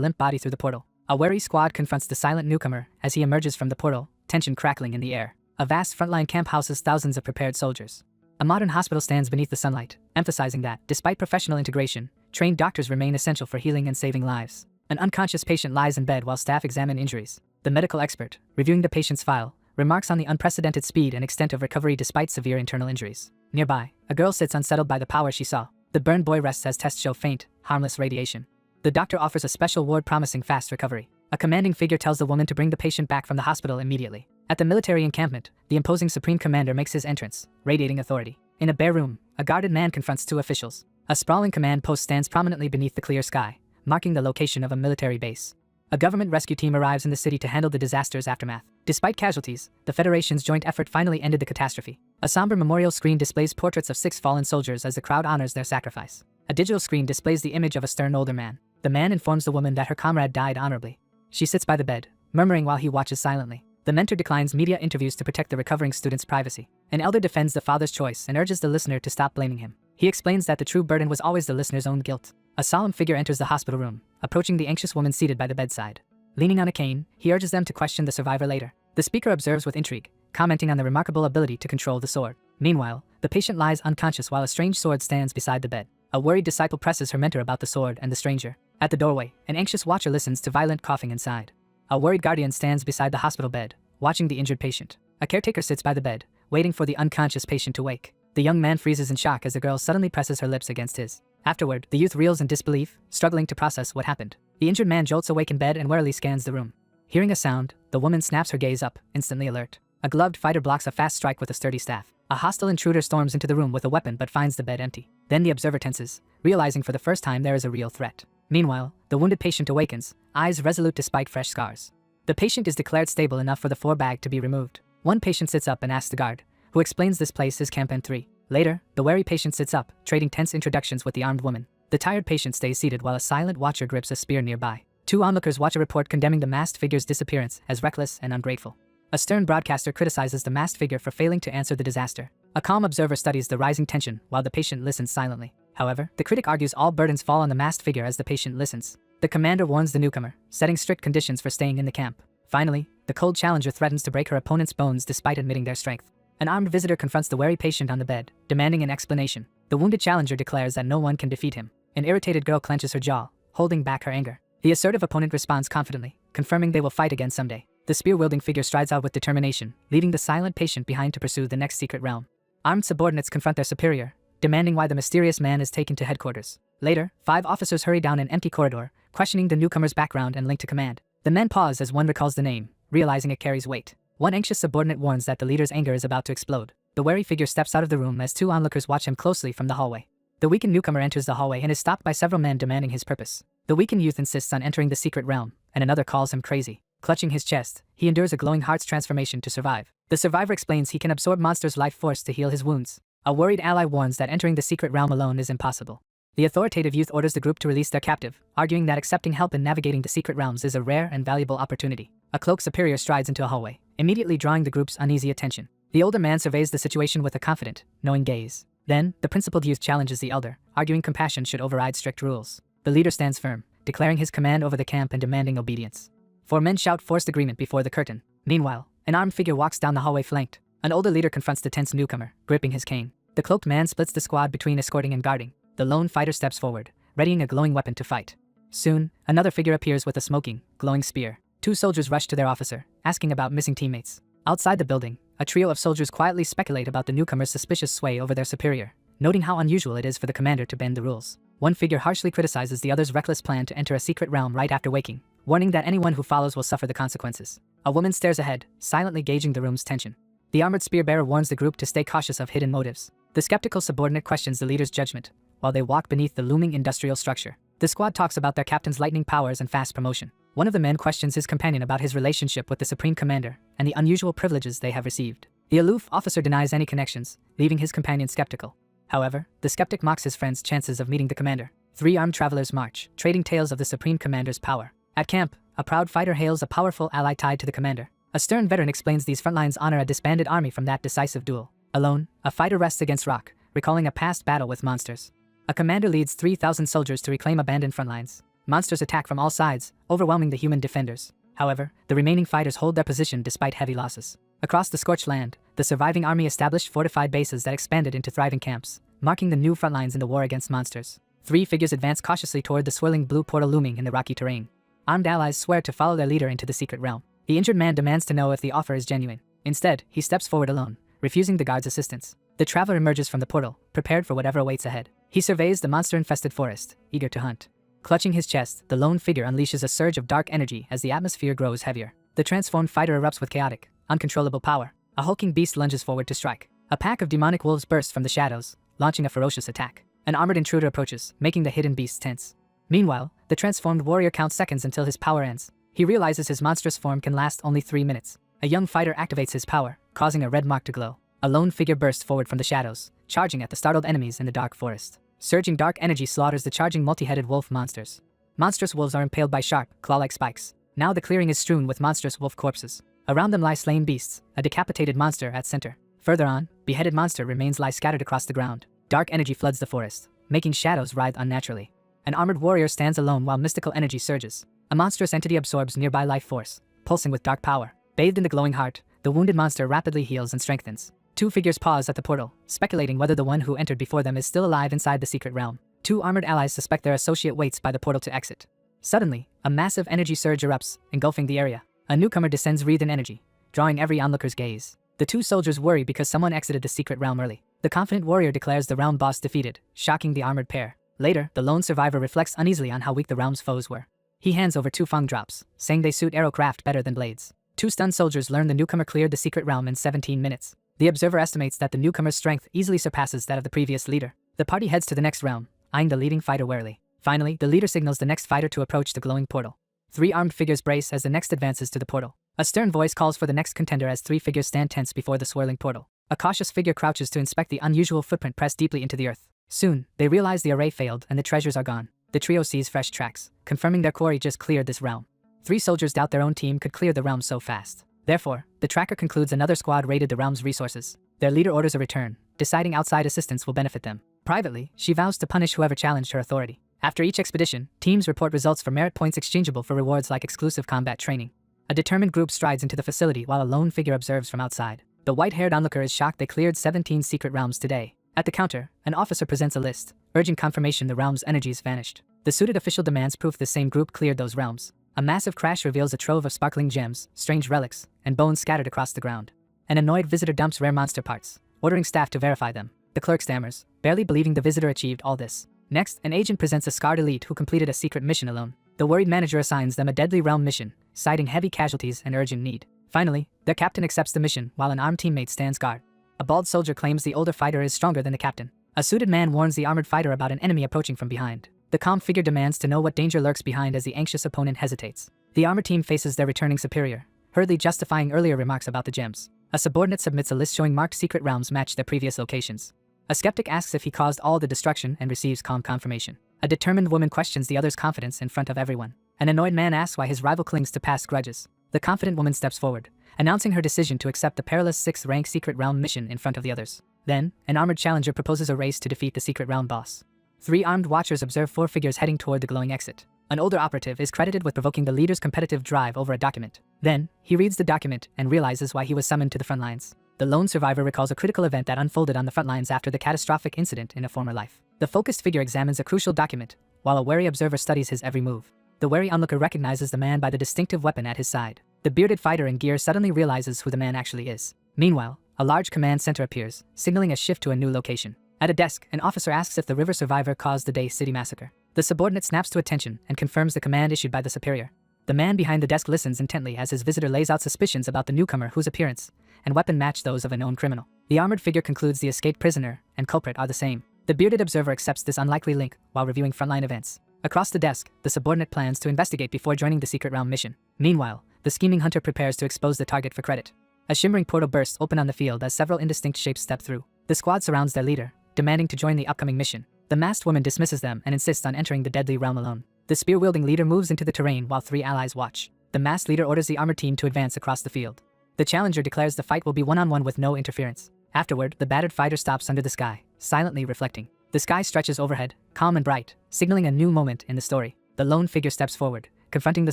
limp body through the portal. A wary squad confronts the silent newcomer as he emerges from the portal, tension crackling in the air. A vast frontline camp houses thousands of prepared soldiers. A modern hospital stands beneath the sunlight, emphasizing that, despite professional integration, trained doctors remain essential for healing and saving lives. An unconscious patient lies in bed while staff examine injuries. The medical expert, reviewing the patient's file, remarks on the unprecedented speed and extent of recovery despite severe internal injuries. Nearby, a girl sits unsettled by the power she saw. The burned boy rests as tests show faint, harmless radiation. The doctor offers a special ward promising fast recovery. A commanding figure tells the woman to bring the patient back from the hospital immediately. At the military encampment, the imposing supreme commander makes his entrance, radiating authority. In a bare room, a guarded man confronts 2 officials. A sprawling command post stands prominently beneath the clear sky, marking the location of a military base. A government rescue team arrives in the city to handle the disaster's aftermath. Despite casualties, the Federation's joint effort finally ended the catastrophe. A somber memorial screen displays portraits of 6 fallen soldiers as the crowd honors their sacrifice. A digital screen displays the image of a stern older man. The man informs the woman that her comrade died honorably. She sits by the bed, murmuring while he watches silently. The mentor declines media interviews to protect the recovering student's privacy. An elder defends the father's choice and urges the listener to stop blaming him. He explains that the true burden was always the listener's own guilt. A solemn figure enters the hospital room, approaching the anxious woman seated by the bedside. Leaning on a cane, he urges them to question the survivor later. The speaker observes with intrigue, commenting on the remarkable ability to control the sword. Meanwhile, the patient lies unconscious while a strange sword stands beside the bed. A worried disciple presses her mentor about the sword and the stranger. At the doorway, an anxious watcher listens to violent coughing inside. A worried guardian stands beside the hospital bed, watching the injured patient. A caretaker sits by the bed, waiting for the unconscious patient to wake. The young man freezes in shock as the girl suddenly presses her lips against his. Afterward, the youth reels in disbelief, struggling to process what happened. The injured man jolts awake in bed and warily scans the room. Hearing a sound, the woman snaps her gaze up, instantly alert. A gloved fighter blocks a fast strike with a sturdy staff. A hostile intruder storms into the room with a weapon but finds the bed empty. Then the observer tenses, realizing for the first time there is a real threat. Meanwhile, the wounded patient awakens, eyes resolute despite fresh scars. The patient is declared stable enough for the floor bag to be removed. One patient sits up and asks the guard, who explains this place is Camp N3. Later, the wary patient sits up, trading tense introductions with the armed woman. The tired patient stays seated while a silent watcher grips a spear nearby. 2 onlookers watch a report condemning the masked figure's disappearance as reckless and ungrateful. A stern broadcaster criticizes the masked figure for failing to answer the disaster. A calm observer studies the rising tension while the patient listens silently. However, the critic argues all burdens fall on the masked figure as the patient listens. The commander warns the newcomer, setting strict conditions for staying in the camp. Finally, the cold challenger threatens to break her opponent's bones despite admitting their strength. An armed visitor confronts the wary patient on the bed, demanding an explanation. The wounded challenger declares that no one can defeat him. An irritated girl clenches her jaw, holding back her anger. The assertive opponent responds confidently, confirming they will fight again someday. The spear-wielding figure strides out with determination, leaving the silent patient behind to pursue the next secret realm. Armed subordinates confront their superior, demanding why the mysterious man is taken to headquarters. Later, 5 officers hurry down an empty corridor, questioning the newcomer's background and link to command. The men pause as one recalls the name, realizing it carries weight. One anxious subordinate warns that the leader's anger is about to explode. The wary figure steps out of the room as 2 onlookers watch him closely from the hallway. The weakened newcomer enters the hallway and is stopped by several men demanding his purpose. The weakened youth insists on entering the secret realm, and another calls him crazy. Clutching his chest, he endures a glowing heart's transformation to survive. The survivor explains he can absorb monsters' life force to heal his wounds. A worried ally warns that entering the secret realm alone is impossible. The authoritative youth orders the group to release their captive, arguing that accepting help in navigating the secret realms is a rare and valuable opportunity. A cloaked superior strides into a hallway, immediately drawing the group's uneasy attention. The older man surveys the situation with a confident, knowing gaze. Then, the principled youth challenges the elder, arguing compassion should override strict rules. The leader stands firm, declaring his command over the camp and demanding obedience. 4 men shout forced agreement before the curtain. Meanwhile, an armed figure walks down the hallway flanked. An older leader confronts the tense newcomer, gripping his cane. The cloaked man splits the squad between escorting and guarding. The lone fighter steps forward, readying a glowing weapon to fight. Soon, another figure appears with a smoking, glowing spear. 2 soldiers rush to their officer, asking about missing teammates. Outside the building, a trio of soldiers quietly speculate about the newcomer's suspicious sway over their superior, noting how unusual it is for the commander to bend the rules. One figure harshly criticizes the other's reckless plan to enter a secret realm right after waking, warning that anyone who follows will suffer the consequences. A woman stares ahead, silently gauging the room's tension. The armored spear bearer warns the group to stay cautious of hidden motives. The skeptical subordinate questions the leader's judgment, while they walk beneath the looming industrial structure. The squad talks about their captain's lightning powers and fast promotion. One of the men questions his companion about his relationship with the Supreme Commander and the unusual privileges they have received. The aloof officer denies any connections, leaving his companion skeptical. However, the skeptic mocks his friend's chances of meeting the commander. 3 armed travelers march, trading tales of the Supreme Commander's power. At camp, a proud fighter hails a powerful ally tied to the commander. A stern veteran explains these front lines honor a disbanded army from that decisive duel. Alone, a fighter rests against rock, recalling a past battle with monsters. A commander leads 3,000 soldiers to reclaim abandoned front lines. Monsters attack from all sides, overwhelming the human defenders. However, the remaining fighters hold their position despite heavy losses. Across the scorched land, the surviving army established fortified bases that expanded into thriving camps, marking the new front lines in the war against monsters. 3 figures advance cautiously toward the swirling blue portal looming in the rocky terrain. Armed allies swear to follow their leader into the secret realm. The injured man demands to know if the offer is genuine. Instead, he steps forward alone, refusing the guard's assistance. The traveler emerges from the portal, prepared for whatever awaits ahead. He surveys the monster-infested forest, eager to hunt. Clutching his chest, the lone figure unleashes a surge of dark energy as the atmosphere grows heavier. The transformed fighter erupts with chaotic, uncontrollable power. A hulking beast lunges forward to strike. A pack of demonic wolves bursts from the shadows, launching a ferocious attack. An armored intruder approaches, making the hidden beast tense. Meanwhile, the transformed warrior counts seconds until his power ends. He realizes his monstrous form can last only 3 minutes. A young fighter activates his power, causing a red mark to glow. A lone figure bursts forward from the shadows, charging at the startled enemies in the dark forest. Surging dark energy slaughters the charging multi-headed wolf monsters. Monstrous wolves are impaled by sharp, claw-like spikes. Now the clearing is strewn with monstrous wolf corpses. Around them lie slain beasts, a decapitated monster at center. Further on, beheaded monster remains lie scattered across the ground. Dark energy floods the forest, making shadows writhe unnaturally. An armored warrior stands alone while mystical energy surges. A monstrous entity absorbs nearby life force, pulsing with dark power. Bathed in the glowing heart, the wounded monster rapidly heals and strengthens. 2 figures pause at the portal, speculating whether the one who entered before them is still alive inside the secret realm. 2 armored allies suspect their associate waits by the portal to exit. Suddenly, a massive energy surge erupts, engulfing the area. A newcomer descends wreathed in energy, drawing every onlooker's gaze. The 2 soldiers worry because someone exited the secret realm early. The confident warrior declares the realm boss defeated, shocking the armored pair. Later, the lone survivor reflects uneasily on how weak the realm's foes were. He hands over 2 fang drops, saying they suit arrowcraft better than blades. 2 stunned soldiers learn the newcomer cleared the secret realm in 17 minutes. The observer estimates that the newcomer's strength easily surpasses that of the previous leader. The party heads to the next realm, eyeing the leading fighter warily. Finally, the leader signals the next fighter to approach the glowing portal. 3 armed figures brace as the next advances to the portal. A stern voice calls for the next contender as 3 figures stand tense before the swirling portal. A cautious figure crouches to inspect the unusual footprint pressed deeply into the earth. Soon, they realize the array failed and the treasures are gone. The trio sees fresh tracks, confirming their quarry just cleared this realm. 3 soldiers doubt their own team could clear the realm so fast. Therefore, the tracker concludes another squad raided the realm's resources. Their leader orders a return, deciding outside assistance will benefit them. Privately, she vows to punish whoever challenged her authority. After each expedition, teams report results for merit points exchangeable for rewards like exclusive combat training. A determined group strides into the facility while a lone figure observes from outside. The white-haired onlooker is shocked they cleared 17 secret realms today. At the counter, an officer presents a list, urging confirmation the realm's energies vanished. The suited official demands proof the same group cleared those realms. A massive crash reveals a trove of sparkling gems, strange relics, and bones scattered across the ground. An annoyed visitor dumps rare monster parts, ordering staff to verify them. The clerk stammers, barely believing the visitor achieved all this. Next, an agent presents a scarred elite who completed a secret mission alone. The worried manager assigns them a deadly realm mission, citing heavy casualties and urgent need. Finally, their captain accepts the mission while an armed teammate stands guard. A bald soldier claims the older fighter is stronger than the captain. A suited man warns the armored fighter about an enemy approaching from behind. The calm figure demands to know what danger lurks behind as the anxious opponent hesitates. The armored team faces their returning superior, hurriedly justifying earlier remarks about the gems. A subordinate submits a list showing marked secret realms match their previous locations. A skeptic asks if he caused all the destruction and receives calm confirmation. A determined woman questions the other's confidence in front of everyone. An annoyed man asks why his rival clings to past grudges. The confident woman steps forward, announcing her decision to accept the perilous 6th-rank secret realm mission in front of the others. Then, an armored challenger proposes a race to defeat the secret realm boss. 3 armed watchers observe 4 figures heading toward the glowing exit. An older operative is credited with provoking the leader's competitive drive over a document. Then, he reads the document and realizes why he was summoned to the front lines. The lone survivor recalls a critical event that unfolded on the front lines after the catastrophic incident in a former life. The focused figure examines a crucial document, while a wary observer studies his every move. The wary onlooker recognizes the man by the distinctive weapon at his side. The bearded fighter in gear suddenly realizes who the man actually is. Meanwhile, a large command center appears, signaling a shift to a new location. At a desk, an officer asks if the river survivor caused the Day City massacre. The subordinate snaps to attention and confirms the command issued by the superior. The man behind the desk listens intently as his visitor lays out suspicions about the newcomer whose appearance and weapon match those of a known criminal. The armored figure concludes the escaped prisoner and culprit are the same. The bearded observer accepts this unlikely link while reviewing frontline events. Across the desk, the subordinate plans to investigate before joining the secret realm mission. Meanwhile, the scheming hunter prepares to expose the target for credit. A shimmering portal bursts open on the field as several indistinct shapes step through. The squad surrounds their leader, demanding to join the upcoming mission. The masked woman dismisses them and insists on entering the deadly realm alone. The spear-wielding leader moves into the terrain while 3 allies watch. The masked leader orders the armored team to advance across the field. The challenger declares the fight will be one-on-one with no interference. Afterward, the battered fighter stops under the sky, silently reflecting. The sky stretches overhead, calm and bright, signaling a new moment in the story. The lone figure steps forward, confronting the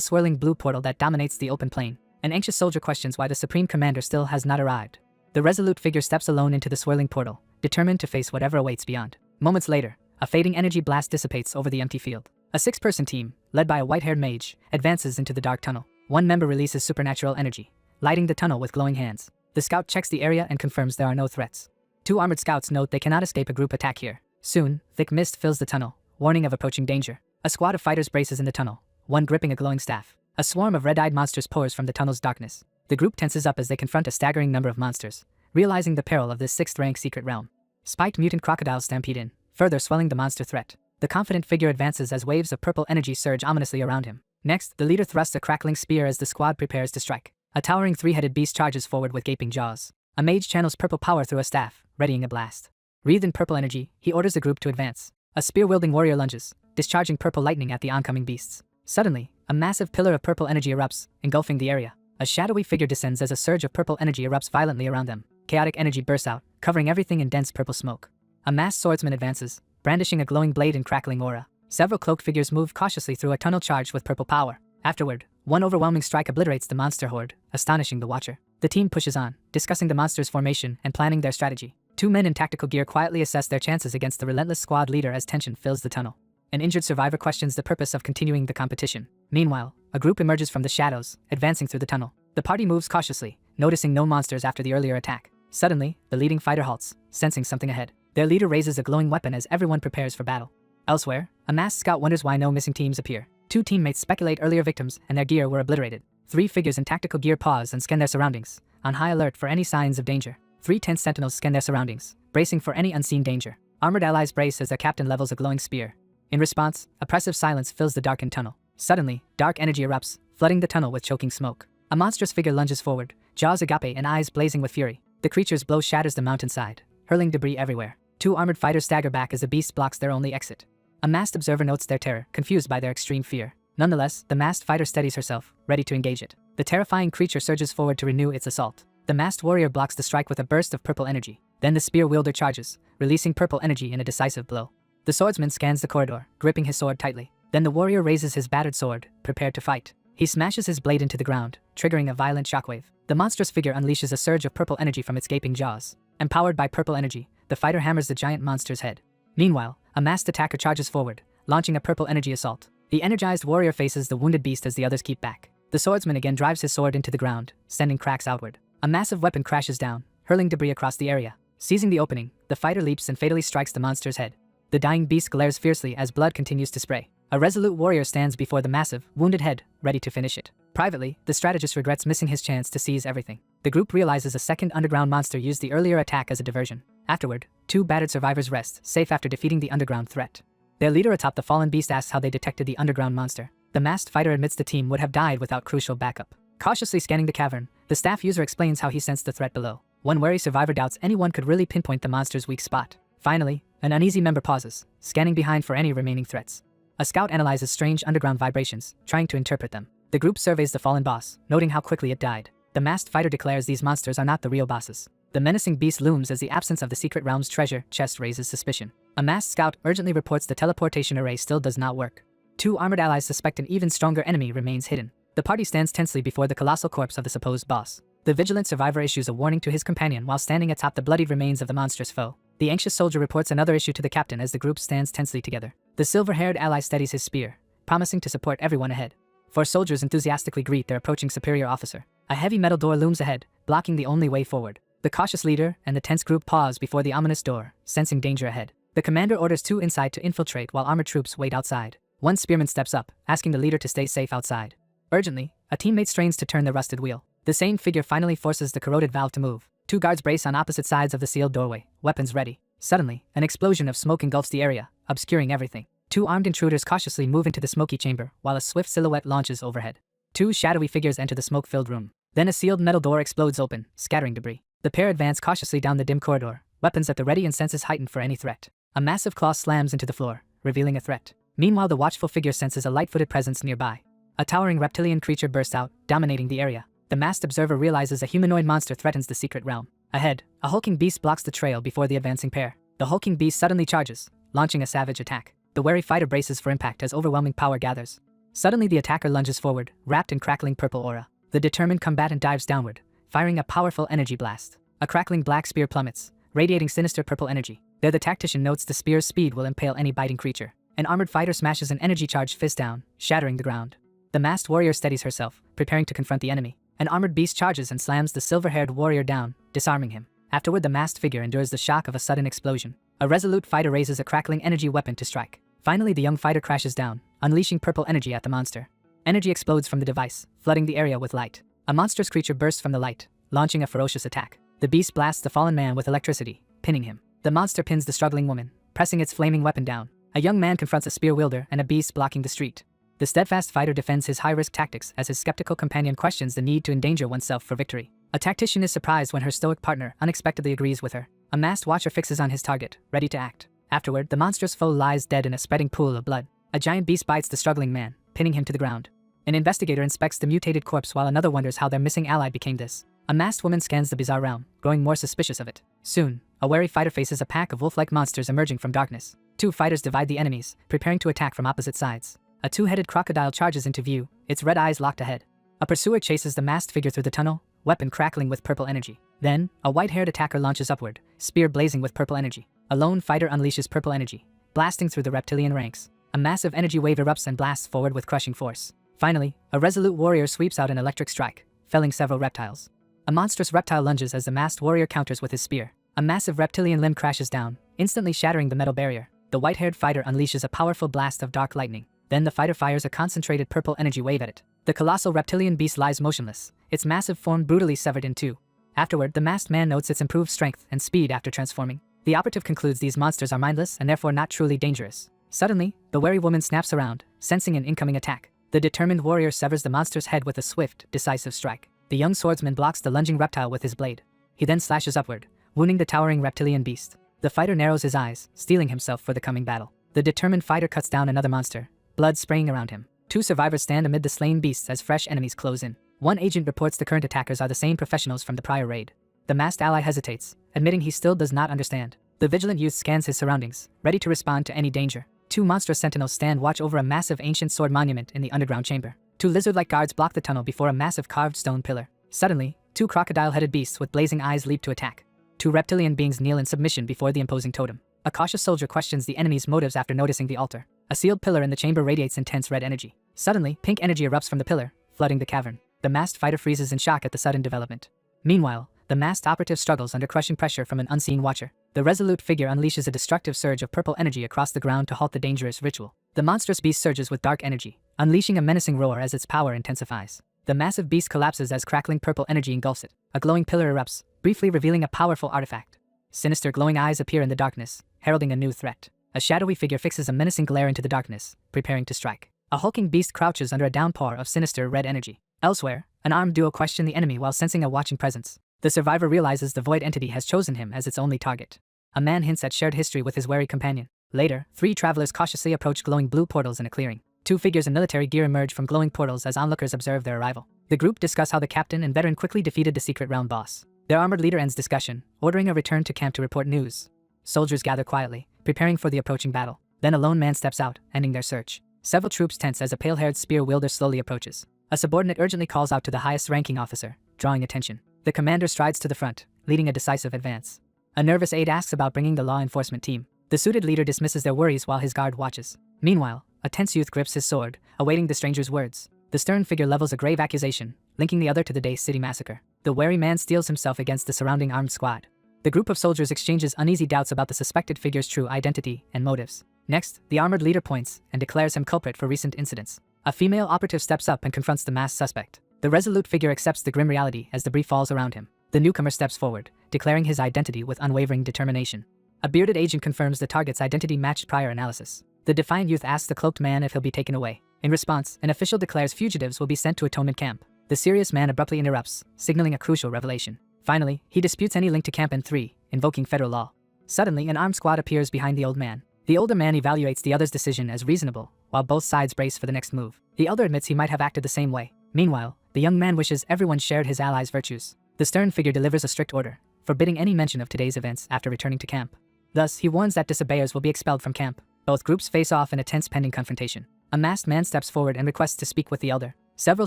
swirling blue portal that dominates the open plain. An anxious soldier questions why the supreme commander still has not arrived. The resolute figure steps alone into the swirling portal, determined to face whatever awaits beyond. Moments later, a fading energy blast dissipates over the empty field. A 6-person team, led by a white-haired mage, advances into the dark tunnel. One member releases supernatural energy, lighting the tunnel with glowing hands. The scout checks the area and confirms there are no threats. 2 armored scouts note they cannot escape a group attack here. Soon, thick mist fills the tunnel, warning of approaching danger. A squad of fighters braces in the tunnel, one gripping a glowing staff. A swarm of red-eyed monsters pours from the tunnel's darkness. The group tenses up as they confront a staggering number of monsters, realizing the peril of this 6th-rank secret realm. Spiked mutant crocodiles stampede in, further swelling the monster threat. The confident figure advances as waves of purple energy surge ominously around him. Next, the leader thrusts a crackling spear as the squad prepares to strike. A towering 3-headed beast charges forward with gaping jaws. A mage channels purple power through a staff, readying a blast. Wreathed in purple energy, he orders the group to advance. A spear-wielding warrior lunges, discharging purple lightning at the oncoming beasts. Suddenly, a massive pillar of purple energy erupts, engulfing the area. A shadowy figure descends as a surge of purple energy erupts violently around them. Chaotic energy bursts out, covering everything in dense purple smoke. A masked swordsman advances, brandishing a glowing blade and crackling aura. Several cloaked figures move cautiously through a tunnel charged with purple power. Afterward, one overwhelming strike obliterates the monster horde, astonishing the watcher. The team pushes on, discussing the monster's formation and planning their strategy. 2 men in tactical gear quietly assess their chances against the relentless squad leader as tension fills the tunnel. An injured survivor questions the purpose of continuing the competition. Meanwhile, a group emerges from the shadows, advancing through the tunnel. The party moves cautiously, noticing no monsters after the earlier attack. Suddenly, the leading fighter halts, sensing something ahead. Their leader raises a glowing weapon as everyone prepares for battle. Elsewhere, a masked scout wonders why no missing teams appear. 2 teammates speculate earlier victims and their gear were obliterated. 3 figures in tactical gear pause and scan their surroundings, on high alert for any signs of danger. 3 tense sentinels scan their surroundings, bracing for any unseen danger. Armored allies brace as their captain levels a glowing spear. In response, oppressive silence fills the darkened tunnel. Suddenly, dark energy erupts, flooding the tunnel with choking smoke. A monstrous figure lunges forward, jaws agape and eyes blazing with fury. The creature's blow shatters the mountainside, hurling debris everywhere. 2 armored fighters stagger back as the beast blocks their only exit. A masked observer notes their terror, confused by their extreme fear. Nonetheless, the masked fighter steadies herself, ready to engage it. The terrifying creature surges forward to renew its assault. The masked warrior blocks the strike with a burst of purple energy. Then the spear wielder charges, releasing purple energy in a decisive blow. The swordsman scans the corridor, gripping his sword tightly. Then the warrior raises his battered sword, prepared to fight. He smashes his blade into the ground, triggering a violent shockwave. The monstrous figure unleashes a surge of purple energy from its gaping jaws. Empowered by purple energy, the fighter hammers the giant monster's head. Meanwhile, a masked attacker charges forward, launching a purple energy assault. The energized warrior faces the wounded beast as the others keep back. The swordsman again drives his sword into the ground, sending cracks outward. A massive weapon crashes down, hurling debris across the area. Seizing the opening, the fighter leaps and fatally strikes the monster's head. The dying beast glares fiercely as blood continues to spray. A resolute warrior stands before the massive, wounded head, ready to finish it. Privately, the strategist regrets missing his chance to seize everything. The group realizes a second underground monster used the earlier attack as a diversion. Afterward, 2 battered survivors rest, safe after defeating the underground threat. Their leader atop the fallen beast asks how they detected the underground monster. The masked fighter admits the team would have died without crucial backup. Cautiously scanning the cavern, the staff user explains how he sensed the threat below. One wary survivor doubts anyone could really pinpoint the monster's weak spot. Finally, an uneasy member pauses, scanning behind for any remaining threats. A scout analyzes strange underground vibrations, trying to interpret them. The group surveys the fallen boss, noting how quickly it died. The masked fighter declares these monsters are not the real bosses. The menacing beast looms as the absence of the secret realm's treasure chest raises suspicion. A masked scout urgently reports the teleportation array still does not work. 2 armored allies suspect an even stronger enemy remains hidden. The party stands tensely before the colossal corpse of the supposed boss. The vigilant survivor issues a warning to his companion while standing atop the bloodied remains of the monstrous foe. The anxious soldier reports another issue to the captain as the group stands tensely together. The silver-haired ally steadies his spear, promising to support everyone ahead. 4 soldiers enthusiastically greet their approaching superior officer. A heavy metal door looms ahead, blocking the only way forward. The cautious leader and the tense group pause before the ominous door, sensing danger ahead. The commander orders 2 inside to infiltrate while armored troops wait outside. One spearman steps up, asking the leader to stay safe outside. Urgently, a teammate strains to turn the rusted wheel. The same figure finally forces the corroded valve to move. Two guards brace on opposite sides of the sealed doorway, weapons ready. Suddenly, an explosion of smoke engulfs the area, obscuring everything. Two armed intruders cautiously move into the smoky chamber, while a swift silhouette launches overhead. Two shadowy figures enter the smoke-filled room. Then a sealed metal door explodes open, scattering debris. The pair advance cautiously down the dim corridor, weapons at the ready and senses heightened for any threat. A massive claw slams into the floor, revealing a threat. Meanwhile, the watchful figure senses a light-footed presence nearby. A towering reptilian creature bursts out, dominating the area. The masked observer realizes a humanoid monster threatens the secret realm. Ahead, a hulking beast blocks the trail before the advancing pair. The hulking beast suddenly charges, launching a savage attack. The wary fighter braces for impact as overwhelming power gathers. Suddenly the attacker lunges forward, wrapped in crackling purple aura. The determined combatant dives downward, firing a powerful energy blast. A crackling black spear plummets, radiating sinister purple energy. There the tactician notes the spear's speed will impale any biting creature. An armored fighter smashes an energy-charged fist down, shattering the ground. The masked warrior steadies herself, preparing to confront the enemy. An armored beast charges and slams the silver-haired warrior down, disarming him. Afterward, the masked figure endures the shock of a sudden explosion. A resolute fighter raises a crackling energy weapon to strike. Finally, the young fighter crashes down, unleashing purple energy at the monster. Energy explodes from the device, flooding the area with light. A monstrous creature bursts from the light, launching a ferocious attack. The beast blasts the fallen man with electricity, pinning him. The monster pins the struggling woman, pressing its flaming weapon down. A young man confronts a spear wielder and a beast blocking the street. The steadfast fighter defends his high-risk tactics as his skeptical companion questions the need to endanger oneself for victory. A tactician is surprised when her stoic partner unexpectedly agrees with her. A masked watcher fixes on his target, ready to act. Afterward, the monstrous foe lies dead in a spreading pool of blood. A giant beast bites the struggling man, pinning him to the ground. An investigator inspects the mutated corpse while another wonders how their missing ally became this. A masked woman scans the bizarre realm, growing more suspicious of it. Soon, a wary fighter faces a pack of wolf-like monsters emerging from darkness. Two fighters divide the enemies, preparing to attack from opposite sides. A two-headed crocodile charges into view, its red eyes locked ahead. A pursuer chases the masked figure through the tunnel, weapon crackling with purple energy. Then, a white-haired attacker launches upward, spear blazing with purple energy. A lone fighter unleashes purple energy, blasting through the reptilian ranks. A massive energy wave erupts and blasts forward with crushing force. Finally, a resolute warrior sweeps out an electric strike, felling several reptiles. A monstrous reptile lunges as the masked warrior counters with his spear. A massive reptilian limb crashes down, instantly shattering the metal barrier. The white-haired fighter unleashes a powerful blast of dark lightning. Then the fighter fires a concentrated purple energy wave at it. The colossal reptilian beast lies motionless, its massive form brutally severed in two. Afterward, the masked man notes its improved strength and speed after transforming. The operative concludes these monsters are mindless and therefore not truly dangerous. Suddenly, the wary woman snaps around, sensing an incoming attack. The determined warrior severs the monster's head with a swift, decisive strike. The young swordsman blocks the lunging reptile with his blade. He then slashes upward, wounding the towering reptilian beast. The fighter narrows his eyes, steeling himself for the coming battle. The determined fighter cuts down another monster, blood spraying around him. Two survivors stand amid the slain beasts as fresh enemies close in. One agent reports the current attackers are the same professionals from the prior raid. The masked ally hesitates, admitting he still does not understand. The vigilant youth scans his surroundings, ready to respond to any danger. Two monstrous sentinels stand watch over a massive ancient sword monument in the underground chamber. Two lizard-like guards block the tunnel before a massive carved stone pillar. Suddenly, two crocodile-headed beasts with blazing eyes leap to attack. Two reptilian beings kneel in submission before the imposing totem. A cautious soldier questions the enemy's motives after noticing the altar. A sealed pillar in the chamber radiates intense red energy. Suddenly, pink energy erupts from the pillar, flooding the cavern. The masked fighter freezes in shock at the sudden development. Meanwhile, the masked operative struggles under crushing pressure from an unseen watcher. The resolute figure unleashes a destructive surge of purple energy across the ground to halt the dangerous ritual. The monstrous beast surges with dark energy, unleashing a menacing roar as its power intensifies. The massive beast collapses as crackling purple energy engulfs it. A glowing pillar erupts, briefly revealing a powerful artifact. Sinister glowing eyes appear in the darkness, heralding a new threat. A shadowy figure fixes a menacing glare into the darkness, preparing to strike. A hulking beast crouches under a downpour of sinister red energy. Elsewhere, an armed duo question the enemy while sensing a watching presence. The survivor realizes the void entity has chosen him as its only target. A man hints at shared history with his wary companion. Later, three travelers cautiously approach glowing blue portals in a clearing. Two figures in military gear emerge from glowing portals as onlookers observe their arrival. The group discuss how the captain and veteran quickly defeated the secret realm boss. Their armored leader ends discussion, ordering a return to camp to report news. Soldiers gather quietly, preparing for the approaching battle. Then a lone man steps out, ending their search. Several troops tense as a pale-haired spear wielder slowly approaches. A subordinate urgently calls out to the highest-ranking officer, drawing attention. The commander strides to the front, leading a decisive advance. A nervous aide asks about bringing the law enforcement team. The suited leader dismisses their worries while his guard watches. Meanwhile, a tense youth grips his sword, awaiting the stranger's words. The stern figure levels a grave accusation, linking the other to the Day City massacre. The wary man steels himself against the surrounding armed squad. The group of soldiers exchanges uneasy doubts about the suspected figure's true identity and motives. Next, the armored leader points and declares him culprit for recent incidents. A female operative steps up and confronts the masked suspect. The resolute figure accepts the grim reality as debris falls around him. The newcomer steps forward, declaring his identity with unwavering determination. A bearded agent confirms the target's identity matched prior analysis. The defiant youth asks the cloaked man if he'll be taken away. In response, an official declares fugitives will be sent to atonement camp. The serious man abruptly interrupts, signaling a crucial revelation. Finally, he disputes any link to Camp N3, invoking federal law. Suddenly, an armed squad appears behind the old man. The older man evaluates the other's decision as reasonable, while both sides brace for the next move. The elder admits he might have acted the same way. Meanwhile, the young man wishes everyone shared his ally's virtues. The stern figure delivers a strict order, forbidding any mention of today's events after returning to camp. Thus, he warns that disobeyers will be expelled from camp. Both groups face off in a tense pending confrontation. A masked man steps forward and requests to speak with the elder. Several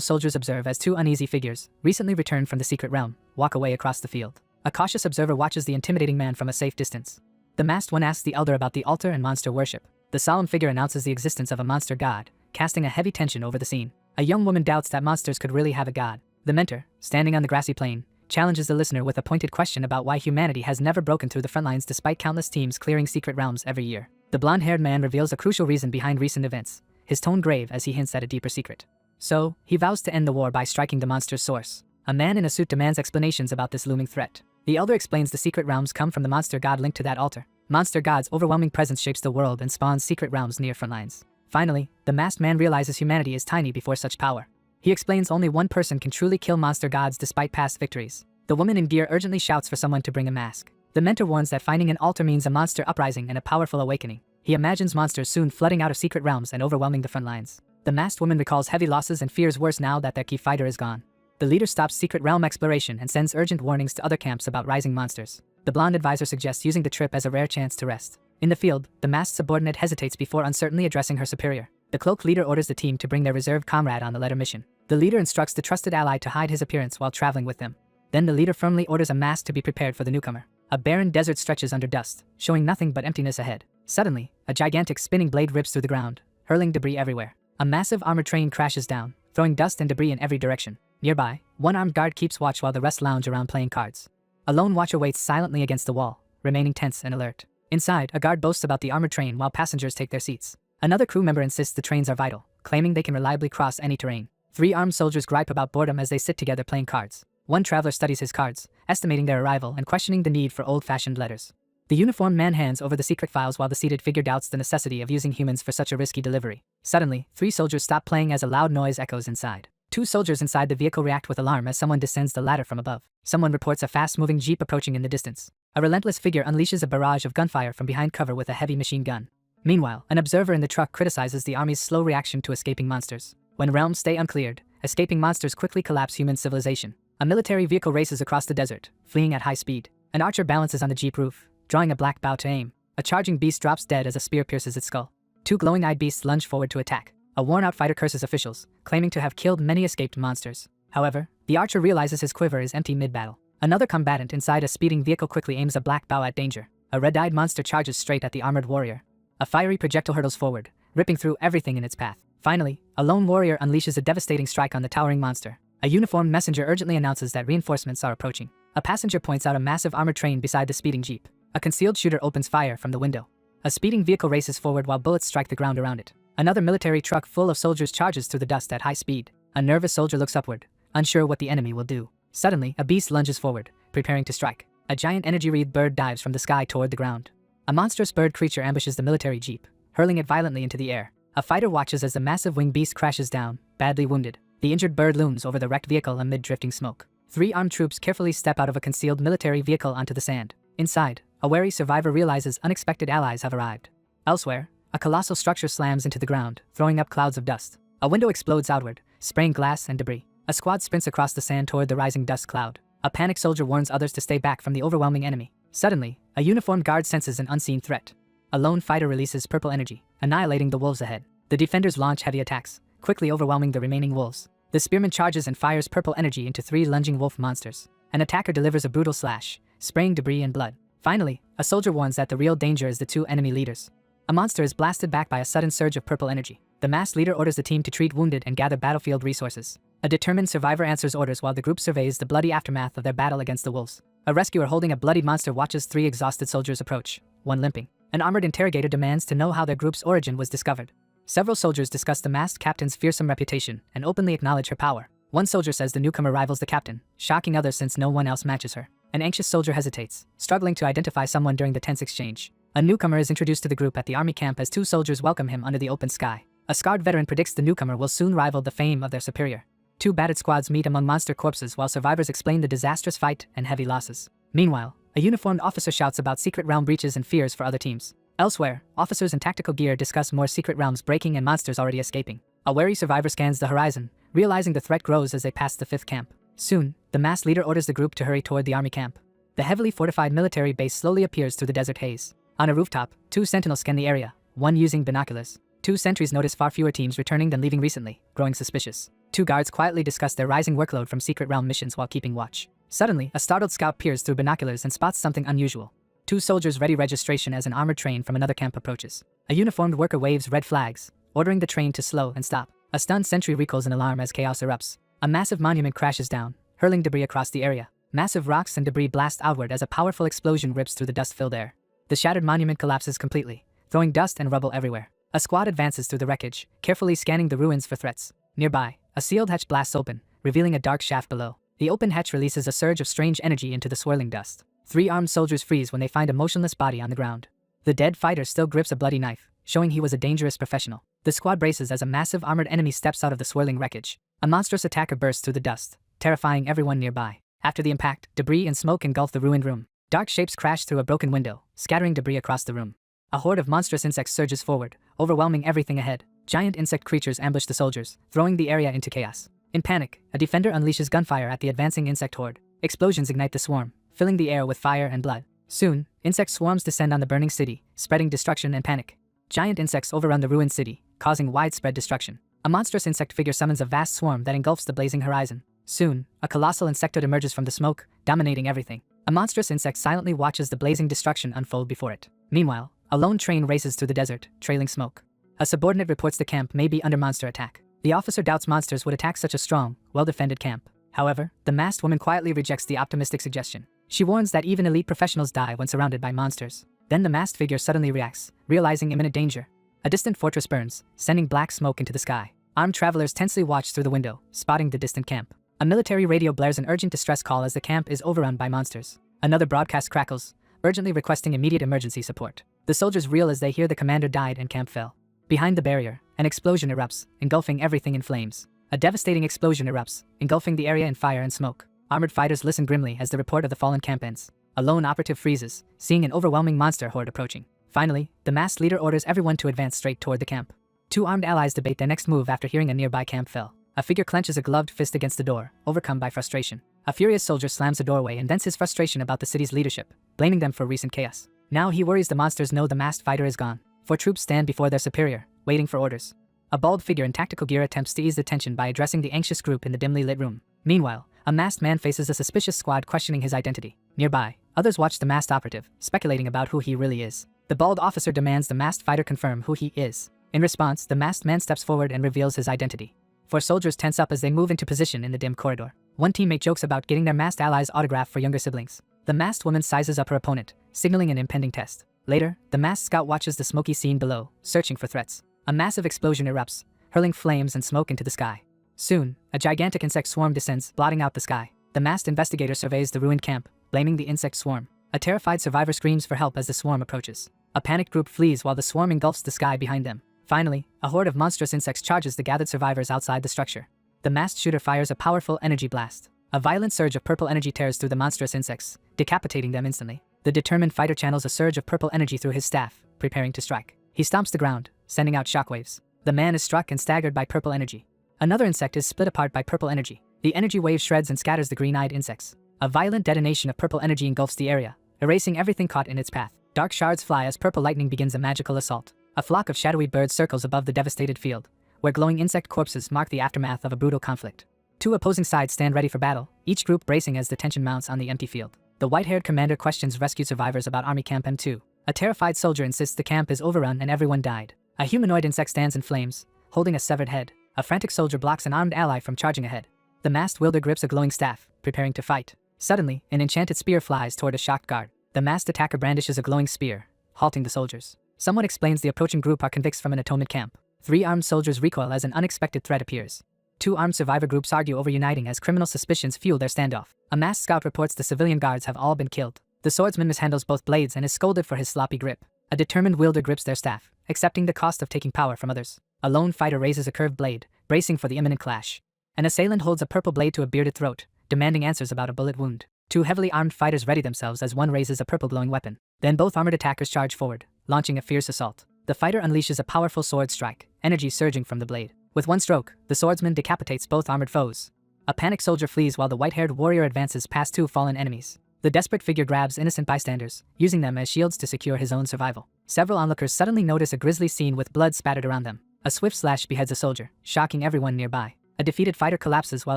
soldiers observe as two uneasy figures, recently returned from the secret realm, walk away across the field. A cautious observer watches the intimidating man from a safe distance. The masked one asks the elder about the altar and monster worship. The solemn figure announces the existence of a monster god, casting a heavy tension over the scene. A young woman doubts that monsters could really have a god. The mentor, standing on the grassy plain, challenges the listener with a pointed question about why humanity has never broken through the front lines despite countless teams clearing secret realms every year. The blonde-haired man reveals a crucial reason behind recent events, his tone grave as he hints at a deeper secret. So, he vows to end the war by striking the monster's source. A man in a suit demands explanations about this looming threat. The elder explains the secret realms come from the monster god linked to that altar. Monster god's overwhelming presence shapes the world and spawns secret realms near front lines. Finally, the masked man realizes humanity is tiny before such power. He explains only one person can truly kill monster gods despite past victories. The woman in gear urgently shouts for someone to bring a mask. The mentor warns that finding an altar means a monster uprising and a powerful awakening. He imagines monsters soon flooding out of secret realms and overwhelming the front lines. The masked woman recalls heavy losses and fears worse now that their key fighter is gone. The leader stops secret realm exploration and sends urgent warnings to other camps about rising monsters. The blonde advisor suggests using the trip as a rare chance to rest. In the field, the masked subordinate hesitates before uncertainly addressing her superior. The cloaked leader orders the team to bring their reserved comrade on the letter mission. The leader instructs the trusted ally to hide his appearance while traveling with them. Then the leader firmly orders a mask to be prepared for the newcomer. A barren desert stretches under dust, showing nothing but emptiness ahead. Suddenly, a gigantic spinning blade rips through the ground, hurling debris everywhere. A massive armored train crashes down, throwing dust and debris in every direction. Nearby, one armed guard keeps watch while the rest lounge around playing cards. A lone watcher waits silently against the wall, remaining tense and alert. Inside, a guard boasts about the armored train while passengers take their seats. Another crew member insists the trains are vital, claiming they can reliably cross any terrain. Three armed soldiers gripe about boredom as they sit together playing cards. One traveler studies his cards, estimating their arrival and questioning the need for old-fashioned letters. The uniformed man hands over the secret files while the seated figure doubts the necessity of using humans for such a risky delivery. Suddenly, three soldiers stop playing as a loud noise echoes inside. Two soldiers inside the vehicle react with alarm as someone descends the ladder from above. Someone reports a fast-moving jeep approaching in the distance. A relentless figure unleashes a barrage of gunfire from behind cover with a heavy machine gun. Meanwhile, an observer in the truck criticizes the army's slow reaction to escaping monsters. When realms stay uncleared, escaping monsters quickly collapse human civilization. A military vehicle races across the desert, fleeing at high speed. An archer balances on the jeep roof, drawing a black bow to aim. A charging beast drops dead as a spear pierces its skull. Two glowing-eyed beasts lunge forward to attack. A worn-out fighter curses officials, claiming to have killed many escaped monsters. However, the archer realizes his quiver is empty mid-battle. Another combatant inside a speeding vehicle quickly aims a black bow at danger. A red-eyed monster charges straight at the armored warrior. A fiery projectile hurtles forward, ripping through everything in its path. Finally, a lone warrior unleashes a devastating strike on the towering monster. A uniformed messenger urgently announces that reinforcements are approaching. A passenger points out a massive armored train beside the speeding jeep. A concealed shooter opens fire from the window. A speeding vehicle races forward while bullets strike the ground around it. Another military truck full of soldiers charges through the dust at high speed. A nervous soldier looks upward, unsure what the enemy will do. Suddenly, a beast lunges forward, preparing to strike. A giant energy-wreathed bird dives from the sky toward the ground. A monstrous bird creature ambushes the military jeep, hurling it violently into the air. A fighter watches as the massive winged beast crashes down, badly wounded. The injured bird looms over the wrecked vehicle amid drifting smoke. Three armed troops carefully step out of a concealed military vehicle onto the sand. Inside, a wary survivor realizes unexpected allies have arrived. Elsewhere, a colossal structure slams into the ground, throwing up clouds of dust. A window explodes outward, spraying glass and debris. A squad sprints across the sand toward the rising dust cloud. A panicked soldier warns others to stay back from the overwhelming enemy. Suddenly, a uniformed guard senses an unseen threat. A lone fighter releases purple energy, annihilating the wolves ahead. The defenders launch heavy attacks, quickly overwhelming the remaining wolves. The spearman charges and fires purple energy into three lunging wolf monsters. An attacker delivers a brutal slash, spraying debris and blood. Finally, a soldier warns that the real danger is the two enemy leaders. A monster is blasted back by a sudden surge of purple energy. The masked leader orders the team to treat wounded and gather battlefield resources. A determined survivor answers orders while the group surveys the bloody aftermath of their battle against the wolves. A rescuer holding a bloodied monster watches three exhausted soldiers approach, one limping. An armored interrogator demands to know how their group's origin was discovered. Several soldiers discuss the masked captain's fearsome reputation and openly acknowledge her power. One soldier says the newcomer rivals the captain, shocking others since no one else matches her. An anxious soldier hesitates, struggling to identify someone during the tense exchange. A newcomer is introduced to the group at the army camp as two soldiers welcome him under the open sky. A scarred veteran predicts the newcomer will soon rival the fame of their superior. Two battered squads meet among monster corpses while survivors explain the disastrous fight and heavy losses. Meanwhile, a uniformed officer shouts about secret realm breaches and fears for other teams. Elsewhere, officers in tactical gear discuss more secret realms breaking and monsters already escaping. A wary survivor scans the horizon, realizing the threat grows as they pass the 5th camp. Soon, the masked leader orders the group to hurry toward the army camp. The heavily fortified military base slowly appears through the desert haze. On a rooftop, two sentinels scan the area, one using binoculars. Two sentries notice far fewer teams returning than leaving recently, growing suspicious. Two guards quietly discuss their rising workload from secret realm missions while keeping watch. Suddenly, a startled scout peers through binoculars and spots something unusual. Two soldiers ready registration as an armored train from another camp approaches. A uniformed worker waves red flags, ordering the train to slow and stop. A stunned sentry recalls an alarm as chaos erupts. A massive monument crashes down, hurling debris across the area. Massive rocks and debris blast outward as a powerful explosion rips through the dust-filled air. The shattered monument collapses completely, throwing dust and rubble everywhere. A squad advances through the wreckage, carefully scanning the ruins for threats. Nearby, a sealed hatch blasts open, revealing a dark shaft below. The open hatch releases a surge of strange energy into the swirling dust. Three armed soldiers freeze when they find a motionless body on the ground. The dead fighter still grips a bloody knife, showing he was a dangerous professional. The squad braces as a massive armored enemy steps out of the swirling wreckage. A monstrous attacker bursts through the dust, terrifying everyone nearby. After the impact, debris and smoke engulf the ruined room. Dark shapes crash through a broken window, scattering debris across the room. A horde of monstrous insects surges forward, overwhelming everything ahead. Giant insect creatures ambush the soldiers, throwing the area into chaos. In panic, a defender unleashes gunfire at the advancing insect horde. Explosions ignite the swarm, filling the air with fire and blood. Soon, insect swarms descend on the burning city, spreading destruction and panic. Giant insects overrun the ruined city, causing widespread destruction. A monstrous insect figure summons a vast swarm that engulfs the blazing horizon. Soon, a colossal insectoid emerges from the smoke, dominating everything. A monstrous insect silently watches the blazing destruction unfold before it. Meanwhile, a lone train races through the desert, trailing smoke. A subordinate reports the camp may be under monster attack. The officer doubts monsters would attack such a strong, well-defended camp. However, the masked woman quietly rejects the optimistic suggestion. She warns that even elite professionals die when surrounded by monsters. Then the masked figure suddenly reacts, realizing imminent danger. A distant fortress burns, sending black smoke into the sky. Armed travelers tensely watch through the window, spotting the distant camp. A military radio blares an urgent distress call as the camp is overrun by monsters. Another broadcast crackles, urgently requesting immediate emergency support. The soldiers reel as they hear the commander died and camp fell. Behind the barrier, an explosion erupts, engulfing everything in flames. A devastating explosion erupts, engulfing the area in fire and smoke. Armored fighters listen grimly as the report of the fallen camp ends. A lone operative freezes, seeing an overwhelming monster horde approaching. Finally, the masked leader orders everyone to advance straight toward the camp. Two armed allies debate their next move after hearing a nearby camp fell. A figure clenches a gloved fist against the door, overcome by frustration. A furious soldier slams the doorway and vents his frustration about the city's leadership, blaming them for recent chaos. Now he worries the monsters know the masked fighter is gone, for troops stand before their superior, waiting for orders. A bald figure in tactical gear attempts to ease the tension by addressing the anxious group in the dimly lit room. Meanwhile, a masked man faces a suspicious squad questioning his identity. Nearby, others watch the masked operative, speculating about who he really is. The bald officer demands the masked fighter confirm who he is. In response, the masked man steps forward and reveals his identity. Four soldiers tense up as they move into position in the dim corridor. One teammate jokes about getting their masked allies' autograph for younger siblings. The masked woman sizes up her opponent, signaling an impending test. Later, the masked scout watches the smoky scene below, searching for threats. A massive explosion erupts, hurling flames and smoke into the sky. Soon, a gigantic insect swarm descends, blotting out the sky. The masked investigator surveys the ruined camp, blaming the insect swarm. A terrified survivor screams for help as the swarm approaches. A panicked group flees while the swarm engulfs the sky behind them. Finally, a horde of monstrous insects charges the gathered survivors outside the structure. The masked shooter fires a powerful energy blast. A violent surge of purple energy tears through the monstrous insects, decapitating them instantly. The determined fighter channels a surge of purple energy through his staff, preparing to strike. He stomps the ground, sending out shockwaves. The man is struck and staggered by purple energy. Another insect is split apart by purple energy. The energy wave shreds and scatters the green-eyed insects. A violent detonation of purple energy engulfs the area, erasing everything caught in its path. Dark shards fly as purple lightning begins a magical assault. A flock of shadowy birds circles above the devastated field, where glowing insect corpses mark the aftermath of a brutal conflict. Two opposing sides stand ready for battle, each group bracing as the tension mounts on the empty field. The white-haired commander questions rescued survivors about Army Camp M2. A terrified soldier insists the camp is overrun and everyone died. A humanoid insect stands in flames, holding a severed head. A frantic soldier blocks an armed ally from charging ahead. The masked wielder grips a glowing staff, preparing to fight. Suddenly, an enchanted spear flies toward a shocked guard. The masked attacker brandishes a glowing spear, halting the soldiers. Someone explains the approaching group are convicts from an atonement camp. Three armed soldiers recoil as an unexpected threat appears. Two armed survivor groups argue over uniting as criminal suspicions fuel their standoff. A masked scout reports the civilian guards have all been killed. The swordsman mishandles both blades and is scolded for his sloppy grip. A determined wielder grips their staff, accepting the cost of taking power from others. A lone fighter raises a curved blade, bracing for the imminent clash. An assailant holds a purple blade to a bearded throat, demanding answers about a bullet wound. Two heavily armed fighters ready themselves as one raises a purple glowing weapon. Then both armored attackers charge forward, launching a fierce assault. The fighter unleashes a powerful sword strike, energy surging from the blade. With one stroke, the swordsman decapitates both armored foes. A panicked soldier flees while the white-haired warrior advances past two fallen enemies. The desperate figure grabs innocent bystanders, using them as shields to secure his own survival. Several onlookers suddenly notice a grisly scene with blood spattered around them. A swift slash beheads a soldier, shocking everyone nearby. A defeated fighter collapses while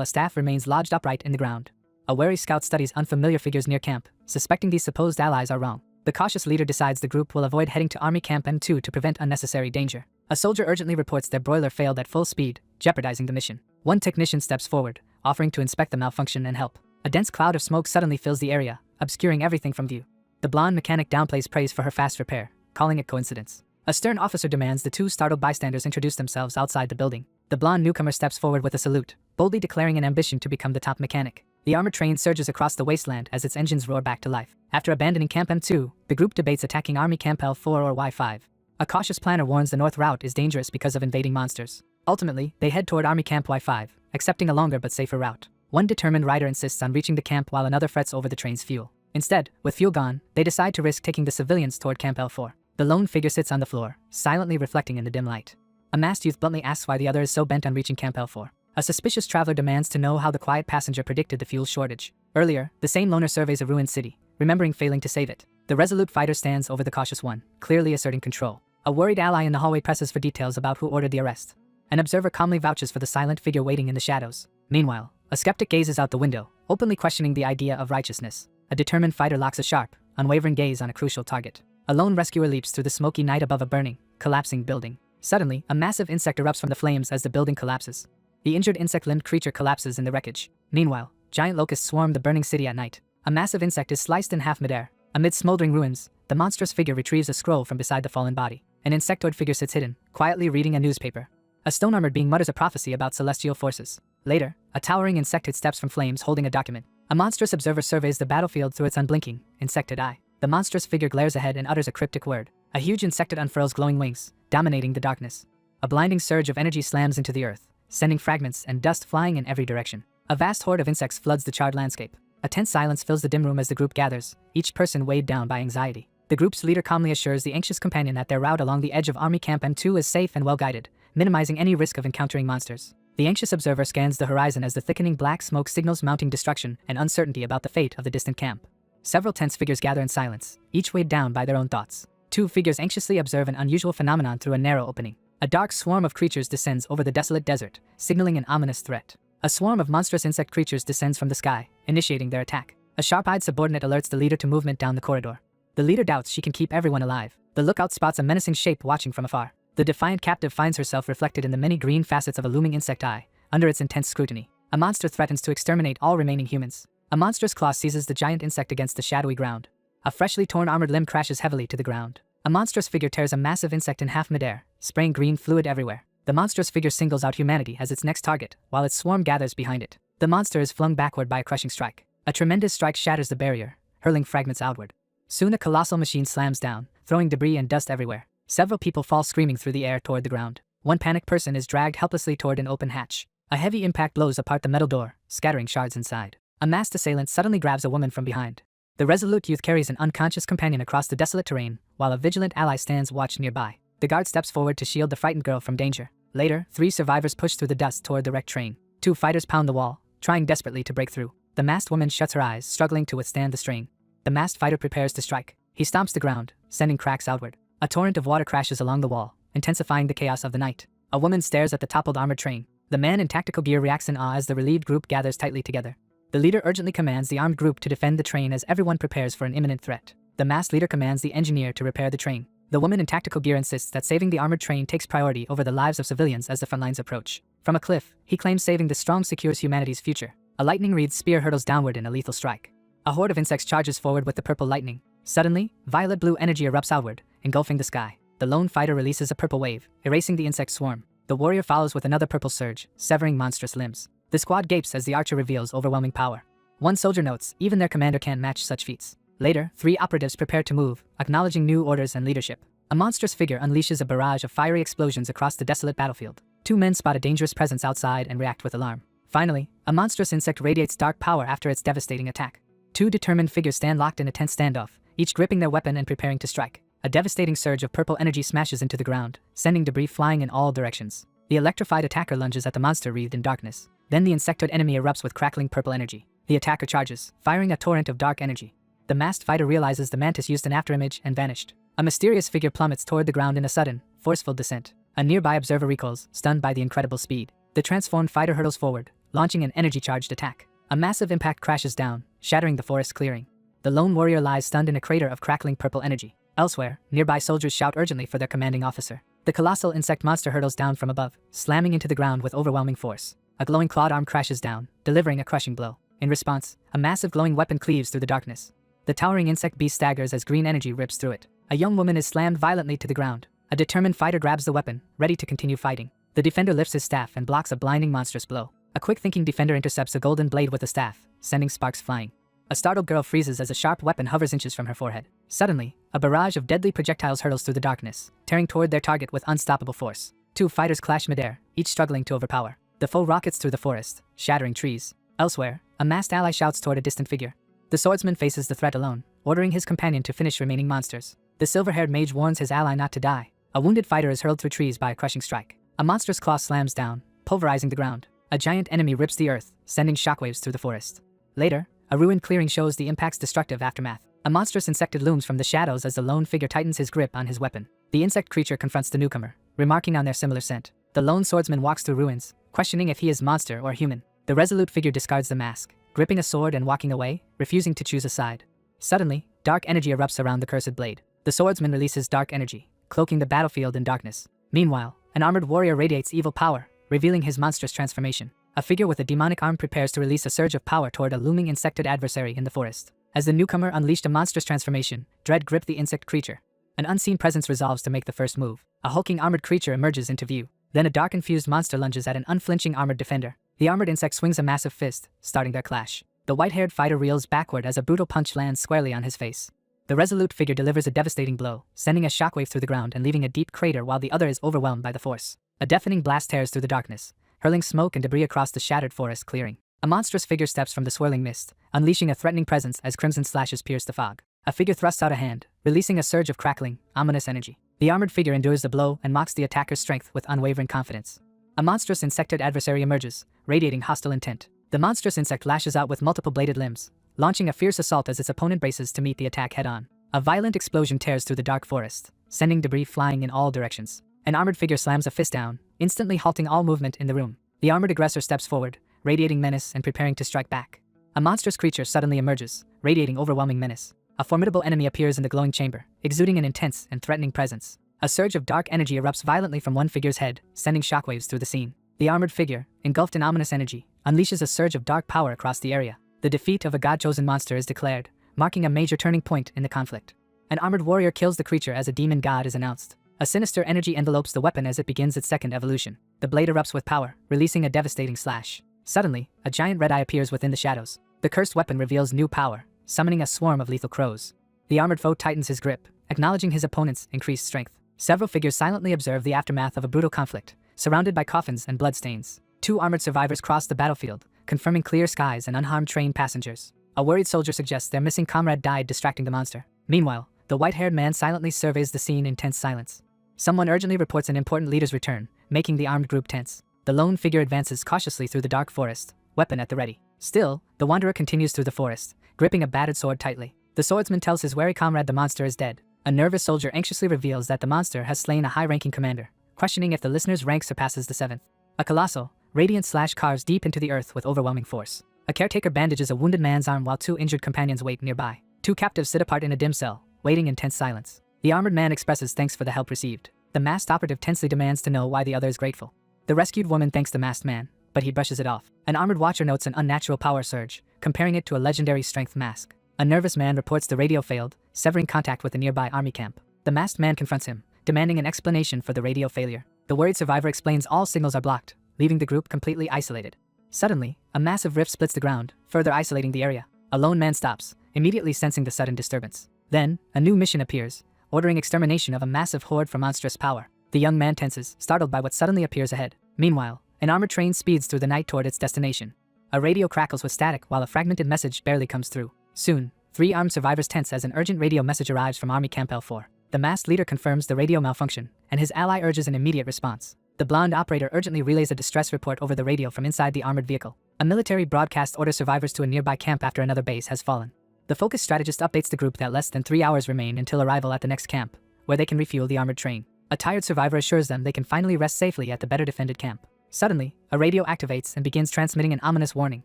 a staff remains lodged upright in the ground. A wary scout studies unfamiliar figures near camp, suspecting these supposed allies are wrong. The cautious leader decides the group will avoid heading to Army Camp M2 to prevent unnecessary danger. A soldier urgently reports their broiler failed at full speed, jeopardizing the mission. One technician steps forward, offering to inspect the malfunction and help. A dense cloud of smoke suddenly fills the area, obscuring everything from view. The blonde mechanic downplays praise for her fast repair, calling it coincidence. A stern officer demands the two startled bystanders introduce themselves outside the building. The blonde newcomer steps forward with a salute, boldly declaring an ambition to become the top mechanic. The armored train surges across the wasteland as its engines roar back to life. After abandoning Camp M2, the group debates attacking Army Camp L4 or Y5. A cautious planner warns the north route is dangerous because of invading monsters. Ultimately, they head toward Army Camp Y5, accepting a longer but safer route. One determined rider insists on reaching the camp while another frets over the train's fuel. Instead, with fuel gone, they decide to risk taking the civilians toward Camp L4. The lone figure sits on the floor, silently reflecting in the dim light. A masked youth bluntly asks why the other is so bent on reaching Camp L4. A suspicious traveler demands to know how the quiet passenger predicted the fuel shortage. Earlier, the same loner surveys a ruined city, remembering failing to save it. The resolute fighter stands over the cautious one, clearly asserting control. A worried ally in the hallway presses for details about who ordered the arrest. An observer calmly vouches for the silent figure waiting in the shadows. Meanwhile, a skeptic gazes out the window, openly questioning the idea of righteousness. A determined fighter locks a sharp, unwavering gaze on a crucial target. A lone rescuer leaps through the smoky night above a burning, collapsing building. Suddenly, a massive insect erupts from the flames as the building collapses. The injured insect-limbed creature collapses in the wreckage. Meanwhile, giant locusts swarm the burning city at night. A massive insect is sliced in half midair. Amid smoldering ruins, the monstrous figure retrieves a scroll from beside the fallen body. An insectoid figure sits hidden, quietly reading a newspaper. A stone-armored being mutters a prophecy about celestial forces. Later, a towering insectoid steps from flames holding a document. A monstrous observer surveys the battlefield through its unblinking, insected eye. The monstrous figure glares ahead and utters a cryptic word. A huge insectoid unfurls glowing wings, dominating the darkness. A blinding surge of energy slams into the earth, sending fragments and dust flying in every direction. A vast horde of insects floods the charred landscape. A tense silence fills the dim room as the group gathers, each person weighed down by anxiety. The group's leader calmly assures the anxious companion that their route along the edge of Army Camp M2 is safe and well-guided, minimizing any risk of encountering monsters. The anxious observer scans the horizon as the thickening black smoke signals mounting destruction and uncertainty about the fate of the distant camp. Several tense figures gather in silence, each weighed down by their own thoughts. Two figures anxiously observe an unusual phenomenon through a narrow opening. A dark swarm of creatures descends over the desolate desert, signaling an ominous threat. A swarm of monstrous insect creatures descends from the sky, initiating their attack. A sharp-eyed subordinate alerts the leader to movement down the corridor. The leader doubts she can keep everyone alive. The lookout spots a menacing shape watching from afar. The defiant captive finds herself reflected in the many green facets of a looming insect eye, under its intense scrutiny. A monster threatens to exterminate all remaining humans. A monstrous claw seizes the giant insect against the shadowy ground. A freshly torn armored limb crashes heavily to the ground. A monstrous figure tears a massive insect in half midair, spraying green fluid everywhere. The monstrous figure singles out humanity as its next target, while its swarm gathers behind it. The monster is flung backward by a crushing strike. A tremendous strike shatters the barrier, hurling fragments outward. Soon a colossal machine slams down, throwing debris and dust everywhere. Several people fall screaming through the air toward the ground. One panicked person is dragged helplessly toward an open hatch. A heavy impact blows apart the metal door, scattering shards inside. A masked assailant suddenly grabs a woman from behind. The resolute youth carries an unconscious companion across the desolate terrain, while a vigilant ally stands watch nearby. The guard steps forward to shield the frightened girl from danger. Later, 3 survivors push through the dust toward the wrecked train. 2 fighters pound the wall, trying desperately to break through. The masked woman shuts her eyes, struggling to withstand the strain. The masked fighter prepares to strike. He stomps the ground, sending cracks outward. A torrent of water crashes along the wall, intensifying the chaos of the night. A woman stares at the toppled armored train. The man in tactical gear reacts in awe as the relieved group gathers tightly together. The leader urgently commands the armed group to defend the train as everyone prepares for an imminent threat. The masked leader commands the engineer to repair the train. The woman in tactical gear insists that saving the armored train takes priority over the lives of civilians as the front lines approach. From a cliff, he claims saving the strong secures humanity's future. A lightning-wreathed spear hurtles downward in a lethal strike. A horde of insects charges forward with the purple lightning. Suddenly, violet-blue energy erupts outward, engulfing the sky. The lone fighter releases a purple wave, erasing the insect swarm. The warrior follows with another purple surge, severing monstrous limbs. The squad gapes as the archer reveals overwhelming power. One soldier notes, even their commander can't match such feats. Later, 3 operatives prepare to move, acknowledging new orders and leadership. A monstrous figure unleashes a barrage of fiery explosions across the desolate battlefield. 2 men spot a dangerous presence outside and react with alarm. Finally, a monstrous insect radiates dark power after its devastating attack. 2 determined figures stand locked in a tense standoff, each gripping their weapon and preparing to strike. A devastating surge of purple energy smashes into the ground, sending debris flying in all directions. The electrified attacker lunges at the monster wreathed in darkness. Then the insectoid enemy erupts with crackling purple energy. The attacker charges, firing a torrent of dark energy. The masked fighter realizes the mantis used an afterimage and vanished. A mysterious figure plummets toward the ground in a sudden, forceful descent. A nearby observer recoils, stunned by the incredible speed. The transformed fighter hurtles forward, launching an energy-charged attack. A massive impact crashes down, shattering the forest clearing. The lone warrior lies stunned in a crater of crackling purple energy. Elsewhere, nearby soldiers shout urgently for their commanding officer. The colossal insect monster hurtles down from above, slamming into the ground with overwhelming force. A glowing clawed arm crashes down, delivering a crushing blow. In response, a massive glowing weapon cleaves through the darkness. The towering insect beast staggers as green energy rips through it. A young woman is slammed violently to the ground. A determined fighter grabs the weapon, ready to continue fighting. The defender lifts his staff and blocks a blinding monstrous blow. A quick-thinking defender intercepts a golden blade with a staff, sending sparks flying. A startled girl freezes as a sharp weapon hovers inches from her forehead. Suddenly, a barrage of deadly projectiles hurtles through the darkness, tearing toward their target with unstoppable force. 2 fighters clash midair, each struggling to overpower. The foe rockets through the forest, shattering trees. Elsewhere, a masked ally shouts toward a distant figure. The swordsman faces the threat alone, ordering his companion to finish remaining monsters. The silver-haired mage warns his ally not to die. A wounded fighter is hurled through trees by a crushing strike. A monstrous claw slams down, pulverizing the ground. A giant enemy rips the earth, sending shockwaves through the forest. Later, a ruined clearing shows the impact's destructive aftermath. A monstrous insectoid looms from the shadows as the lone figure tightens his grip on his weapon. The insect creature confronts the newcomer, remarking on their similar scent. The lone swordsman walks through ruins, questioning if he is monster or human. The resolute figure discards the mask, gripping a sword and walking away, refusing to choose a side. Suddenly, dark energy erupts around the cursed blade. The swordsman releases dark energy, cloaking the battlefield in darkness. Meanwhile, an armored warrior radiates evil power, revealing his monstrous transformation. A figure with a demonic arm prepares to release a surge of power toward a looming insectoid adversary in the forest. As the newcomer unleashed a monstrous transformation, dread gripped the insect creature. An unseen presence resolves to make the first move. A hulking armored creature emerges into view. Then a dark-infused monster lunges at an unflinching armored defender. The armored insect swings a massive fist, starting their clash. The white-haired fighter reels backward as a brutal punch lands squarely on his face. The resolute figure delivers a devastating blow, sending a shockwave through the ground and leaving a deep crater while the other is overwhelmed by the force. A deafening blast tears through the darkness, hurling smoke and debris across the shattered forest clearing. A monstrous figure steps from the swirling mist, unleashing a threatening presence as crimson slashes pierce the fog. A figure thrusts out a hand, releasing a surge of crackling, ominous energy. The armored figure endures the blow and mocks the attacker's strength with unwavering confidence. A monstrous insectoid adversary emerges, radiating hostile intent. The monstrous insect lashes out with multiple bladed limbs, launching a fierce assault as its opponent braces to meet the attack head-on. A violent explosion tears through the dark forest, sending debris flying in all directions. An armored figure slams a fist down, instantly halting all movement in the room. The armored aggressor steps forward, radiating menace and preparing to strike back. A monstrous creature suddenly emerges, radiating overwhelming menace. A formidable enemy appears in the glowing chamber, exuding an intense and threatening presence. A surge of dark energy erupts violently from one figure's head, sending shockwaves through the scene. The armored figure, engulfed in ominous energy, unleashes a surge of dark power across the area. The defeat of a god-chosen monster is declared, marking a major turning point in the conflict. An armored warrior kills the creature as a demon god is announced. A sinister energy envelopes the weapon as it begins its second evolution. The blade erupts with power, releasing a devastating slash. Suddenly, a giant red eye appears within the shadows. The cursed weapon reveals new power, summoning a swarm of lethal crows. The armored foe tightens his grip, acknowledging his opponent's increased strength. Several figures silently observe the aftermath of a brutal conflict, surrounded by coffins and bloodstains. 2 armored survivors cross the battlefield, confirming clear skies and unharmed train passengers. A worried soldier suggests their missing comrade died distracting the monster. Meanwhile, the white-haired man silently surveys the scene in tense silence. Someone urgently reports an important leader's return, making the armed group tense. The lone figure advances cautiously through the dark forest, weapon at the ready. Still, the wanderer continues through the forest, gripping a battered sword tightly. The swordsman tells his wary comrade the monster is dead. A nervous soldier anxiously reveals that the monster has slain a high-ranking commander, questioning if the listener's rank surpasses the 7th. A colossal, radiant slash carves deep into the earth with overwhelming force. A caretaker bandages a wounded man's arm while 2 injured companions wait nearby. 2 captives sit apart in a dim cell, waiting in tense silence. The armored man expresses thanks for the help received. The masked operative tensely demands to know why the other is grateful. The rescued woman thanks the masked man, but he brushes it off. An armored watcher notes an unnatural power surge, comparing it to a legendary strength mask. A nervous man reports the radio failed, severing contact with the nearby army camp. The masked man confronts him, demanding an explanation for the radio failure. The worried survivor explains all signals are blocked, leaving the group completely isolated. Suddenly, a massive rift splits the ground, further isolating the area. A lone man stops, immediately sensing the sudden disturbance. Then, a new mission appears, ordering extermination of a massive horde for monstrous power. The young man tenses, startled by what suddenly appears ahead. Meanwhile, an armored train speeds through the night toward its destination. A radio crackles with static while a fragmented message barely comes through. Soon, 3 armed survivors tense as an urgent radio message arrives from Army Camp L4. The masked leader confirms the radio malfunction, and his ally urges an immediate response. The blonde operator urgently relays a distress report over the radio from inside the armored vehicle. A military broadcast orders survivors to a nearby camp after another base has fallen. The focused strategist updates the group that less than 3 hours remain until arrival at the next camp, where they can refuel the armored train. A tired survivor assures them they can finally rest safely at the better defended camp. Suddenly, a radio activates and begins transmitting an ominous warning.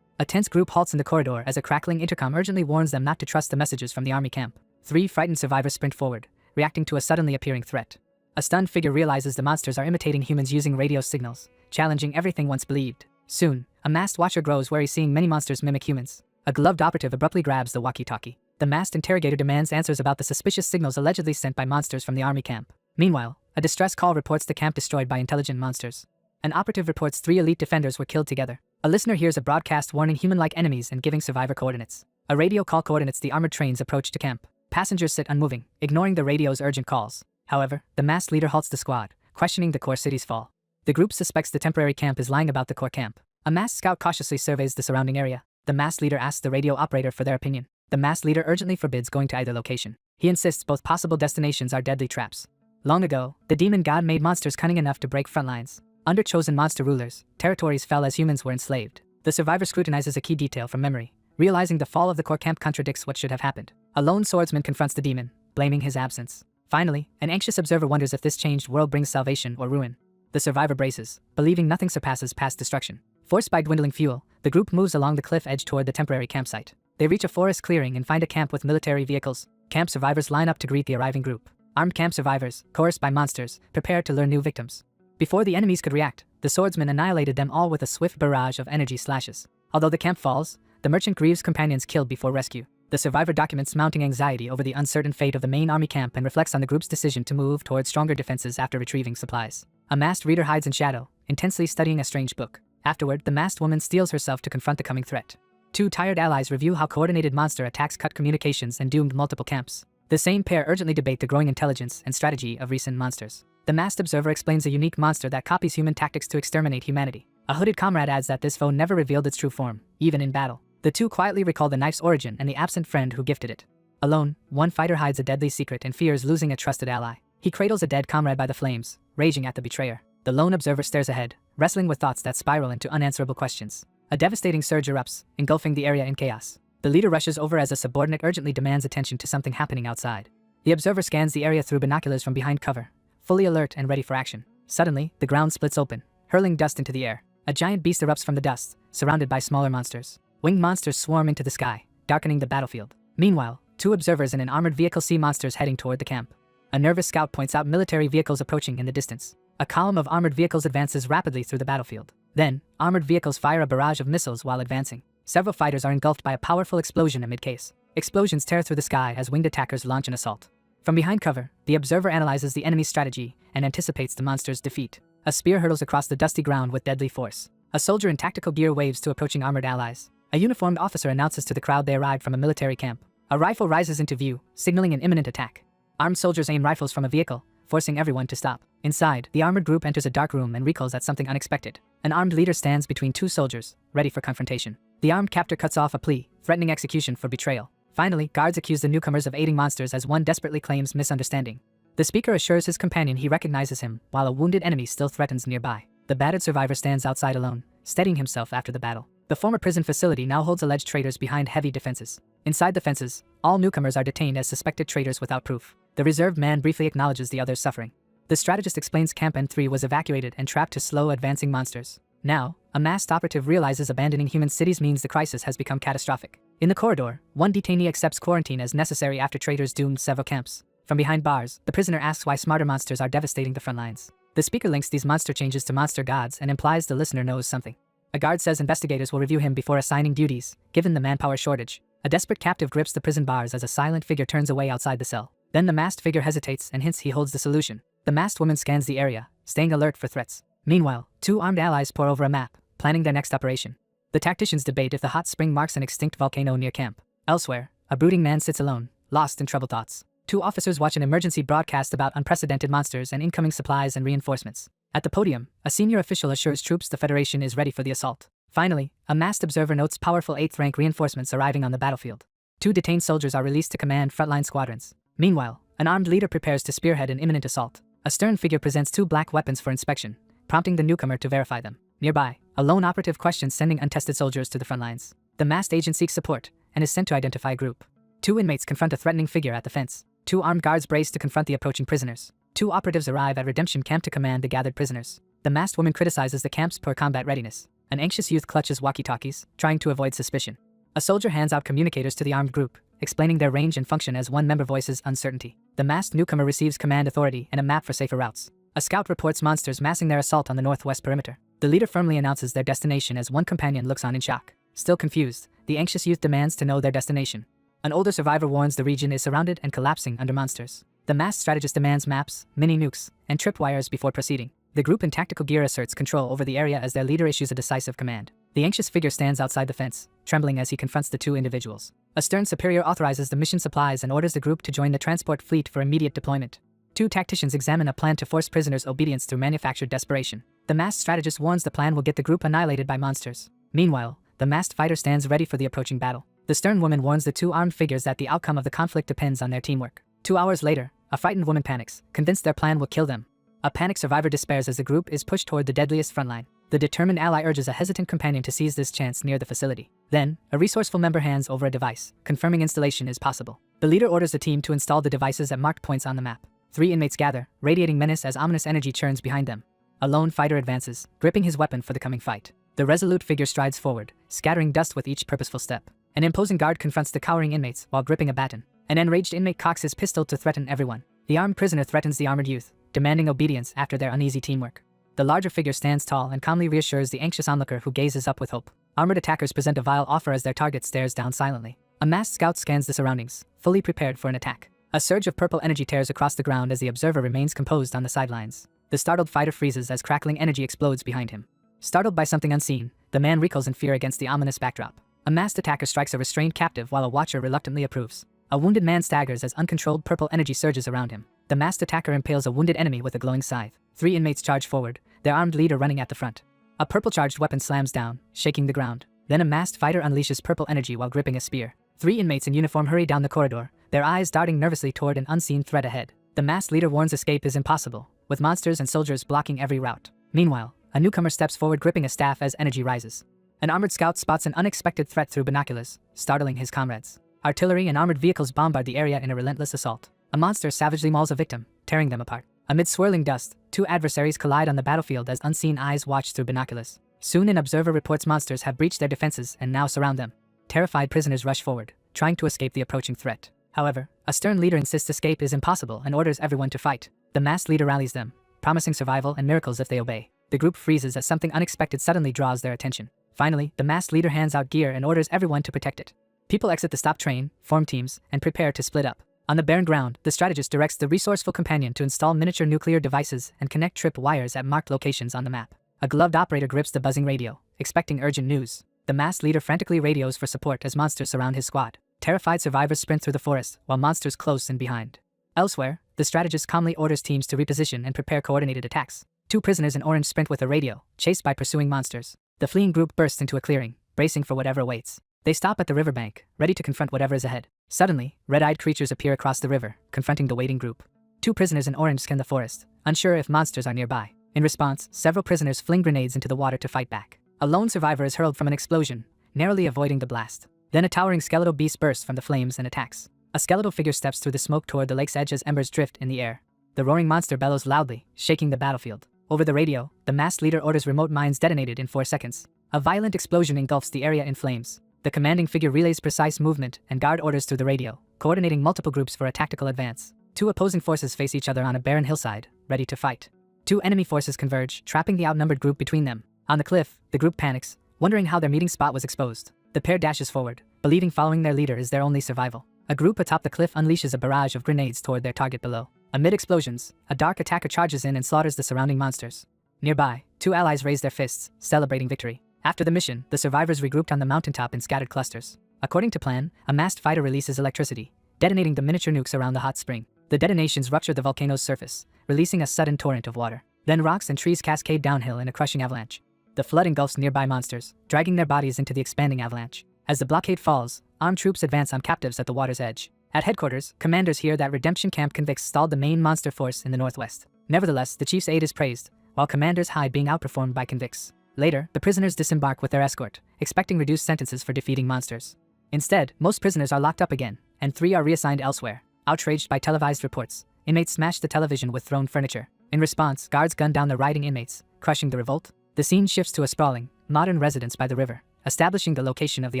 A tense group halts in the corridor as a crackling intercom urgently warns them not to trust the messages from the army camp. 3 frightened survivors sprint forward, reacting to a suddenly appearing threat. A stunned figure realizes the monsters are imitating humans using radio signals, challenging everything once believed. Soon, a masked watcher grows wary seeing many monsters mimic humans. A gloved operative abruptly grabs the walkie-talkie. The masked interrogator demands answers about the suspicious signals allegedly sent by monsters from the army camp. Meanwhile, a distress call reports the camp destroyed by intelligent monsters. An operative reports 3 elite defenders were killed together. A listener hears a broadcast warning human-like enemies and giving survivor coordinates. A radio call coordinates the armored train's approach to camp. Passengers sit unmoving, ignoring the radio's urgent calls. However, the masked leader halts the squad, questioning the core city's fall. The group suspects the temporary camp is lying about the core camp. A masked scout cautiously surveys the surrounding area. The masked leader asks the radio operator for their opinion. The masked leader urgently forbids going to either location. He insists both possible destinations are deadly traps. Long ago, the demon god made monsters cunning enough to break front lines. Under chosen monster rulers, territories fell as humans were enslaved. The survivor scrutinizes a key detail from memory, realizing the fall of the core camp contradicts what should have happened. A lone swordsman confronts the demon, blaming his absence. Finally, an anxious observer wonders if this changed world brings salvation or ruin. The survivor braces, believing nothing surpasses past destruction. Forced by dwindling fuel, the group moves along the cliff edge toward the temporary campsite. They reach a forest clearing and find a camp with military vehicles. Camp survivors line up to greet the arriving group. Armed camp survivors, coerced by monsters, prepare to lure new victims. Before the enemies could react, the swordsman annihilated them all with a swift barrage of energy slashes. Although the camp falls, the merchant grieves companions killed before rescue. The survivor documents mounting anxiety over the uncertain fate of the main army camp and reflects on the group's decision to move towards stronger defenses after retrieving supplies. A masked reader hides in shadow, intensely studying a strange book. Afterward, the masked woman steels herself to confront the coming threat. 2 tired allies review how coordinated monster attacks cut communications and doomed multiple camps. The same pair urgently debate the growing intelligence and strategy of recent monsters. The masked observer explains a unique monster that copies human tactics to exterminate humanity. A hooded comrade adds that this foe never revealed its true form, even in battle. The 2 quietly recall the knife's origin and the absent friend who gifted it. Alone, one fighter hides a deadly secret and fears losing a trusted ally. He cradles a dead comrade by the flames, raging at the betrayer. The lone observer stares ahead, wrestling with thoughts that spiral into unanswerable questions. A devastating surge erupts, engulfing the area in chaos. The leader rushes over as a subordinate urgently demands attention to something happening outside. The observer scans the area through binoculars from behind cover, fully alert and ready for action. Suddenly, the ground splits open, hurling dust into the air. A giant beast erupts from the dust, surrounded by smaller monsters. Winged monsters swarm into the sky, darkening the battlefield. Meanwhile, 2 observers in an armored vehicle see monsters heading toward the camp. A nervous scout points out military vehicles approaching in the distance. A column of armored vehicles advances rapidly through the battlefield. Then, armored vehicles fire a barrage of missiles while advancing. Several fighters are engulfed by a powerful explosion amid-case. Explosions tear through the sky as winged attackers launch an assault. From behind cover, the observer analyzes the enemy's strategy and anticipates the monster's defeat. A spear hurtles across the dusty ground with deadly force. A soldier in tactical gear waves to approaching armored allies. A uniformed officer announces to the crowd they arrived from a military camp. A rifle rises into view, signaling an imminent attack. Armed soldiers aim rifles from a vehicle, forcing everyone to stop. Inside, the armored group enters a dark room and recoils at something unexpected. An armed leader stands between 2 soldiers, ready for confrontation. The armed captor cuts off a plea, threatening execution for betrayal. Finally, guards accuse the newcomers of aiding monsters as one desperately claims misunderstanding. The speaker assures his companion he recognizes him, while a wounded enemy still threatens nearby. The battered survivor stands outside alone, steadying himself after the battle. The former prison facility now holds alleged traitors behind heavy defenses. Inside the fences, all newcomers are detained as suspected traitors without proof. The reserved man briefly acknowledges the other's suffering. The strategist explains Camp N3 was evacuated and trapped to slow advancing monsters. Now, a masked operative realizes abandoning human cities means the crisis has become catastrophic. In the corridor, one detainee accepts quarantine as necessary after traitors doomed several camps. From behind bars, the prisoner asks why smarter monsters are devastating the front lines. The speaker links these monster changes to monster gods and implies the listener knows something. A guard says investigators will review him before assigning duties, given the manpower shortage. A desperate captive grips the prison bars as a silent figure turns away outside the cell. Then the masked figure hesitates and hints he holds the solution. The masked woman scans the area, staying alert for threats. Meanwhile, two armed allies pore over a map, planning their next operation. The tacticians debate if the hot spring marks an extinct volcano near camp. Elsewhere, a brooding man sits alone, lost in troubled thoughts. Two officers watch an emergency broadcast about unprecedented monsters and incoming supplies and reinforcements. At the podium, a senior official assures troops the Federation is ready for the assault. Finally, a masked observer notes powerful 8th rank reinforcements arriving on the battlefield. Two detained soldiers are released to command frontline squadrons. Meanwhile, an armed leader prepares to spearhead an imminent assault. A stern figure presents two black weapons for inspection, prompting the newcomer to verify them. Nearby, a lone operative questions sending untested soldiers to the front lines. The masked agent seeks support and is sent to identify a group. Two inmates confront a threatening figure at the fence. Two armed guards brace to confront the approaching prisoners. Two operatives arrive at Redemption Camp to command the gathered prisoners. The masked woman criticizes the camp's poor combat readiness. An anxious youth clutches walkie-talkies, trying to avoid suspicion. A soldier hands out communicators to the armed group, explaining their range and function as one member voices uncertainty. The masked newcomer receives command authority and a map for safer routes. A scout reports monsters massing their assault on the northwest perimeter. The leader firmly announces their destination as one companion looks on in shock. Still confused, the anxious youth demands to know their destination. An older survivor warns the region is surrounded and collapsing under monsters. The masked strategist demands maps, mini nukes, and tripwires before proceeding. The group in tactical gear asserts control over the area as their leader issues a decisive command. The anxious figure stands outside the fence, trembling as he confronts the two individuals. A stern superior authorizes the mission supplies and orders the group to join the transport fleet for immediate deployment. Two tacticians examine a plan to force prisoners' obedience through manufactured desperation. The masked strategist warns the plan will get the group annihilated by monsters. Meanwhile, the masked fighter stands ready for the approaching battle. The stern woman warns the two armed figures that the outcome of the conflict depends on their teamwork. 2 hours later, a frightened woman panics, convinced their plan will kill them. A panicked survivor despairs as the group is pushed toward the deadliest frontline. The determined ally urges a hesitant companion to seize this chance near the facility. Then, a resourceful member hands over a device, confirming installation is possible. The leader orders the team to install the devices at marked points on the map. 3 inmates gather, radiating menace as ominous energy churns behind them. A lone fighter advances, gripping his weapon for the coming fight. The resolute figure strides forward, scattering dust with each purposeful step. An imposing guard confronts the cowering inmates while gripping a baton. An enraged inmate cocks his pistol to threaten everyone. The armed prisoner threatens the armored youth, demanding obedience after their uneasy teamwork. The larger figure stands tall and calmly reassures the anxious onlooker who gazes up with hope. Armored attackers present a vile offer as their target stares down silently. A masked scout scans the surroundings, fully prepared for an attack. A surge of purple energy tears across the ground as the observer remains composed on the sidelines. The startled fighter freezes as crackling energy explodes behind him. Startled by something unseen, the man recoils in fear against the ominous backdrop. A masked attacker strikes a restrained captive while a watcher reluctantly approves. A wounded man staggers as uncontrolled purple energy surges around him. The masked attacker impales a wounded enemy with a glowing scythe. 3 inmates charge forward, their armed leader running at the front. A purple-charged weapon slams down, shaking the ground. Then a masked fighter unleashes purple energy while gripping a spear. 3 inmates in uniform hurry down the corridor, their eyes darting nervously toward an unseen threat ahead. The masked leader warns escape is impossible, with monsters and soldiers blocking every route. Meanwhile, a newcomer steps forward gripping a staff as energy rises. An armored scout spots an unexpected threat through binoculars, startling his comrades. Artillery and armored vehicles bombard the area in a relentless assault. A monster savagely mauls a victim, tearing them apart. Amid swirling dust, 2 adversaries collide on the battlefield as unseen eyes watch through binoculars. Soon an observer reports monsters have breached their defenses and now surround them. Terrified prisoners rush forward, trying to escape the approaching threat. However, a stern leader insists escape is impossible and orders everyone to fight. The masked leader rallies them, promising survival and miracles if they obey. The group freezes as something unexpected suddenly draws their attention. Finally, the masked leader hands out gear and orders everyone to protect it. People exit the stopped train, form teams, and prepare to split up. On the barren ground, the strategist directs the resourceful companion to install miniature nuclear devices and connect trip wires at marked locations on the map. A gloved operator grips the buzzing radio, expecting urgent news. The masked leader frantically radios for support as monsters surround his squad. Terrified survivors sprint through the forest, while monsters close in behind. Elsewhere, the strategist calmly orders teams to reposition and prepare coordinated attacks. 2 prisoners in orange sprint with a radio, chased by pursuing monsters. The fleeing group bursts into a clearing, bracing for whatever awaits. They stop at the riverbank, ready to confront whatever is ahead. Suddenly, red-eyed creatures appear across the river, confronting the waiting group. 2 prisoners in orange scan the forest, unsure if monsters are nearby. In response, several prisoners fling grenades into the water to fight back. A lone survivor is hurled from an explosion, narrowly avoiding the blast. Then a towering skeletal beast bursts from the flames and attacks. A skeletal figure steps through the smoke toward the lake's edge as embers drift in the air. The roaring monster bellows loudly, shaking the battlefield. Over the radio, the masked leader orders remote mines detonated in 4 seconds. A violent explosion engulfs the area in flames. The commanding figure relays precise movement and guard orders through the radio, coordinating multiple groups for a tactical advance. 2 opposing forces face each other on a barren hillside, ready to fight. 2 enemy forces converge, trapping the outnumbered group between them. On the cliff, the group panics, wondering how their meeting spot was exposed. The pair dashes forward, believing following their leader is their only survival. A group atop the cliff unleashes a barrage of grenades toward their target below. Amid explosions, a dark attacker charges in and slaughters the surrounding monsters. Nearby, two allies raise their fists, celebrating victory. After the mission, the survivors regrouped on the mountaintop in scattered clusters. According to plan, a masked fighter releases electricity, detonating the miniature nukes around the hot spring. The detonations rupture the volcano's surface, releasing a sudden torrent of water. Then rocks and trees cascade downhill in a crushing avalanche. The flood engulfs nearby monsters, dragging their bodies into the expanding avalanche. As the blockade falls, armed troops advance on captives at the water's edge. At headquarters, commanders hear that redemption camp convicts stalled the main monster force in the northwest. Nevertheless, the chief's aid is praised, while commanders hide being outperformed by convicts. Later, the prisoners disembark with their escort, expecting reduced sentences for defeating monsters. Instead, most prisoners are locked up again, and 3 are reassigned elsewhere. Outraged by televised reports, inmates smash the television with thrown furniture. In response, guards gun down the rioting inmates, crushing the revolt. The scene shifts to a sprawling, modern residence by the river, establishing the location of the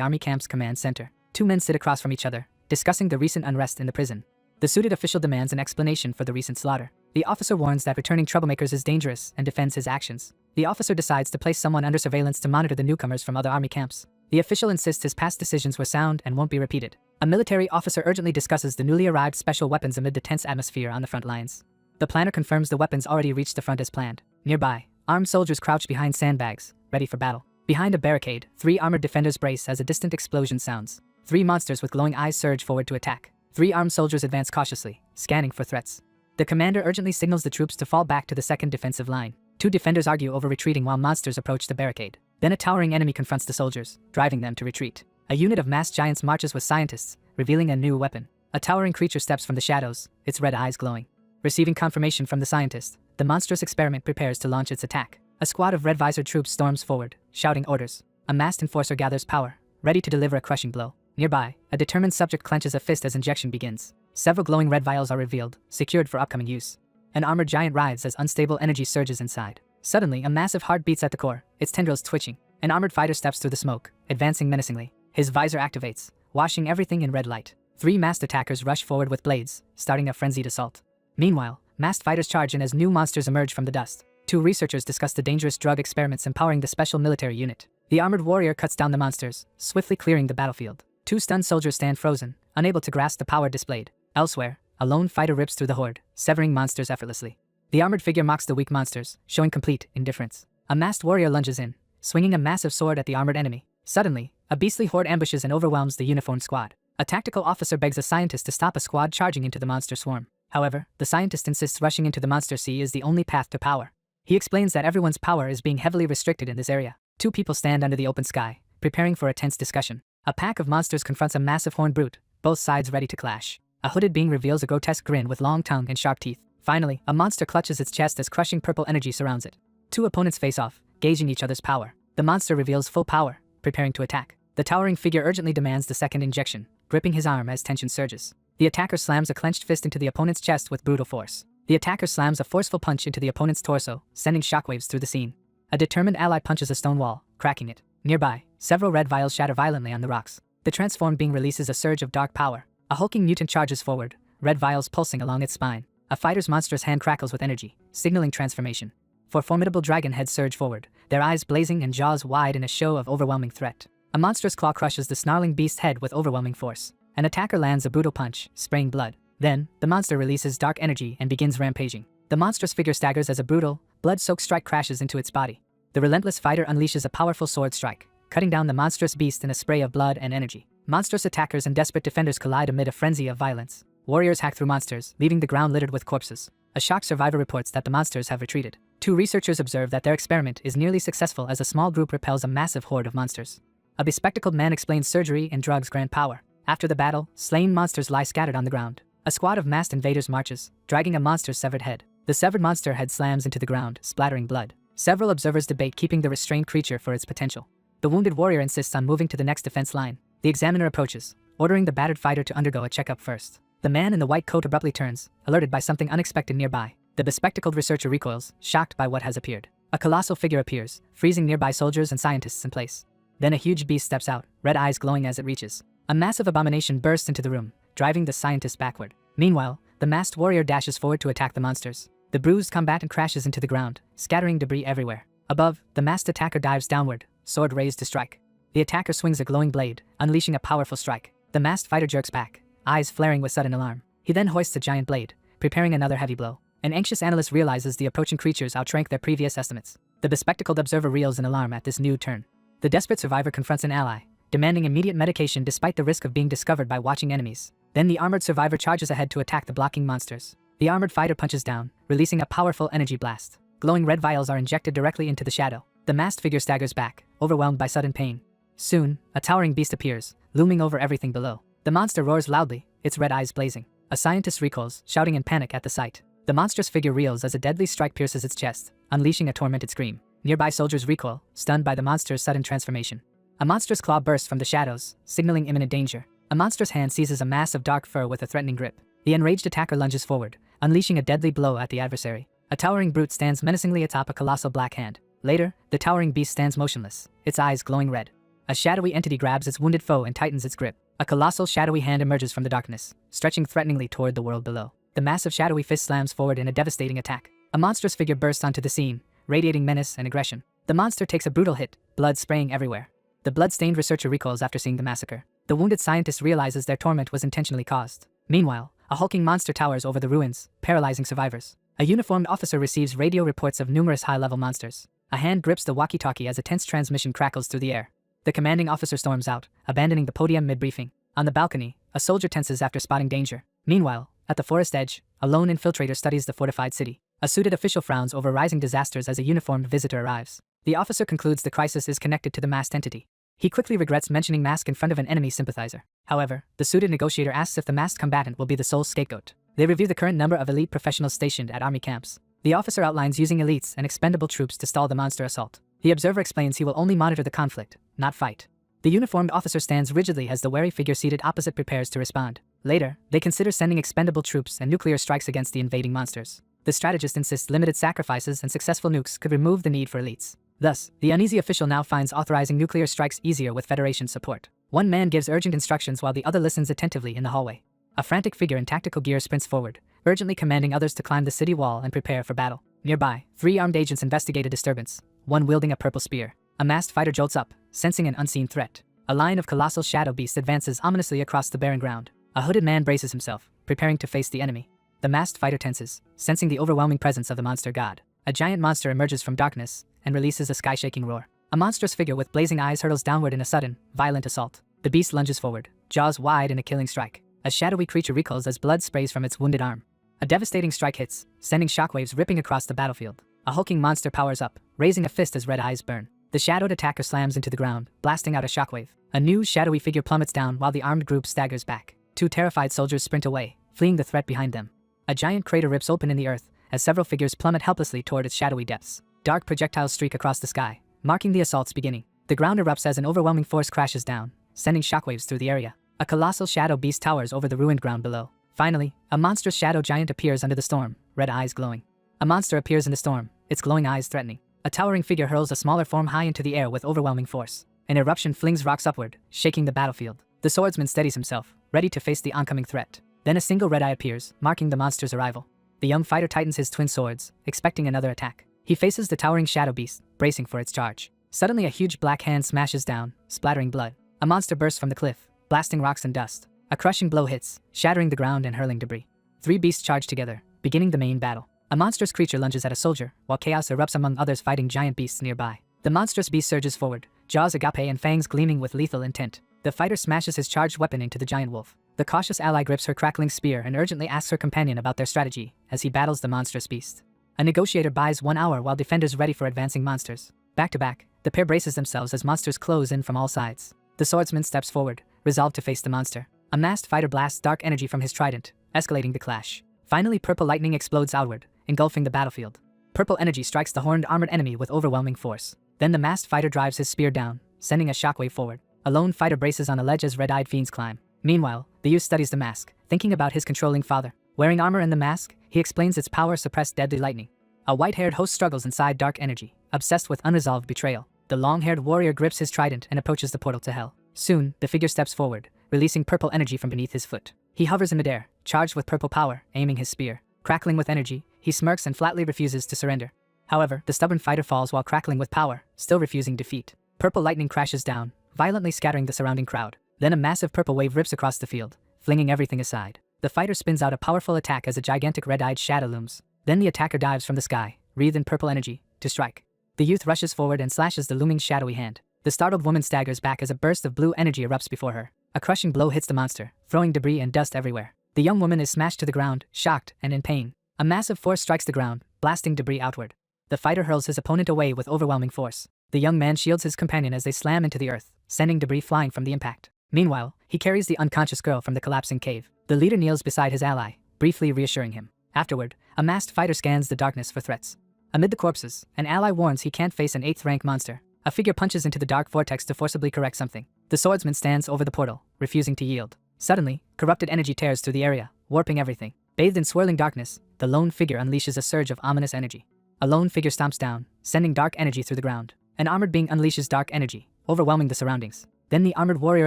army camp's command center. 2 men sit across from each other, discussing the recent unrest in the prison. The suited official demands an explanation for the recent slaughter. The officer warns that returning troublemakers is dangerous and defends his actions. The officer decides to place someone under surveillance to monitor the newcomers from other army camps. The official insists his past decisions were sound and won't be repeated. A military officer urgently discusses the newly arrived special weapons amid the tense atmosphere on the front lines. The planner confirms the weapons already reached the front as planned. Nearby, armed soldiers crouch behind sandbags, ready for battle. Behind a barricade, 3 armored defenders brace as a distant explosion sounds. 3 monsters with glowing eyes surge forward to attack. 3 armed soldiers advance cautiously, scanning for threats. The commander urgently signals the troops to fall back to the second defensive line. 2 defenders argue over retreating while monsters approach the barricade. Then a towering enemy confronts the soldiers, driving them to retreat. A unit of masked giants marches with scientists, revealing a new weapon. A towering creature steps from the shadows, its red eyes glowing. Receiving confirmation from the scientist, the monstrous experiment prepares to launch its attack. A squad of red-visored troops storms forward, shouting orders. A masked enforcer gathers power, ready to deliver a crushing blow. Nearby, a determined subject clenches a fist as injection begins. Several glowing red vials are revealed, secured for upcoming use. An armored giant writhes as unstable energy surges inside. Suddenly, a massive heart beats at the core, its tendrils twitching. An armored fighter steps through the smoke, advancing menacingly. His visor activates, washing everything in red light. 3 masked attackers rush forward with blades, starting a frenzied assault. Meanwhile, masked fighters charge in as new monsters emerge from the dust. 2 researchers discuss the dangerous drug experiments empowering the special military unit. The armored warrior cuts down the monsters, swiftly clearing the battlefield. 2 stunned soldiers stand frozen, unable to grasp the power displayed. Elsewhere, a lone fighter rips through the horde, severing monsters effortlessly. The armored figure mocks the weak monsters, showing complete indifference. A masked warrior lunges in, swinging a massive sword at the armored enemy. Suddenly, a beastly horde ambushes and overwhelms the uniformed squad. A tactical officer begs a scientist to stop a squad charging into the monster swarm. However, the scientist insists rushing into the monster sea is the only path to power. He explains that everyone's power is being heavily restricted in this area. 2 people stand under the open sky, preparing for a tense discussion. A pack of monsters confronts a massive horned brute, both sides ready to clash. A hooded being reveals a grotesque grin with long tongue and sharp teeth. Finally, a monster clutches its chest as crushing purple energy surrounds it. 2 opponents face off, gauging each other's power. The monster reveals full power, preparing to attack. The towering figure urgently demands the second injection, gripping his arm as tension surges. The attacker slams a clenched fist into the opponent's chest with brutal force. The attacker slams a forceful punch into the opponent's torso, sending shockwaves through the scene. A determined ally punches a stone wall, cracking it. Nearby, several red vials shatter violently on the rocks. The transformed being releases a surge of dark power. A hulking mutant charges forward, red vials pulsing along its spine. A fighter's monstrous hand crackles with energy, signaling transformation. 4 formidable dragon heads surge forward, their eyes blazing and jaws wide in a show of overwhelming threat. A monstrous claw crushes the snarling beast's head with overwhelming force. An attacker lands a brutal punch, spraying blood. Then, the monster releases dark energy and begins rampaging. The monstrous figure staggers as a brutal, blood-soaked strike crashes into its body. The relentless fighter unleashes a powerful sword strike, cutting down the monstrous beast in a spray of blood and energy. Monstrous attackers and desperate defenders collide amid a frenzy of violence. Warriors hack through monsters, leaving the ground littered with corpses. A shocked survivor reports that the monsters have retreated. 2 researchers observe that their experiment is nearly successful as a small group repels a massive horde of monsters. A bespectacled man explains surgery and drugs grant power. After the battle, slain monsters lie scattered on the ground. A squad of masked invaders marches, dragging a monster's severed head. The severed monster head slams into the ground, splattering blood. Several observers debate keeping the restrained creature for its potential. The wounded warrior insists on moving to the next defense line. The examiner approaches, ordering the battered fighter to undergo a checkup first. The man in the white coat abruptly turns, alerted by something unexpected nearby. The bespectacled researcher recoils, shocked by what has appeared. A colossal figure appears, freezing nearby soldiers and scientists in place. Then a huge beast steps out, red eyes glowing as it reaches. A massive abomination bursts into the room, driving the scientists backward. Meanwhile, the masked warrior dashes forward to attack the monsters. The bruised combatant crashes into the ground, scattering debris everywhere. Above, the masked attacker dives downward, sword raised to strike. The attacker swings a glowing blade, unleashing a powerful strike. The masked fighter jerks back, eyes flaring with sudden alarm. He then hoists a giant blade, preparing another heavy blow. An anxious analyst realizes the approaching creatures outrank their previous estimates. The bespectacled observer reels in alarm at this new turn. The desperate survivor confronts an ally, demanding immediate medication despite the risk of being discovered by watching enemies. Then the armored survivor charges ahead to attack the blocking monsters. The armored fighter punches down, releasing a powerful energy blast. Glowing red vials are injected directly into the shadow. The masked figure staggers back, overwhelmed by sudden pain. Soon, a towering beast appears, looming over everything below. The monster roars loudly, its red eyes blazing. A scientist recoils, shouting in panic at the sight. The monstrous figure reels as a deadly strike pierces its chest, unleashing a tormented scream. Nearby soldiers recoil, stunned by the monster's sudden transformation. A monstrous claw bursts from the shadows, signaling imminent danger. A monstrous hand seizes a mass of dark fur with a threatening grip. The enraged attacker lunges forward, unleashing a deadly blow at the adversary. A towering brute stands menacingly atop a colossal black hand. Later, the towering beast stands motionless, its eyes glowing red. A shadowy entity grabs its wounded foe and tightens its grip. A colossal shadowy hand emerges from the darkness, stretching threateningly toward the world below. The massive shadowy fist slams forward in a devastating attack. A monstrous figure bursts onto the scene, radiating menace and aggression. The monster takes a brutal hit, blood spraying everywhere. The blood-stained researcher recoils after seeing the massacre. The wounded scientist realizes their torment was intentionally caused. Meanwhile, a hulking monster towers over the ruins, paralyzing survivors. A uniformed officer receives radio reports of numerous high-level monsters. A hand grips the walkie-talkie as a tense transmission crackles through the air. The commanding officer storms out, abandoning the podium mid-briefing. On the balcony, a soldier tenses after spotting danger. Meanwhile, at the forest edge, a lone infiltrator studies the fortified city. A suited official frowns over rising disasters as a uniformed visitor arrives. The officer concludes the crisis is connected to the masked entity. He quickly regrets mentioning mask in front of an enemy sympathizer. However, the suited negotiator asks if the masked combatant will be the sole scapegoat. They review the current number of elite professionals stationed at army camps. The officer outlines using elites and expendable troops to stall the monster assault. The observer explains he will only monitor the conflict, not fight. The uniformed officer stands rigidly as the wary figure seated opposite prepares to respond. Later, they consider sending expendable troops and nuclear strikes against the invading monsters. The strategist insists limited sacrifices and successful nukes could remove the need for elites. Thus, the uneasy official now finds authorizing nuclear strikes easier with Federation support. One man gives urgent instructions while the other listens attentively in the hallway. A frantic figure in tactical gear sprints forward, urgently commanding others to climb the city wall and prepare for battle. Nearby, 3 armed agents investigate a disturbance, one wielding a purple spear. A masked fighter jolts up, sensing an unseen threat. A line of colossal shadow beasts advances ominously across the barren ground. A hooded man braces himself, preparing to face the enemy. The masked fighter tenses, sensing the overwhelming presence of the monster god. A giant monster emerges from darkness and releases a sky-shaking roar. A monstrous figure with blazing eyes hurtles downward in a sudden, violent assault. The beast lunges forward, jaws wide in a killing strike. A shadowy creature recoils as blood sprays from its wounded arm. A devastating strike hits, sending shockwaves ripping across the battlefield. A hulking monster powers up, raising a fist as red eyes burn. The shadowed attacker slams into the ground, blasting out a shockwave. A new shadowy figure plummets down while the armed group staggers back. 2 terrified soldiers sprint away, fleeing the threat behind them. A giant crater rips open in the earth as several figures plummet helplessly toward its shadowy depths. Dark projectiles streak across the sky, marking the assault's beginning. The ground erupts as an overwhelming force crashes down, sending shockwaves through the area. A colossal shadow beast towers over the ruined ground below. Finally, a monstrous shadow giant appears under the storm, red eyes glowing. A monster appears in the storm, its glowing eyes threatening. A towering figure hurls a smaller form high into the air with overwhelming force. An eruption flings rocks upward, shaking the battlefield. The swordsman steadies himself, ready to face the oncoming threat. Then a single red eye appears, marking the monster's arrival. The young fighter tightens his twin swords, expecting another attack. He faces the towering shadow beast, bracing for its charge. Suddenly a huge black hand smashes down, splattering blood. A monster bursts from the cliff, blasting rocks and dust. A crushing blow hits, shattering the ground and hurling debris. 3 beasts charge together, beginning the main battle. A monstrous creature lunges at a soldier, while chaos erupts among others fighting giant beasts nearby. The monstrous beast surges forward, jaws agape and fangs gleaming with lethal intent. The fighter smashes his charged weapon into the giant wolf. The cautious ally grips her crackling spear and urgently asks her companion about their strategy as he battles the monstrous beast. A negotiator buys 1 hour while defenders ready for advancing monsters. Back to back, the pair braces themselves as monsters close in from all sides. The swordsman steps forward, resolved to face the monster. A masked fighter blasts dark energy from his trident, escalating the clash. Finally, purple lightning explodes outward, engulfing the battlefield. Purple energy strikes the horned armored enemy with overwhelming force. Then the masked fighter drives his spear down, sending a shockwave forward. A lone fighter braces on a ledge as red-eyed fiends climb. Meanwhile, the youth studies the mask, thinking about his controlling father. Wearing armor and the mask, he explains its power suppressed deadly lightning. A white-haired host struggles inside dark energy, obsessed with unresolved betrayal. The long-haired warrior grips his trident and approaches the portal to hell. Soon, the figure steps forward, releasing purple energy from beneath his foot. He hovers in midair, charged with purple power, aiming his spear. Crackling with energy, he smirks and flatly refuses to surrender. However, the stubborn fighter falls while crackling with power, still refusing defeat. Purple lightning crashes down, violently scattering the surrounding crowd. Then a massive purple wave rips across the field, flinging everything aside. The fighter spins out a powerful attack as a gigantic red-eyed shadow looms. Then the attacker dives from the sky, wreathed in purple energy, to strike. The youth rushes forward and slashes the looming shadowy hand. The startled woman staggers back as a burst of blue energy erupts before her. A crushing blow hits the monster, throwing debris and dust everywhere. The young woman is smashed to the ground, shocked and in pain. A massive force strikes the ground, blasting debris outward. The fighter hurls his opponent away with overwhelming force. The young man shields his companion as they slam into the earth, sending debris flying from the impact. Meanwhile, he carries the unconscious girl from the collapsing cave. The leader kneels beside his ally, briefly reassuring him. Afterward, a masked fighter scans the darkness for threats. Amid the corpses, an ally warns he can't face an 8th-rank monster. A figure punches into the dark vortex to forcibly correct something. The swordsman stands over the portal, refusing to yield. Suddenly, corrupted energy tears through the area, warping everything. Bathed in swirling darkness, the lone figure unleashes a surge of ominous energy. A lone figure stomps down, sending dark energy through the ground. An armored being unleashes dark energy, overwhelming the surroundings. Then the armored warrior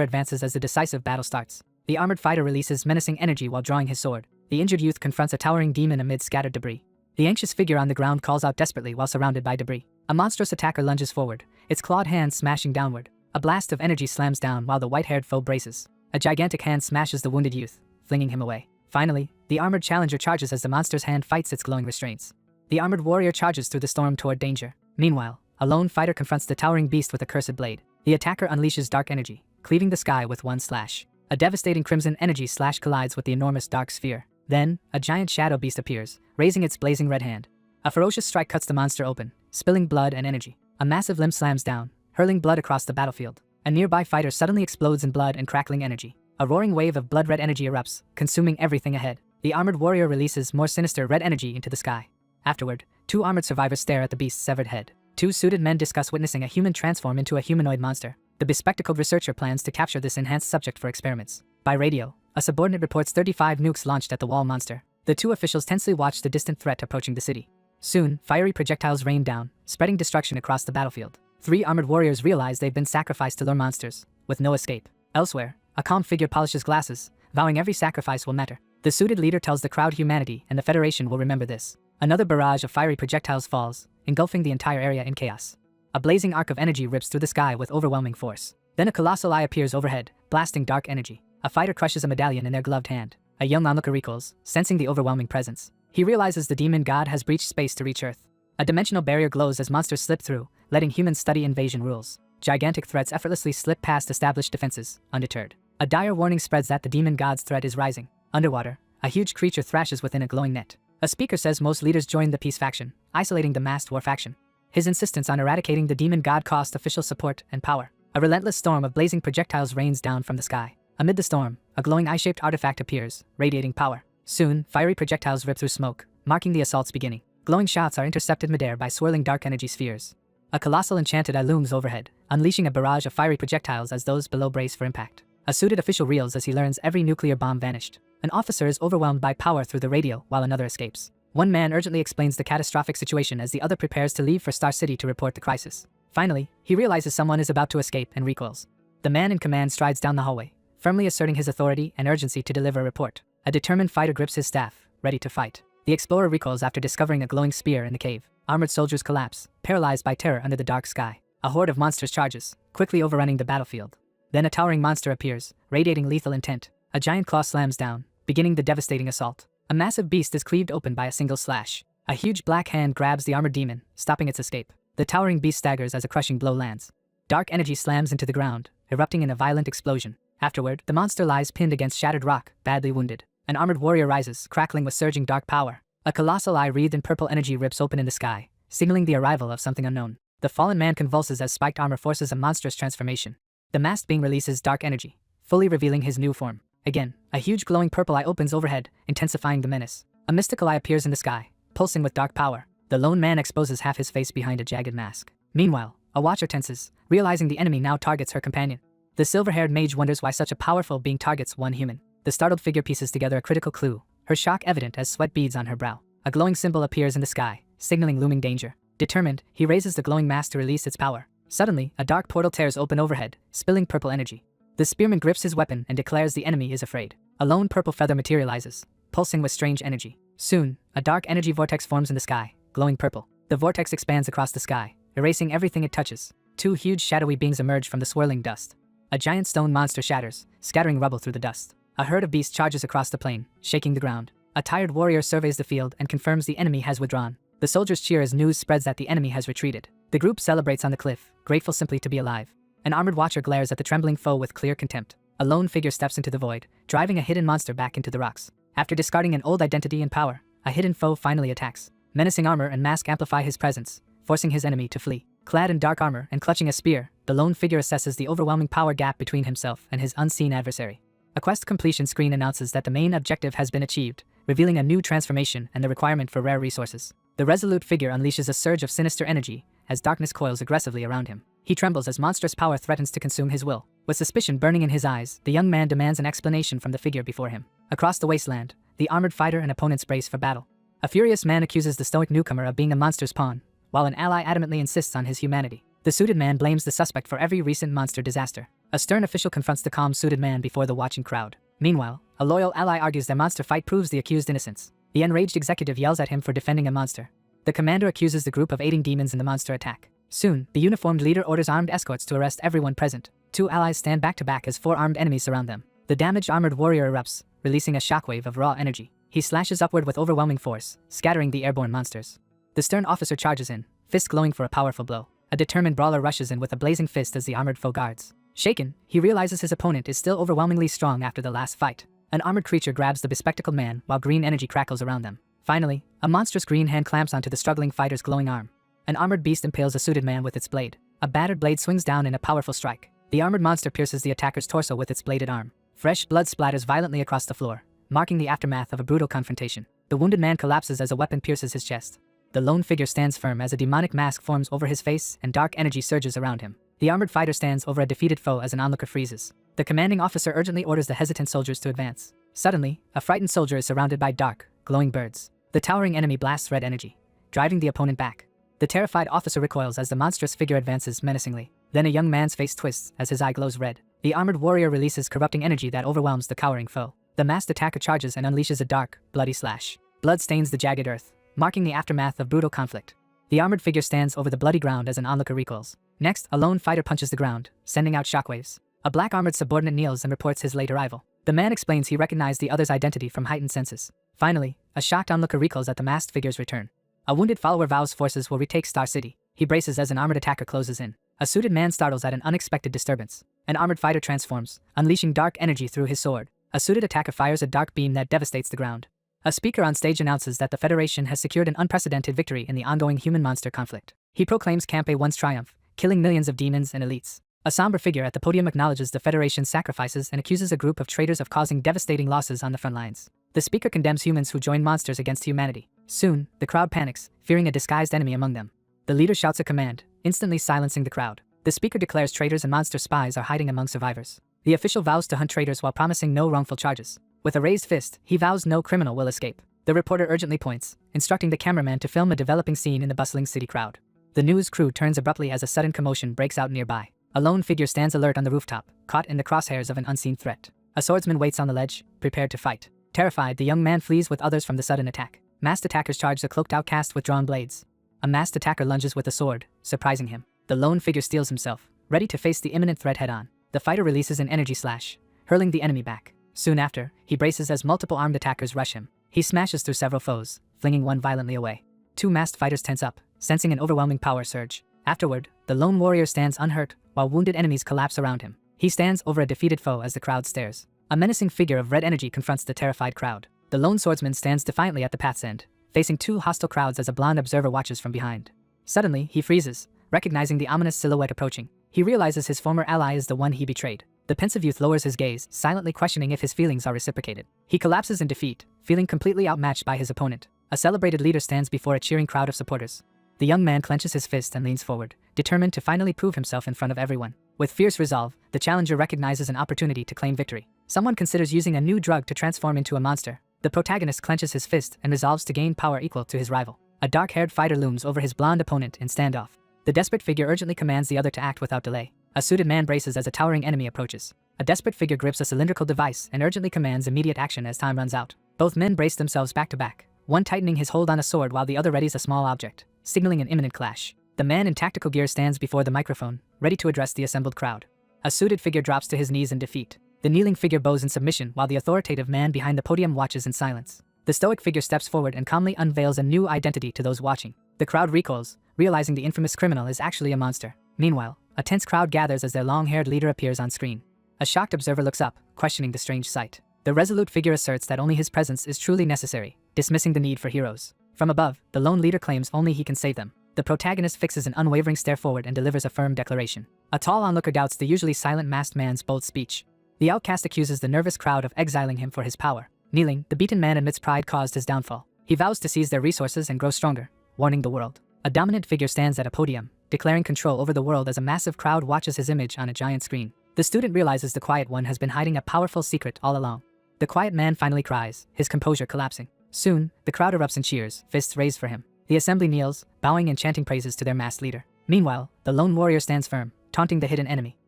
advances as the decisive battle starts. The armored fighter releases menacing energy while drawing his sword. The injured youth confronts a towering demon amid scattered debris. The anxious figure on the ground calls out desperately while surrounded by debris. A monstrous attacker lunges forward, its clawed hands smashing downward. A blast of energy slams down while the white-haired foe braces. A gigantic hand smashes the wounded youth, flinging him away. Finally, the armored challenger charges as the monster's hand fights its glowing restraints. The armored warrior charges through the storm toward danger. Meanwhile, a lone fighter confronts the towering beast with a cursed blade. The attacker unleashes dark energy, cleaving the sky with one slash. A devastating crimson energy slash collides with the enormous dark sphere. Then, a giant shadow beast appears, raising its blazing red hand. A ferocious strike cuts the monster open, spilling blood and energy. A massive limb slams down, hurling blood across the battlefield. A nearby fighter suddenly explodes in blood and crackling energy. A roaring wave of blood-red energy erupts, consuming everything ahead. The armored warrior releases more sinister red energy into the sky. Afterward, 2 armored survivors stare at the beast's severed head. 2 suited men discuss witnessing a human transform into a humanoid monster. The bespectacled researcher plans to capture this enhanced subject for experiments. By radio, a subordinate reports 35 nukes launched at the wall monster. The 2 officials tensely watch the distant threat approaching the city. Soon, fiery projectiles rain down, spreading destruction across the battlefield. 3 armored warriors realize they've been sacrificed to lure monsters, with no escape. Elsewhere, a calm figure polishes glasses, vowing every sacrifice will matter. The suited leader tells the crowd humanity and the Federation will remember this. Another barrage of fiery projectiles falls, engulfing the entire area in chaos. A blazing arc of energy rips through the sky with overwhelming force. Then a colossal eye appears overhead, blasting dark energy. A fighter crushes a medallion in their gloved hand. A young onlooker recoils, sensing the overwhelming presence. He realizes the demon god has breached space to reach Earth. A dimensional barrier glows as monsters slip through, letting humans study invasion rules. Gigantic threats effortlessly slip past established defenses, undeterred. A dire warning spreads that the demon god's threat is rising. Underwater, a huge creature thrashes within a glowing net. A speaker says most leaders joined the peace faction, isolating the masked war faction. His insistence on eradicating the demon god cost official support and power. A relentless storm of blazing projectiles rains down from the sky. Amid the storm, a glowing eye-shaped artifact appears, radiating power. Soon, fiery projectiles rip through smoke, marking the assault's beginning. Glowing shots are intercepted midair by swirling dark energy spheres. A colossal enchanted eye looms overhead, unleashing a barrage of fiery projectiles as those below brace for impact. A suited official reels as he learns every nuclear bomb vanished. An officer is overwhelmed by power through the radio while another escapes. One man urgently explains the catastrophic situation as the other prepares to leave for Star City to report the crisis. Finally, he realizes someone is about to escape and recoils. The man in command strides down the hallway, firmly asserting his authority and urgency to deliver a report. A determined fighter grips his staff, ready to fight. The explorer recoils after discovering a glowing spear in the cave. Armored soldiers collapse, paralyzed by terror under the dark sky. A horde of monsters charges, quickly overrunning the battlefield. Then a towering monster appears, radiating lethal intent. A giant claw slams down, beginning the devastating assault. A massive beast is cleaved open by a single slash. A huge black hand grabs the armored demon, stopping its escape. The towering beast staggers as a crushing blow lands. Dark energy slams into the ground, erupting in a violent explosion. Afterward, the monster lies pinned against shattered rock, badly wounded. An armored warrior rises, crackling with surging dark power. A colossal eye wreathed in purple energy rips open in the sky, signaling the arrival of something unknown. The fallen man convulses as spiked armor forces a monstrous transformation. The masked being releases dark energy, fully revealing his new form. Again, a huge glowing purple eye opens overhead, intensifying the menace. A mystical eye appears in the sky, pulsing with dark power. The lone man exposes half his face behind a jagged mask. Meanwhile, a watcher tenses, realizing the enemy now targets her companion. The silver-haired mage wonders why such a powerful being targets one human. The startled figure pieces together a critical clue, her shock evident as sweat beads on her brow. A glowing symbol appears in the sky, signaling looming danger. Determined, he raises the glowing mask to release its power. Suddenly, a dark portal tears open overhead, spilling purple energy. The spearman grips his weapon and declares the enemy is afraid. A lone purple feather materializes, pulsing with strange energy. Soon, a dark energy vortex forms in the sky, glowing purple. The vortex expands across the sky, erasing everything it touches. 2 huge shadowy beings emerge from the swirling dust. A giant stone monster shatters, scattering rubble through the dust. A herd of beasts charges across the plain, shaking the ground. A tired warrior surveys the field and confirms the enemy has withdrawn. The soldiers cheer as news spreads that the enemy has retreated. The group celebrates on the cliff, grateful simply to be alive. An armored watcher glares at the trembling foe with clear contempt. A lone figure steps into the void, driving a hidden monster back into the rocks. After discarding an old identity and power, a hidden foe finally attacks. Menacing armor and mask amplify his presence, forcing his enemy to flee. Clad in dark armor and clutching a spear, the lone figure assesses the overwhelming power gap between himself and his unseen adversary. A quest completion screen announces that the main objective has been achieved, revealing a new transformation and the requirement for rare resources. The resolute figure unleashes a surge of sinister energy as darkness coils aggressively around him. He trembles as monstrous power threatens to consume his will. With suspicion burning in his eyes, the young man demands an explanation from the figure before him. Across the wasteland, the armored fighter and opponents brace for battle. A furious man accuses the stoic newcomer of being a monster's pawn, while an ally adamantly insists on his humanity. The suited man blames the suspect for every recent monster disaster. A stern official confronts the calm suited man before the watching crowd. Meanwhile, a loyal ally argues their monster fight proves the accused innocence. The enraged executive yells at him for defending a monster. The commander accuses the group of aiding demons in the monster attack. Soon, the uniformed leader orders armed escorts to arrest everyone present. Two allies stand back to back as four armed enemies surround them. The damaged armored warrior erupts, releasing a shockwave of raw energy. He slashes upward with overwhelming force, scattering the airborne monsters. The stern officer charges in, fist glowing for a powerful blow. A determined brawler rushes in with a blazing fist as the armored foe guards. Shaken, he realizes his opponent is still overwhelmingly strong after the last fight. An armored creature grabs the bespectacled man while green energy crackles around them. Finally, a monstrous green hand clamps onto the struggling fighter's glowing arm. An armored beast impales a suited man with its blade. A battered blade swings down in a powerful strike. The armored monster pierces the attacker's torso with its bladed arm. Fresh blood splatters violently across the floor, marking the aftermath of a brutal confrontation. The wounded man collapses as a weapon pierces his chest. The lone figure stands firm as a demonic mask forms over his face and dark energy surges around him. The armored fighter stands over a defeated foe as an onlooker freezes. The commanding officer urgently orders the hesitant soldiers to advance. Suddenly, a frightened soldier is surrounded by dark, glowing birds. The towering enemy blasts red energy, driving the opponent back. The terrified officer recoils as the monstrous figure advances menacingly. Then a young man's face twists as his eye glows red. The armored warrior releases corrupting energy that overwhelms the cowering foe. The masked attacker charges and unleashes a dark, bloody slash. Blood stains the jagged earth, marking the aftermath of brutal conflict. The armored figure stands over the bloody ground as an onlooker recoils. Next, a lone fighter punches the ground, sending out shockwaves. A black armored subordinate kneels and reports his late arrival. The man explains he recognized the other's identity from heightened senses. Finally, a shocked onlooker recoils at the masked figure's return. A wounded follower vows forces will retake Star City. He braces as an armored attacker closes in. A suited man startles at an unexpected disturbance. An armored fighter transforms, unleashing dark energy through his sword. A suited attacker fires a dark beam that devastates the ground. A speaker on stage announces that the Federation has secured an unprecedented victory in the ongoing human-monster conflict. He proclaims Camp A1's triumph, killing millions of demons and elites. A somber figure at the podium acknowledges the Federation's sacrifices and accuses a group of traitors of causing devastating losses on the front lines. The speaker condemns humans who join monsters against humanity. Soon, the crowd panics, fearing a disguised enemy among them. The leader shouts a command, instantly silencing the crowd. The speaker declares traitors and monster spies are hiding among survivors. The official vows to hunt traitors while promising no wrongful charges. With a raised fist, he vows no criminal will escape. The reporter urgently points, instructing the cameraman to film a developing scene in the bustling city crowd. The news crew turns abruptly as a sudden commotion breaks out nearby. A lone figure stands alert on the rooftop, caught in the crosshairs of an unseen threat. A swordsman waits on the ledge, prepared to fight. Terrified, the young man flees with others from the sudden attack. Masked attackers charge the cloaked outcast with drawn blades. A masked attacker lunges with a sword, surprising him. The lone figure steels himself, ready to face the imminent threat head-on. The fighter releases an energy slash, hurling the enemy back. Soon after, he braces as multiple armed attackers rush him. He smashes through several foes, flinging one violently away. Two masked fighters tense up, sensing an overwhelming power surge. Afterward, the lone warrior stands unhurt, while wounded enemies collapse around him. He stands over a defeated foe as the crowd stares. A menacing figure of red energy confronts the terrified crowd. The lone swordsman stands defiantly at the path's end, facing two hostile crowds as a blonde observer watches from behind. Suddenly, he freezes, recognizing the ominous silhouette approaching. He realizes his former ally is the one he betrayed. The pensive youth lowers his gaze, silently questioning if his feelings are reciprocated. He collapses in defeat, feeling completely outmatched by his opponent. A celebrated leader stands before a cheering crowd of supporters. The young man clenches his fist and leans forward, determined to finally prove himself in front of everyone. With fierce resolve, the challenger recognizes an opportunity to claim victory. Someone considers using a new drug to transform into a monster. The protagonist clenches his fist and resolves to gain power equal to his rival. A dark-haired fighter looms over his blonde opponent in standoff. The desperate figure urgently commands the other to act without delay. A suited man braces as a towering enemy approaches. A desperate figure grips a cylindrical device and urgently commands immediate action as time runs out. Both men brace themselves back to back, one tightening his hold on a sword while the other readies a small object, signaling an imminent clash. The man in tactical gear stands before the microphone, ready to address the assembled crowd. A suited figure drops to his knees in defeat. The kneeling figure bows in submission while the authoritative man behind the podium watches in silence. The stoic figure steps forward and calmly unveils a new identity to those watching. The crowd recoils, realizing the infamous criminal is actually a monster. Meanwhile, a tense crowd gathers as their long-haired leader appears on screen. A shocked observer looks up, questioning the strange sight. The resolute figure asserts that only his presence is truly necessary, dismissing the need for heroes. From above, the lone leader claims only he can save them. The protagonist fixes an unwavering stare forward and delivers a firm declaration. A tall onlooker doubts the usually silent masked man's bold speech. The outcast accuses the nervous crowd of exiling him for his power. Kneeling, the beaten man admits pride caused his downfall. He vows to seize their resources and grow stronger, warning the world. A dominant figure stands at a podium, declaring control over the world as a massive crowd watches his image on a giant screen. The student realizes the quiet one has been hiding a powerful secret all along. The quiet man finally cries, his composure collapsing. Soon, the crowd erupts in cheers, fists raised for him. The assembly kneels, bowing and chanting praises to their masked leader. Meanwhile, the lone warrior stands firm, taunting the hidden enemy.